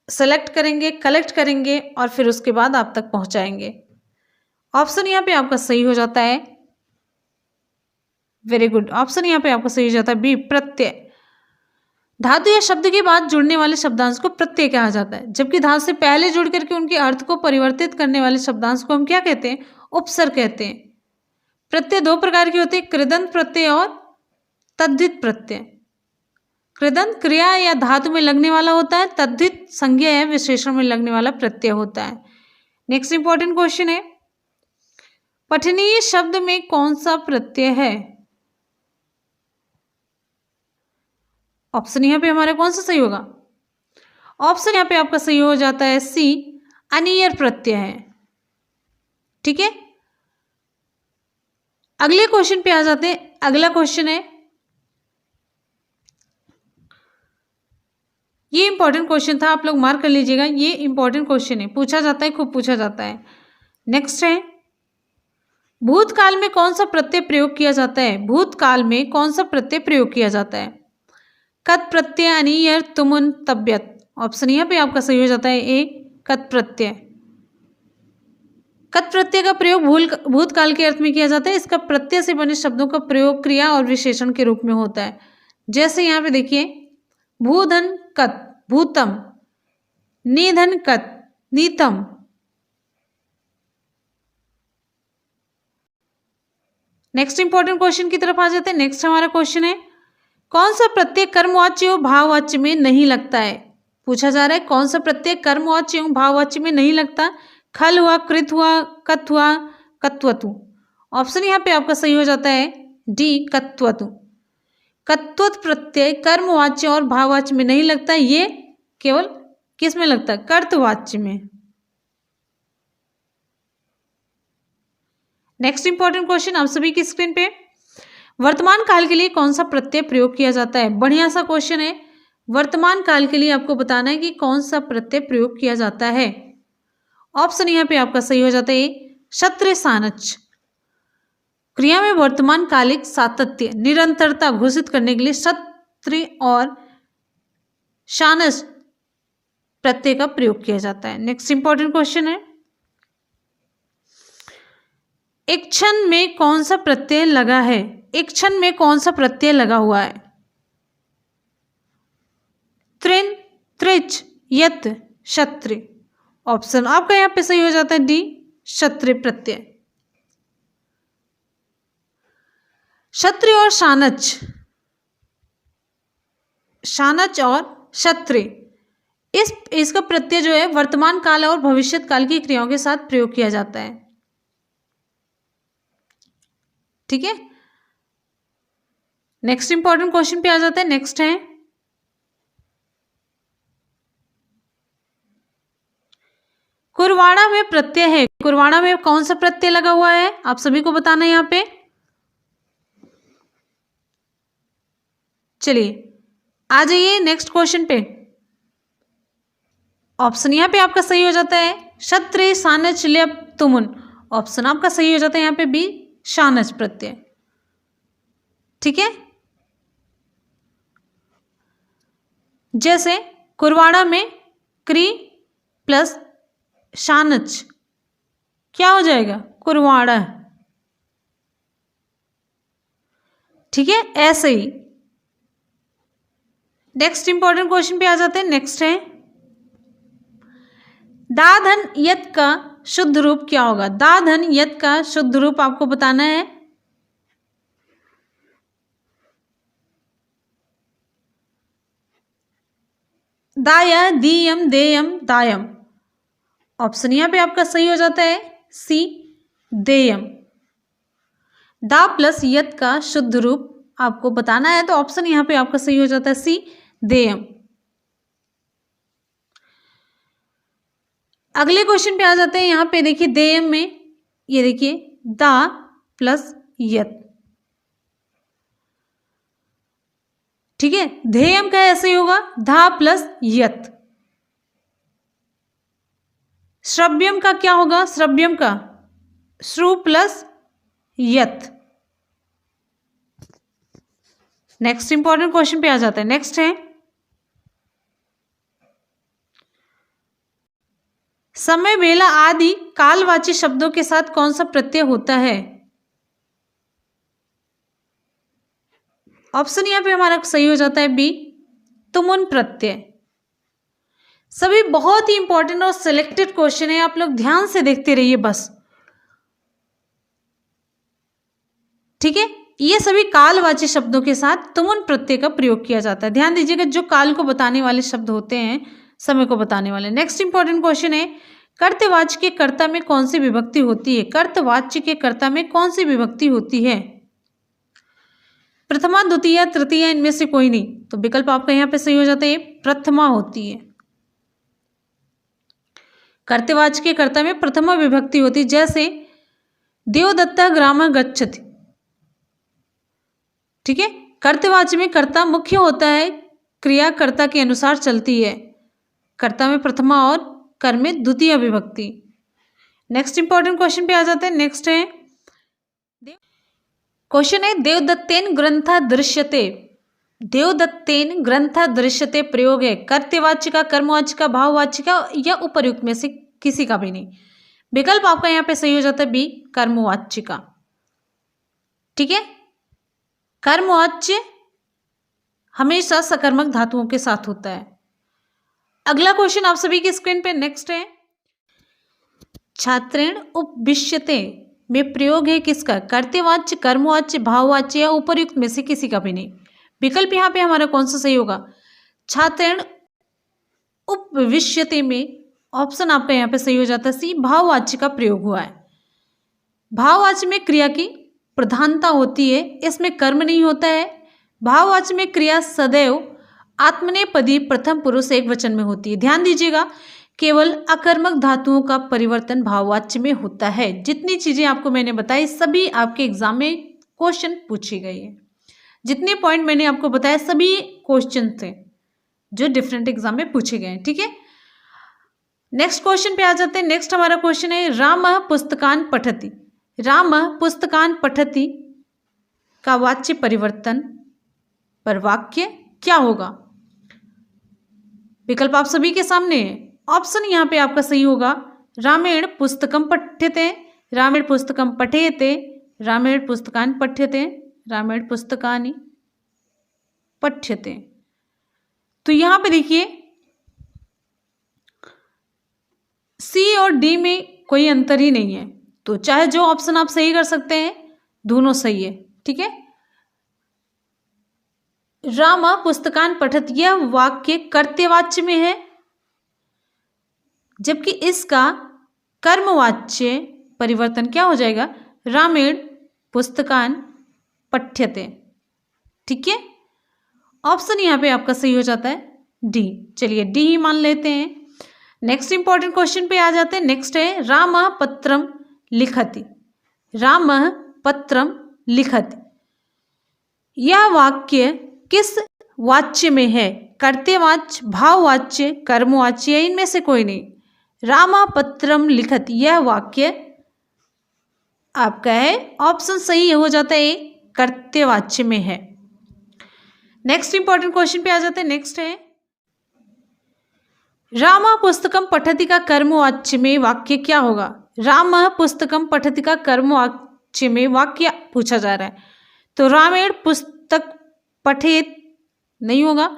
Speaker 1: सेलेक्ट करेंगे, कलेक्ट करेंगे और फिर उसके बाद आप तक पहुंचाएंगे। ऑप्शन यहाँ पे आपका सही हो जाता है, वेरी गुड, ऑप्शन यहाँ पे आपका सही हो जाता है बी, प्रत्यय। धातु या शब्द के बाद जुड़ने वाले शब्दांश को प्रत्यय कहा जाता है, जबकि धातु से पहले जुड़ करके उनके अर्थ को परिवर्तित करने वाले शब्दांश को हम क्या कहते हैं? उपसर्ग कहते हैं। प्रत्यय दो प्रकार के होते हैं, कृदंत प्रत्यय और तद्धित प्रत्यय। कृदंत क्रिया या धातु में लगने वाला होता है, तद्धित संज्ञा या विशेषण में लगने वाला प्रत्यय होता है। नेक्स्ट इंपॉर्टेंट क्वेश्चन है, पठनीय शब्द में कौन सा प्रत्यय है? ऑप्शन यहाँ पे हमारा कौन सा सही होगा? ऑप्शन यहाँ पे आपका सही हो जाता है सी, अनियर प्रत्यय है। ठीक है, अगले क्वेश्चन पे आ जाते हैं। अगला क्वेश्चन है, ये इंपॉर्टेंट क्वेश्चन था, आप लोग मार्क कर लीजिएगा। ये इंपॉर्टेंट क्वेश्चन है, पूछा जाता है, खूब पूछा जाता है। नेक्स्ट है, भूतकाल में कौन सा प्रत्यय प्रयोग किया जाता है? भूतकाल में कौन सा प्रत्यय प्रयोग किया जाता है? कत प्रत्यय, अनियर, तुमुन, तब्यत। ऑप्शन यहाँ पे आपका सही हो जाता है ए, कत प्रत्यय। कत प्रत्यय का प्रयोग भूतकाल के अर्थ में किया जाता है। इसका प्रत्यय से बने शब्दों का प्रयोग क्रिया और विशेषण के रूप में होता है। जैसे यहाँ पे देखिए, भूधन कत, भूतम, निधन कत, नीतम। नेक्स्ट इंपॉर्टेंट क्वेश्चन की तरफ आ जाते हैं। नेक्स्ट हमारा क्वेश्चन है, कौन सा प्रत्यय कर्मवाच्य और भाववाच्य में नहीं लगता है? पूछा जा रहा है कौन सा प्रत्यय कर्मवाच्य एवं भाववाच्य में नहीं लगता? खल हुआ, कृत हुआ, कत हुआ, कत्वतु। ऑप्शन यहाँ पे आपका सही हो जाता है डी, कत्वतु। कत्वत प्रत्यय कर्मवाच्य और भाववाच्य में नहीं लगता, ये केवल किस में लगता है? कर्तवाच्य में। नेक्स्ट इंपॉर्टेंट क्वेश्चन आप सभी की स्क्रीन पे, वर्तमान काल के लिए कौन सा प्रत्यय प्रयोग किया जाता है? बढ़िया सा क्वेश्चन है। वर्तमान काल के लिए आपको बताना है कि कौन सा प्रत्यय प्रयोग किया जाता है। ऑप्शन यहाँ पे आपका सही हो जाता है क्षत्र सानच। क्रिया में वर्तमान कालिक सातत्य, निरंतरता घोषित करने के लिए क्षत्र और शानच प्रत्यय का प्रयोग किया जाता है। नेक्स्ट इंपॉर्टेंट क्वेश्चन है, एक क्षण में कौन सा प्रत्यय लगा है? एक क्षण में कौन सा प्रत्यय लगा हुआ है? त्रिन, त्रिच, यत, क्षत्रि। ऑप्शन आपका यहाँ पे सही हो जाता है डी, क्षत्रि प्रत्यय। क्षत्रि और शानच, शानच और क्षत्रि, इसका प्रत्यय जो है वर्तमान काल और भविष्य काल की क्रियाओं के साथ प्रयोग किया जाता है। ठीक है, नेक्स्ट इंपॉर्टेंट क्वेश्चन पे आ जाता है। नेक्स्ट है, कुरवाड़ा में प्रत्यय है, कुरवाड़ा में कौन सा प्रत्यय लगा हुआ है? आप सभी को बताना है यहाँ पे। चलिए आ जाइए नेक्स्ट क्वेश्चन पे। ऑप्शन यहाँ पे आपका सही हो जाता है क्षत्रि, शानच, ल्यप, तुमुन। ऑप्शन आपका सही हो जाता है यहाँ पे बी, शानच प्रत्यय। ठीक है, जैसे कुरवाड़ा में क्री प्लस शानच क्या हो जाएगा? कुरवाड़ा। ठीक है, ऐसे ही नेक्स्ट इंपॉर्टेंट क्वेश्चन पे आ जाते हैं। नेक्स्ट है, दा धन यत का शुद्ध रूप क्या होगा? दा धन यत का शुद्ध रूप आपको बताना है। दाया, दीयम, देयम, दायम। ऑप्शन यहां पे आपका सही हो जाता है सी, देयम। दा प्लस यत का शुद्ध रूप आपको बताना है, तो ऑप्शन यहां पे आपका सही हो जाता है सी, देयम। अगले क्वेश्चन पे आ जाते हैं। यहां पे देखिए देयम में ये देखिए दा प्लस यत। ठीक है, धेयम का ऐसे ही होगा धा प्लस यत। श्रव्यम का क्या होगा? श्रव्यम का श्रु प्लस यत। नेक्स्ट इंपॉर्टेंट क्वेश्चन पे आ जाता है। नेक्स्ट है, समय, बेला आदि कालवाची शब्दों के साथ कौन सा प्रत्यय होता है? ऑप्शन यहां पे हमारा सही हो जाता है बी, तुमुन प्रत्यय। सभी बहुत ही इंपॉर्टेंट और सिलेक्टेड क्वेश्चन है, आप लोग ध्यान से देखते रहिए बस। ठीक है, ये सभी कालवाची शब्दों के साथ तुमुन प्रत्यय का प्रयोग किया जाता है। ध्यान दीजिएगा, जो काल को बताने वाले शब्द होते हैं, समय को बताने वाले। नेक्स्ट इंपॉर्टेंट क्वेश्चन है, कर्तवाच्य के कर्ता में कौन सी विभक्ति होती है? कर्तवाच्य के कर्ता में कौन सी विभक्ति होती है? प्रथमा, द्वितीय, तृतीय, इनमें से कोई नहीं, तो विकल्प आपका यहाँ पे सही हो जाता है प्रथमा होती है। कर्तवाच्य के कर्ता में प्रथमा विभक्ति होती है, जैसे देवदत्ता ग्रामं गच्छति। ठीक है, कर्तवाच्य में कर्ता मुख्य होता है, क्रिया कर्ता के अनुसार चलती है। कर्ता में प्रथमा और कर में द्वितीय विभक्ति। नेक्स्ट इंपॉर्टेंट क्वेश्चन पे आ जाते हैं। नेक्स्ट है, क्वेश्चन है, देवदत्तेन ग्रंथा दृश्यते। देवदत्तेन ग्रंथा दृश्यते प्रयोग है कर्तवाच्य का, कर्मवाच्य का, भाववाच्य का या उपर्युक्त में से किसी का भी नहीं। विकल्प आपका यहाँ पे सही हो जाता है बी, कर्मवाच्य का। ठीक है, कर्मवाच्य हमेशा सकर्मक धातुओं के साथ होता है। अगला क्वेश्चन आप सभी की स्क्रीन पे। नेक्स्ट है, छात्रेण उपविश्यते में प्रयोग है किसका? कर्तवाच्य, कर्मवाच्य, भाववाच्य या उपर्युक्त में से किसी का भी नहीं। विकल्प यहाँ पे हमारा कौन सा सही होगा? छात्रेण उपविश्यते में ऑप्शन आपका यहाँ पे सही हो जाता है सी, भाववाच्य का प्रयोग हुआ है। भाववाच्य में क्रिया की प्रधानता होती है, इसमें कर्म नहीं होता है। भाववाच्य में क्रिया सदैव आत्मनेपदी प्रथम पुरुष एक वचन में होती है। ध्यान दीजिएगा, केवल अकर्मक धातुओं का परिवर्तन भाववाच्य में होता है। जितनी चीजें आपको मैंने बताई सभी आपके एग्जाम में क्वेश्चन पूछी गई है। जितने पॉइंट मैंने आपको बताया सभी क्वेश्चन थे जो डिफरेंट एग्जाम में पूछे गए। ठीक है, नेक्स्ट क्वेश्चन पे आ जाते हैं। नेक्स्ट हमारा क्वेश्चन है, रामः पुस्तकान पठति। रामः पुस्तकान पठति का वाच्य परिवर्तन पर वाक्य क्या होगा? विकल्प आप सभी के सामने है। ऑप्शन यहाँ पे आपका सही होगा रामायण पुस्तकम पठ्यते, रामायण पुस्तकम पठेते, रामायण पुस्तकानि पठ्यते, रामायण पुस्तकानि पठ्यते। तो यहाँ पे देखिए सी और डी में कोई अंतर ही नहीं है, तो चाहे जो ऑप्शन आप सही कर सकते हैं, दोनों सही है। ठीक है, रामा पुस्तकान पठत यह वाक्य कर्तव्यवाच्य में है, जबकि इसका कर्मवाच्य परिवर्तन क्या हो जाएगा, रामायण पुस्तकान पठ्यते। ठीक है, ऑप्शन यहाँ पे आपका सही हो जाता है डी। चलिए डी ही मान लेते हैं। नेक्स्ट इंपॉर्टेंट क्वेश्चन पे आ जाते हैं। नेक्स्ट है रामः पत्रम लिखति, रामः पत्रम लिखति। यह वाक्य किस वाच्य में है, कर्तव्यवाच्य, भाववाच्य, कर्मवाच्य या इनमें से कोई नहीं। रामा पत्रम लिखति यह वाक्य आपका है, ऑप्शन सही हो जाता है, कर्तव्यवाच्य में है। नेक्स्ट इंपॉर्टेंट क्वेश्चन पे आ जाते हैं। नेक्स्ट है रामा पुस्तकम पठति का कर्मवाच्य में वाक्य क्या होगा। रामा पुस्तकम पठति का कर्मवाच्य में वाक्य पूछा जा रहा है, तो रामायण पुस्तक पठेत नहीं होगा,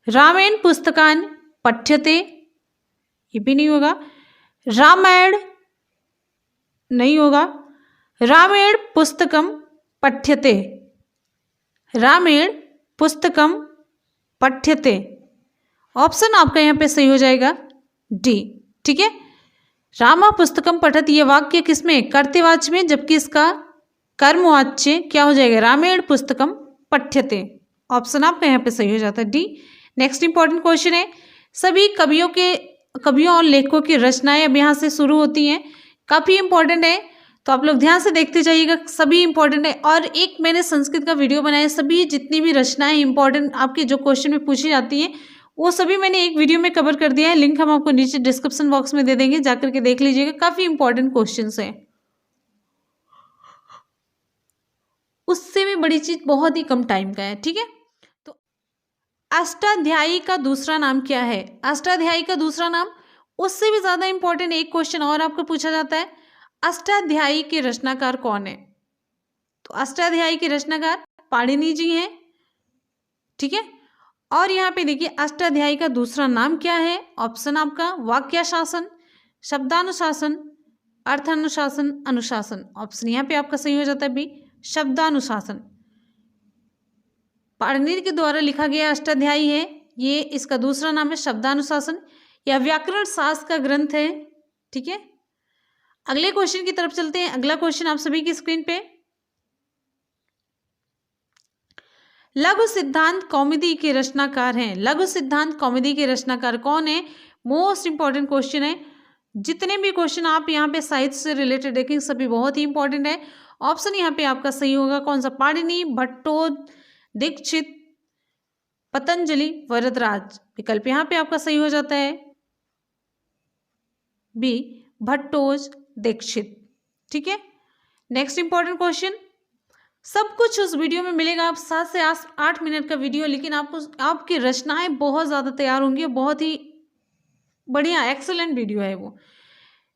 Speaker 1: रामायण पुस्तकान पठ्यते ये भी नहीं होगा, रामायण नहीं होगा, रामायण पुस्तकम पठ्यते, रामायण पुस्तकम पठ्यते। ऑप्शन आपका यहाँ पे सही हो जाएगा डी। ठीक है, रामा पुस्तकम पठत ये वाक्य किसमें, कर्तव्यवाच्य में, जबकि इसका कर्मवाच्य क्या हो जाएगा, रामायण पुस्तकम पठ्यते। ऑप्शन आपका यहाँ पे सही हो जाता है डी। नेक्स्ट इंपॉर्टेंट क्वेश्चन है सभी कवियों और लेखकों की रचनाएं अब यहाँ से शुरू होती हैं, काफ़ी इंपॉर्टेंट है, तो आप लोग ध्यान से देखते जाइएगा, सभी इंपॉर्टेंट है। और एक मैंने संस्कृत का वीडियो बनाया, सभी जितनी भी रचनाएं इंपॉर्टेंट आपके जो क्वेश्चन में पूछी जाती हैं वो सभी मैंने एक वीडियो में कवर कर दिया है, लिंक हम आपको नीचे डिस्क्रिप्शन बॉक्स में दे देंगे, जाकर के देख लीजिएगा, काफ़ी इंपॉर्टेंट क्वेश्चन हैं। उससे भी बड़ी चीज बहुत ही कम टाइम का है। ठीक है, तो अष्टाध्यायी का दूसरा नाम क्या है, अष्टाध्यायी का दूसरा नाम, उससे भी ज्यादा इंपॉर्टेंट एक क्वेश्चन और आपको पूछा जाता है, अष्टाध्यायी के रचनाकार कौन है। तो अष्टाध्यायी के रचनाकार पाणिनि जी हैं। ठीक है, और यहाँ पे देखिए अष्टाध्यायी का दूसरा नाम क्या है, ऑप्शन आपका वाक्याशासन, शब्दानुशासन, अर्थानुशासन, अनुशासन। ऑप्शन यहाँ पे आपका सही हो जाता है बी, शब्दानुशासन। पाणिनि के द्वारा लिखा गया अष्टाध्यायी है, ये इसका दूसरा नाम है शब्दानुशासन, या व्याकरण शास्त्र का ग्रंथ है। ठीक है, अगले क्वेश्चन की तरफ चलते हैं। अगला क्वेश्चन आप सभी की स्क्रीन पे, लघु सिद्धांत कौमुदी के रचनाकार हैं, लघु सिद्धांत कौमुदी के रचनाकार कौन है, मोस्ट इंपॉर्टेंट क्वेश्चन है। जितने भी क्वेश्चन आप यहाँ पे साहित्य से रिलेटेड देखेंगे सभी बहुत ही इंपॉर्टेंट है। ऑप्शन यहाँ पे आपका सही होगा कौन सा, पाणिनि, भट्टो, दीक्षित, पतंजलि, वरदराज। विकल्प यहाँ पे आपका सही हो जाता है बी, भट्टोज, दीक्षित। ठीक है, नेक्स्ट इंपॉर्टेंट क्वेश्चन, सब कुछ उस वीडियो में मिलेगा, आप 7 से 8 मिनट का वीडियो, लेकिन आपको आपकी रचनाएं बहुत ज़्यादा तैयार होंगी, बहुत ही बढ़िया एक्सीलेंट वीडियो है वो।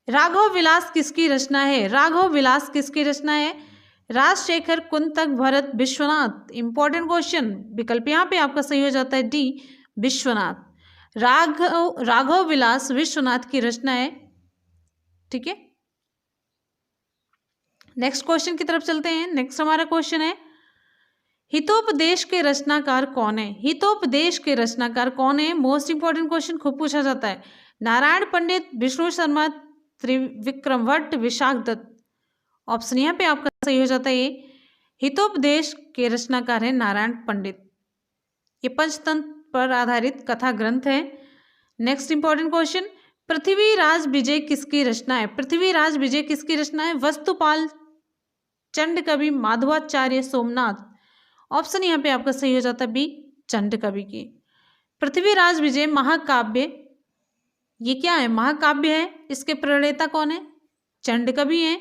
Speaker 1: राघव विलास किसकी रचना है, राघव विलास किसकी रचना है, राजशेखर, कुंतक, भरत, विश्वनाथ। इंपॉर्टेंट क्वेश्चन, विकल्प यहाँ पे आपका सही हो जाता है डी, विश्वनाथ। राघव विलास विश्वनाथ की रचना है। ठीक है, नेक्स्ट क्वेश्चन की तरफ चलते हैं। नेक्स्ट हमारा क्वेश्चन है हितोपदेश के रचनाकार कौन है, हितोपदेश के रचनाकार कौन है, मोस्ट इंपॉर्टेंट क्वेश्चन खूब पूछा जाता है। नारायण पंडित, विष्णु शर्मा, त्रिविक्रम भट्ट, विशाख दत्त। ऑप्शन यहाँ पे आपका सही हो जाता है ये, हितोपदेश के रचनाकार है नारायण पंडित। ये पंचतंत्र पर आधारित कथा ग्रंथ है। नेक्स्ट इंपॉर्टेंट क्वेश्चन, पृथ्वीराज विजय किसकी रचना है, पृथ्वीराज विजय किसकी रचना है, वस्तुपाल, चंड कवि, माधवाचार्य, सोमनाथ। ऑप्शन यहाँ पे आपका सही हो जाता है बी, चंड कवि की। पृथ्वीराज विजय महाकाव्य, ये क्या है, महाकाव्य है, इसके प्रणेता कौन है, चंड कवि हैं।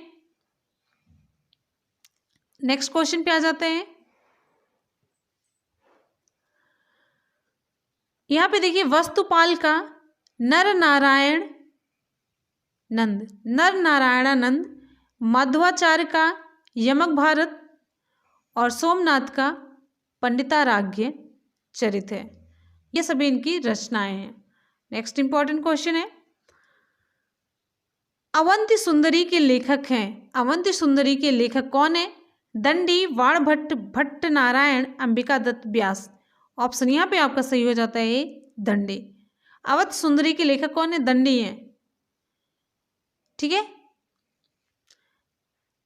Speaker 1: नेक्स्ट क्वेश्चन पे आ जाते हैं। यहाँ पे देखिए वस्तुपाल का नर नारायणानंद, माधवाचार्य का यमक भारत और सोमनाथ का पंडिताराध्य चरित है। ये सभी इनकी रचनाएं हैं। नेक्स्ट इंपॉर्टेंट क्वेश्चन है, अवंती सुंदरी के लेखक हैं। अवंती सुंदरी के लेखक कौन है? दंडी, वाणभट्ट, भट्ट नारायण, अंबिका दत्त व्यास। ऑप्शन यहाँ पे आपका सही हो जाता है दंडी। अवंती सुंदरी के लेखक कौन है? दंडी है। ठीक है,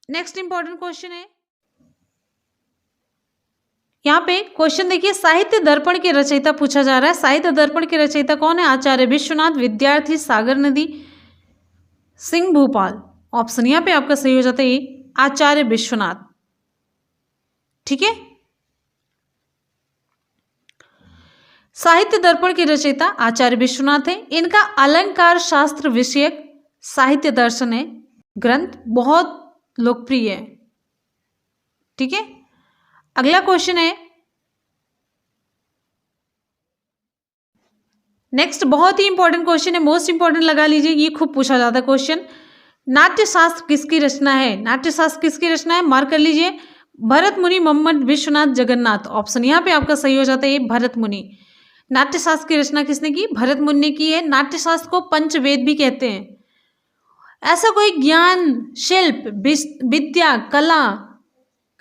Speaker 1: नेक्स्ट इंपॉर्टेंट क्वेश्चन है, यहाँ पे क्वेश्चन देखिए, साहित्य दर्पण के रचयिता पूछा जा रहा है। साहित्य दर्पण के रचयिता कौन है? आचार्य विश्वनाथ, विद्यार्थी, सागर नदी, सिंह भूपाल। ऑप्शन यहाँ पे आपका सही हो जाता है आचार्य विश्वनाथ। ठीक है, साहित्य दर्पण के रचयिता आचार्य विश्वनाथ है। इनका अलंकार शास्त्र विषयक साहित्य दर्शन है ग्रंथ बहुत लोकप्रिय है। ठीक है, अगला क्वेश्चन है, नेक्स्ट बहुत ही इंपॉर्टेंट क्वेश्चन है, मोस्ट इंपॉर्टेंट लगा लीजिए, ये खूब पूछा जाता है क्वेश्चन। नाट्यशास्त्र किसकी रचना है? नाट्यशास्त्र किसकी रचना है? मार्क कर लीजिए, भरत मुनि, मोहम्मद विश्वनाथ जगन्नाथ। ऑप्शन यहाँ पे आपका सही हो जाता है भरत मुनि। नाट्यशास्त्र की रचना किसने की? भरत मुनि ने की है। नाट्यशास्त्र को पंचवेद भी कहते हैं। ऐसा कोई ज्ञान, शिल्प, विद्या, कला,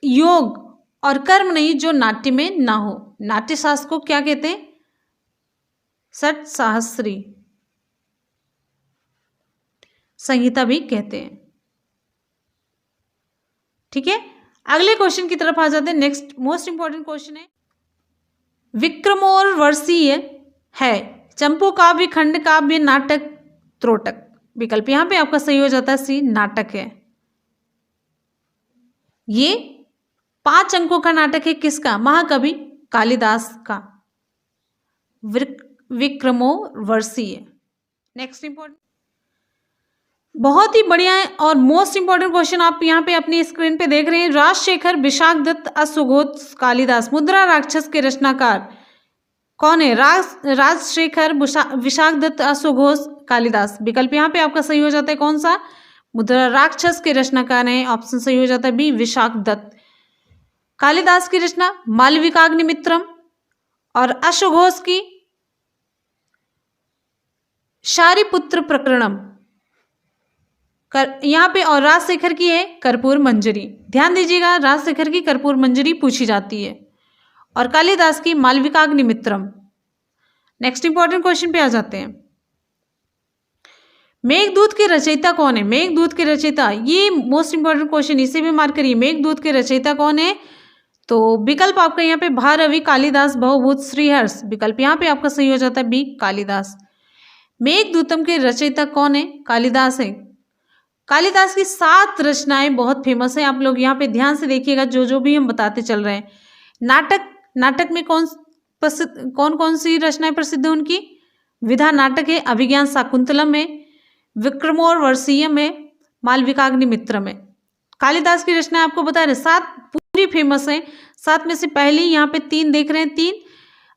Speaker 1: योग और कर्म नहीं जो नाट्य में ना हो। नाट्यशास्त्र को क्या कहते हैं? षट सहस्री संहिता भी कहते हैं। ठीक है, अगले क्वेश्चन की तरफ आ जाते हैं। नेक्स्ट मोस्ट इंपॉर्टेंट क्वेश्चन है, विक्रमोर्वशीय है चंपू काव्य, खंड काव्य, नाटक, त्रोटक। विकल्प यहां पे आपका सही हो जाता है सी, नाटक है। ये 5 अंकों का नाटक है। किसका? महाकवि कालिदास का, विक्रमोर्वशीय। नेक्स्ट इंपॉर्टेंट, बहुत ही बढ़िया है और मोस्ट इंपॉर्टेंट क्वेश्चन आप यहाँ पे अपनी स्क्रीन पे देख रहे हैं। राजशेखर, विशाख दत्त, अश्वघोष, कालिदास। मुद्रा राक्षस के रचनाकार कौन है? राजशेखर, विशाख दत्त, अश्वघोष, कालिदास। विकल्प यहाँ पे आपका सही हो जाता है कौन सा? मुद्रा राक्षस के रचनाकार है। ऑप्शन सही हो जाता है बी, विशाख दत्त। कालिदास की रचना मालविकाग्निमित्रम और अश्वघोष की शारिपुत्र प्रकरणम यहाँ पे, और राजशेखर की है कर्पूर मंजरी। ध्यान दीजिएगा, राजशेखर की कर्पूर मंजरी पूछी जाती है और कालिदास की मालविकाग्निमित्रम। नेक्स्ट इंपॉर्टेंट क्वेश्चन पे आ जाते हैं, मेघदूत के रचयिता कौन है? मेघदूत के रचयिता, ये मोस्ट इंपॉर्टेंट क्वेश्चन, इसे भी मार्क करिए। मेघदूत के रचयिता कौन है? तो विकल्प आपका यहाँ पे भारवी, कालिदास, भवभूत, श्रीहर्ष। विकल्प यहाँ पे आपका सही हो जाता है बी, कालिदास। मेघदूतम के रचयिता कौन है? कालिदास है। कालिदास की 7 रचनाएं बहुत फेमस है। आप लोग यहाँ पे ध्यान से देखिएगा, जो जो भी हम बताते चल रहे हैं। नाटक में कौन कौन सी रचनाएं प्रसिद्ध है उनकी? विधा नाटक है, अभिज्ञान शाकुंतलम है, विक्रमोर्वशीयम है, मालविकाग्निमित्रम है। कालिदास की रचनाएं आपको बता रहे 7 पूरी फेमस है। 7 में से पहली यहाँ पे 3 देख रहे हैं, 3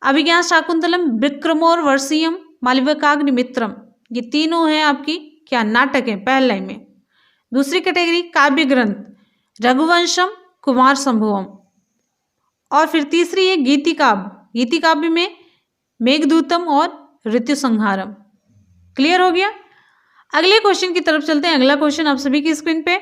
Speaker 1: अभिज्ञान शाकुंतलम, विक्रमोर्वशीयम, मालविकाग्निमित्रम। ये तीनों है आपकी क्या? नाटक है पहले लाइन में। दूसरी कैटेगरी काव्य ग्रंथ, रघुवंशम, कुमार संभवम। और फिर तीसरी है गीति काव्य। गीति काव्य में मेघदूतम और ऋतु संहारम। क्लियर हो गया? अगले क्वेश्चन की तरफ चलते हैं। अगला क्वेश्चन आप सभी की स्क्रीन पे।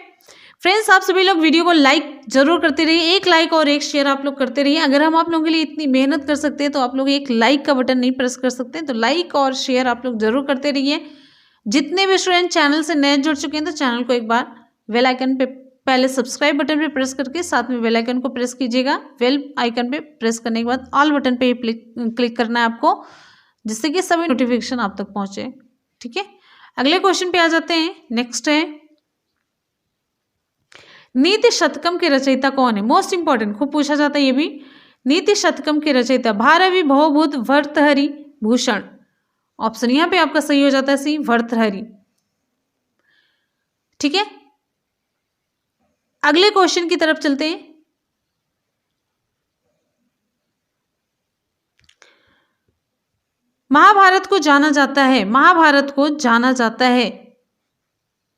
Speaker 1: फ्रेंड्स, आप सभी लोग वीडियो को लाइक जरूर करते रहिए। एक लाइक और एक शेयर आप लोग करते रहिए। अगर हम आप लोगों के लिए इतनी मेहनत कर सकते हैं तो आप लोग एक लाइक का बटन नहीं प्रेस कर सकते, तो लाइक और शेयर आप लोग जरूर करते रहिए। जितने भी स्टूडेंट चैनल से नए जुड़ चुके हैं तो चैनल को एक बार बेल आइकन पे पहले सब्सक्राइब बटन पे प्रेस करके साथ में बेल आइकन को प्रेस कीजिएगा। बेल आइकन पे प्रेस करने के बाद ऑल बटन पे क्लिक करना है आपको, जिससे कि सभी नोटिफिकेशन आप तक पहुंचे। ठीक है, अगले क्वेश्चन पे आ जाते हैं। नेक्स्ट है, नीति शतकम के रचयिता कौन है? मोस्ट इंपॉर्टेंट, खूब पूछा जाता है ये भी। नीति शतकम के रचयिता भारवी, भवभूत, भर्तहरि भूषण। ऑप्शन यहां पे आपका सही हो जाता है सी, भर्तहरि। ठीक है, अगले क्वेश्चन की तरफ चलते हैं। महाभारत को जाना जाता है, महाभारत को जाना जाता है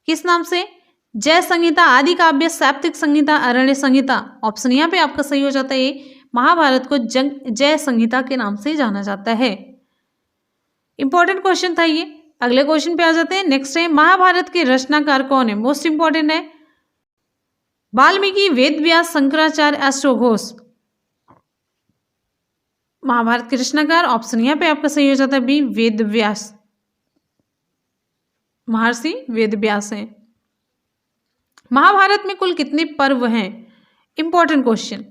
Speaker 1: किस नाम से? जय संहिता, आदि काव्य, साप्तिक संहिता, अरण्य संहिता। ऑप्शन यहाँ पे आपका सही हो जाता है, महाभारत को जय संहिता के नाम से जाना जाता है। इंपॉर्टेंट क्वेश्चन था ये। अगले क्वेश्चन पे आ जाते हैं। नेक्स्ट है, महाभारत के रचनाकार कौन है? मोस्ट इंपॉर्टेंट है। वाल्मीकि, वेद व्यास, शंकराचार्य, अश्वघोष। महाभारत के रचनाकार, ऑप्शन यहाँ पे आपका सही हो जाता है बी, वेद व्यास, महर्षि वेद व्यास हैं। महाभारत में कुल कितने पर्व हैं? Important question.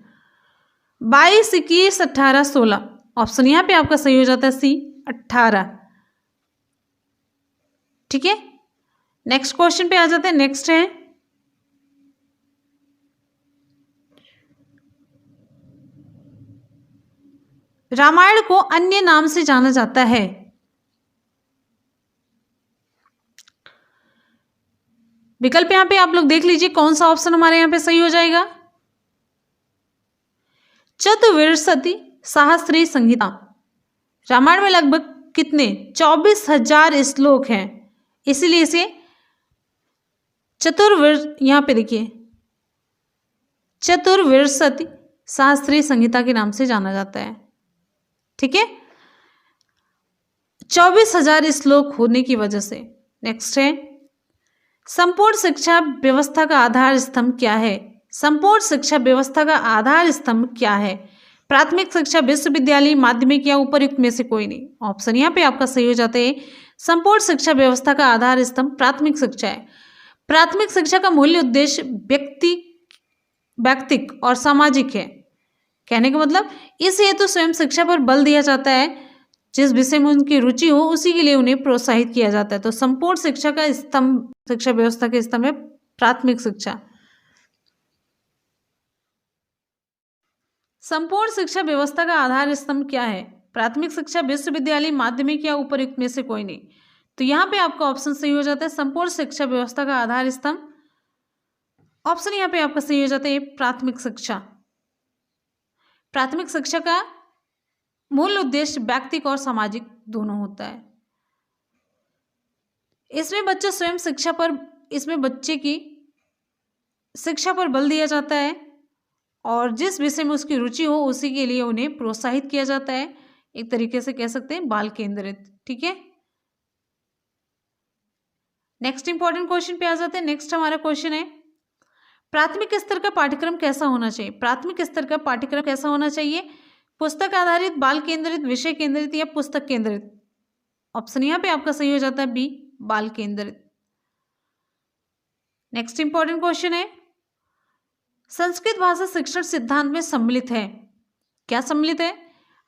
Speaker 1: 22, 21, 18, 16। ऑप्शन यहाँ पे आपका सही हो जाता है सी, 18। ठीक है, नेक्स्ट क्वेश्चन पे आ जाते हैं। नेक्स्ट है, रामायण को अन्य नाम से जाना जाता है। विकल्प यहां पे आप लोग देख लीजिए, कौन सा ऑप्शन हमारे यहां पे सही हो जाएगा? चतुर्विंशति सहस्त्री संहिता। रामायण में लगभग कितने? 24,000 श्लोक हैं, इसीलिए इसे यहां पे देखिए चतुर्विंशति सहस्त्री संहिता के नाम से जाना जाता है। ठीक है, 24,000 श्लोक होने की वजह से। नेक्स्ट है, संपूर्ण शिक्षा व्यवस्था का आधार स्तंभ क्या है? संपूर्ण शिक्षा व्यवस्था का आधार स्तंभ क्या है? प्राथमिक शिक्षा, विश्वविद्यालय, माध्यमिक या उपर्युक्त में से कोई नहीं। ऑप्शन यहाँ पे आपका सही हो जाता है, संपूर्ण शिक्षा व्यवस्था का आधार स्तंभ प्राथमिक शिक्षा है। प्राथमिक शिक्षा का मूल्य उद्देश्य व्यक्तिक और सामाजिक है। कहने का मतलब, इस हेतु स्वयं शिक्षा पर बल दिया जाता है, जिस विषय में उनकी रुचि हो उसी के लिए उन्हें प्रोत्साहित किया जाता है। तो संपूर्ण शिक्षा का स्तंभ, शिक्षा व्यवस्था के स्तंभ है प्राथमिक शिक्षा। संपूर्ण शिक्षा व्यवस्था का आधार स्तंभ क्या है? प्राथमिक शिक्षा, विश्वविद्यालय, माध्यमिक या उपर्युक्त में से कोई नहीं। तो यहाँ पे आपका ऑप्शन सही हो जाता है, संपूर्ण शिक्षा व्यवस्था का आधार स्तंभ। ऑप्शन यहाँ पे आपका सही हो जाता है प्राथमिक शिक्षा। प्राथमिक शिक्षा का मूल उद्देश्य व्यक्तिक और सामाजिक दोनों होता है। इसमें बच्चे स्वयं शिक्षा पर, इसमें बच्चे की शिक्षा पर बल दिया जाता है और जिस विषय में उसकी रुचि हो उसी के लिए उन्हें प्रोत्साहित किया जाता है। एक तरीके से कह सकते हैं बाल केंद्रित। ठीक है, नेक्स्ट इंपॉर्टेंट क्वेश्चन पे आ जाते हैं। नेक्स्ट हमारा क्वेश्चन है, प्राथमिक स्तर का पाठ्यक्रम कैसा होना चाहिए? प्राथमिक स्तर का पाठ्यक्रम कैसा होना चाहिए? पुस्तक आधारित, बाल केंद्रित, विषय केंद्रित या पुस्तक केंद्रित? ऑप्शन यहाँ पे आपका सही हो जाता है बी, बाल केंद्रित। नेक्स्ट इंपॉर्टेंट क्वेश्चन है, संस्कृत भाषा शिक्षण सिद्धांत में सम्मिलित है। क्या सम्मिलित है?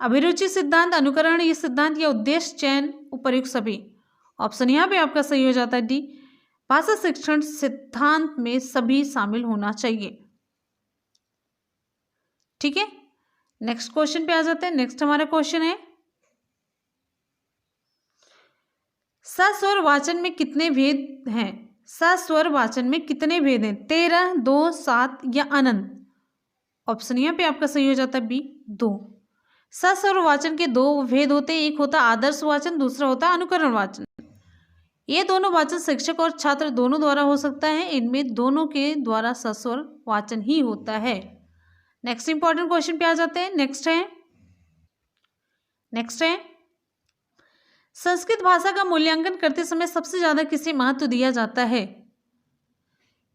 Speaker 1: अभिरुचि सिद्धांत, अनुकरण सिद्धांत या उद्देश्य चयन, उपर्युक्त सभी। ऑप्शन यहाँ पे आपका सही हो जाता है डी, भाषा शिक्षण सिद्धांत में सभी शामिल होना चाहिए। ठीक है, नेक्स्ट क्वेश्चन पे आ जाते हैं। नेक्स्ट हमारा क्वेश्चन है, सस्वर वाचन में कितने भेद हैं? सस्वर वाचन में कितने भेद हैं? 13, 2, 7 या अनंत? ऑप्शन यहाँ पे आपका सही हो जाता है बी, 2। सस्वर वाचन के 2 भेद होते हैं, एक होता है आदर्श वाचन, दूसरा होता है अनुकरण वाचन। ये दोनों वाचन शिक्षक और छात्र दोनों द्वारा हो सकता है, इनमें दोनों के द्वारा सस्वर वाचन ही होता है। नेक्स्ट इंपॉर्टेंट क्वेश्चन पे आ जाते हैं। नेक्स्ट है संस्कृत भाषा का मूल्यांकन करते समय सबसे ज्यादा किसे महत्व दिया जाता है?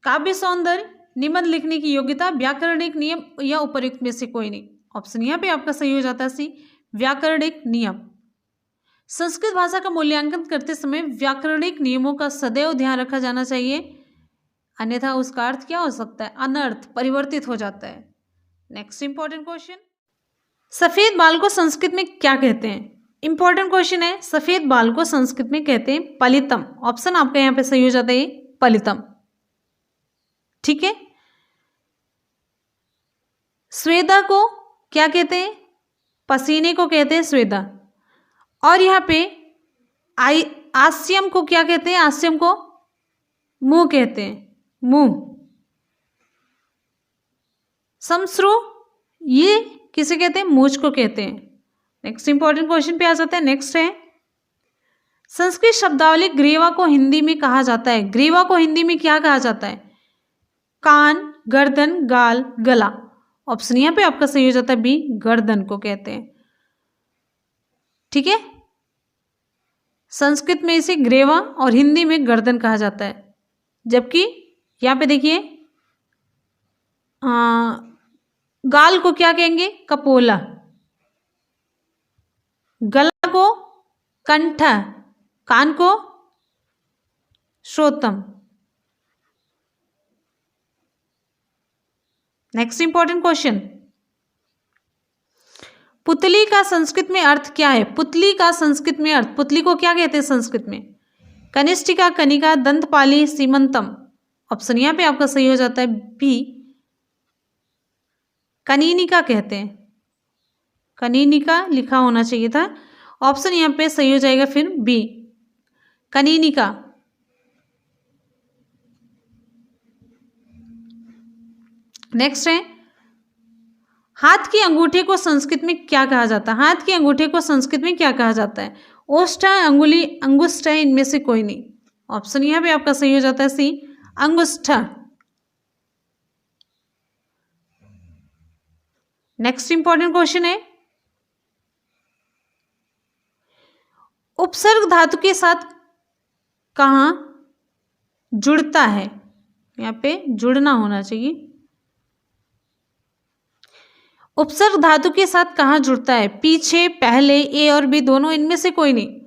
Speaker 1: काव्य सौंदर्य, निबंध लिखने की योग्यता, व्याकरणिक नियम या उपर्युक्त में से कोई नहीं। ऑप्शन यहाँ पे आपका सही हो जाता है सी, व्याकरणिक नियम। संस्कृत भाषा का मूल्यांकन करते समय व्याकरणिक नियमों का सदैव ध्यान रखा जाना चाहिए, अन्यथा उसका अर्थ क्या हो सकता है? अनर्थ, परिवर्तित हो जाता है। नेक्स्ट इंपॉर्टेंट क्वेश्चन, सफेद बाल को संस्कृत में क्या कहते हैं? इंपॉर्टेंट क्वेश्चन है, सफेद बाल को संस्कृत में कहते हैं पलितम। ऑप्शन आपका यहाँ पे सही हो जाता है पलितम। ठीक है, स्वेदा को क्या कहते हैं? पसीने को कहते हैं स्वेदा। और यहाँ पे आस्यम को क्या कहते हैं? आस्यम को मुंह कहते हैं, मुंह। समश्रु, ये किसे कहते हैं? मूछ को कहते हैं। नेक्स्ट इंपॉर्टेंट क्वेश्चन पे आ जाते हैं। नेक्स्ट है, संस्कृत शब्दावली ग्रीवा को हिंदी में कहा जाता है। ग्रीवा को हिंदी में क्या कहा जाता है? कान, गर्दन, गाल, गला। ऑप्शन यहाँ पे आपका सही हो जाता है बी, गर्दन को कहते हैं। ठीक है, संस्कृत में इसे ग्रेवा और हिंदी में गर्दन कहा जाता है। जबकि यहाँ पे देखिए गाल को क्या कहेंगे? कपोला। गला को कंठ, कान को श्रोतम। नेक्स्ट इंपॉर्टेंट क्वेश्चन, पुतली का संस्कृत में अर्थ क्या है? पुतली का संस्कृत में अर्थ, पुतली को क्या कहते हैं संस्कृत में? कनिष्ठिका, कनिका, दंतपाली, सीमंतम। ऑप्शन यहाँ पे आपका सही हो जाता है बी, कनीनिका कहते हैं। कनीनिका लिखा होना चाहिए था, ऑप्शन यहाँ पे सही हो जाएगा फिर बी, कनीनिका। नेक्स्ट है, हाथ की अंगूठे को संस्कृत में क्या कहा जाता है? हाथ के अंगूठे को संस्कृत में क्या कहा जाता है? ओष्ठ, अंगुली, अंगुष्ठ है, इनमें से कोई नहीं। ऑप्शन यहाँ पे आपका सही हो जाता है सी, अंगुष्ठ। नेक्स्ट इंपॉर्टेंट क्वेश्चन है, उपसर्ग धातु के साथ कहाँ जुड़ता है? यहाँ पे जुड़ना होना चाहिए। उपसर्ग धातु के साथ कहाँ जुड़ता है? पीछे, पहले, ए और बी दोनों, इनमें से कोई नहीं।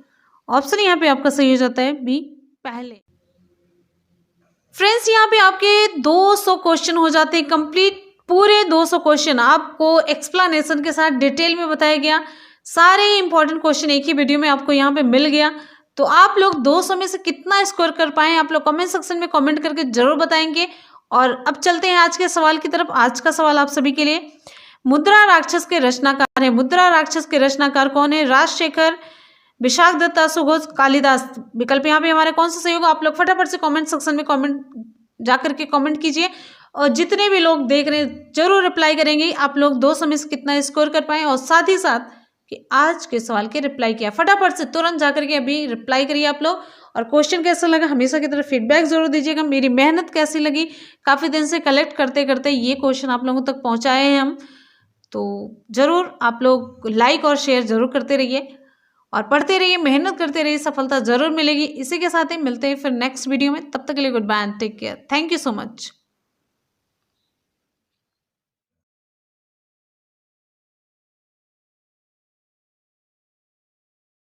Speaker 1: ऑप्शन यहाँ पे आपका सही हो जाता है बी, पहले। फ्रेंड्स, यहाँ पे आपके 200 क्वेश्चन हो जाते हैं कंप्लीट। पूरे 200 क्वेश्चन आपको एक्सप्लेनेशन के साथ डिटेल में बताया गया। सारे इंपॉर्टेंट क्वेश्चन एक ही वीडियो में आपको यहाँ पे मिल गया। तो आप लोग 200 में से कितना स्कोर कर पाए, आप लोग कमेंट सेक्शन में कमेंट करके जरूर बताएंगे। और अब चलते हैं आज के सवाल की तरफ। आज का सवाल आप सभी के लिए, मुद्रा राक्षस के रचनाकार है। मुद्रा राक्षस के रचनाकार कौन है? राजशेखर, विशाख दत्ता, सुघोष, कालिदास। विकल्प यहाँ पे हमारे कौन सा सही होगा? आप लोग फटाफट से कमेंट सेक्शन में कमेंट जाकर के कमेंट कीजिए, और जितने भी लोग देख रहे हैं जरूर रिप्लाई करेंगे। आप लोग 200 में से कितना स्कोर कर पाए, और साथ ही साथ कि आज के सवाल के रिप्लाई किया, फटाफट से तुरंत जाकर के अभी रिप्लाई करिए आप लोग। और क्वेश्चन कैसा लगा हमेशा की तरह फीडबैक जरूर दीजिएगा। मेरी मेहनत कैसी लगी, काफ़ी दिन से कलेक्ट करते करते ये क्वेश्चन आप लोगों तक पहुँचाए हैं हम। तो ज़रूर आप लोग लाइक और शेयर ज़रूर करते रहिए और पढ़ते रहिए, मेहनत करते रहिए, सफलता ज़रूर मिलेगी। इसी के साथ ही मिलते हैं फिर नेक्स्ट वीडियो में। तब तक के लिए goodbye and take care. Thank you so much.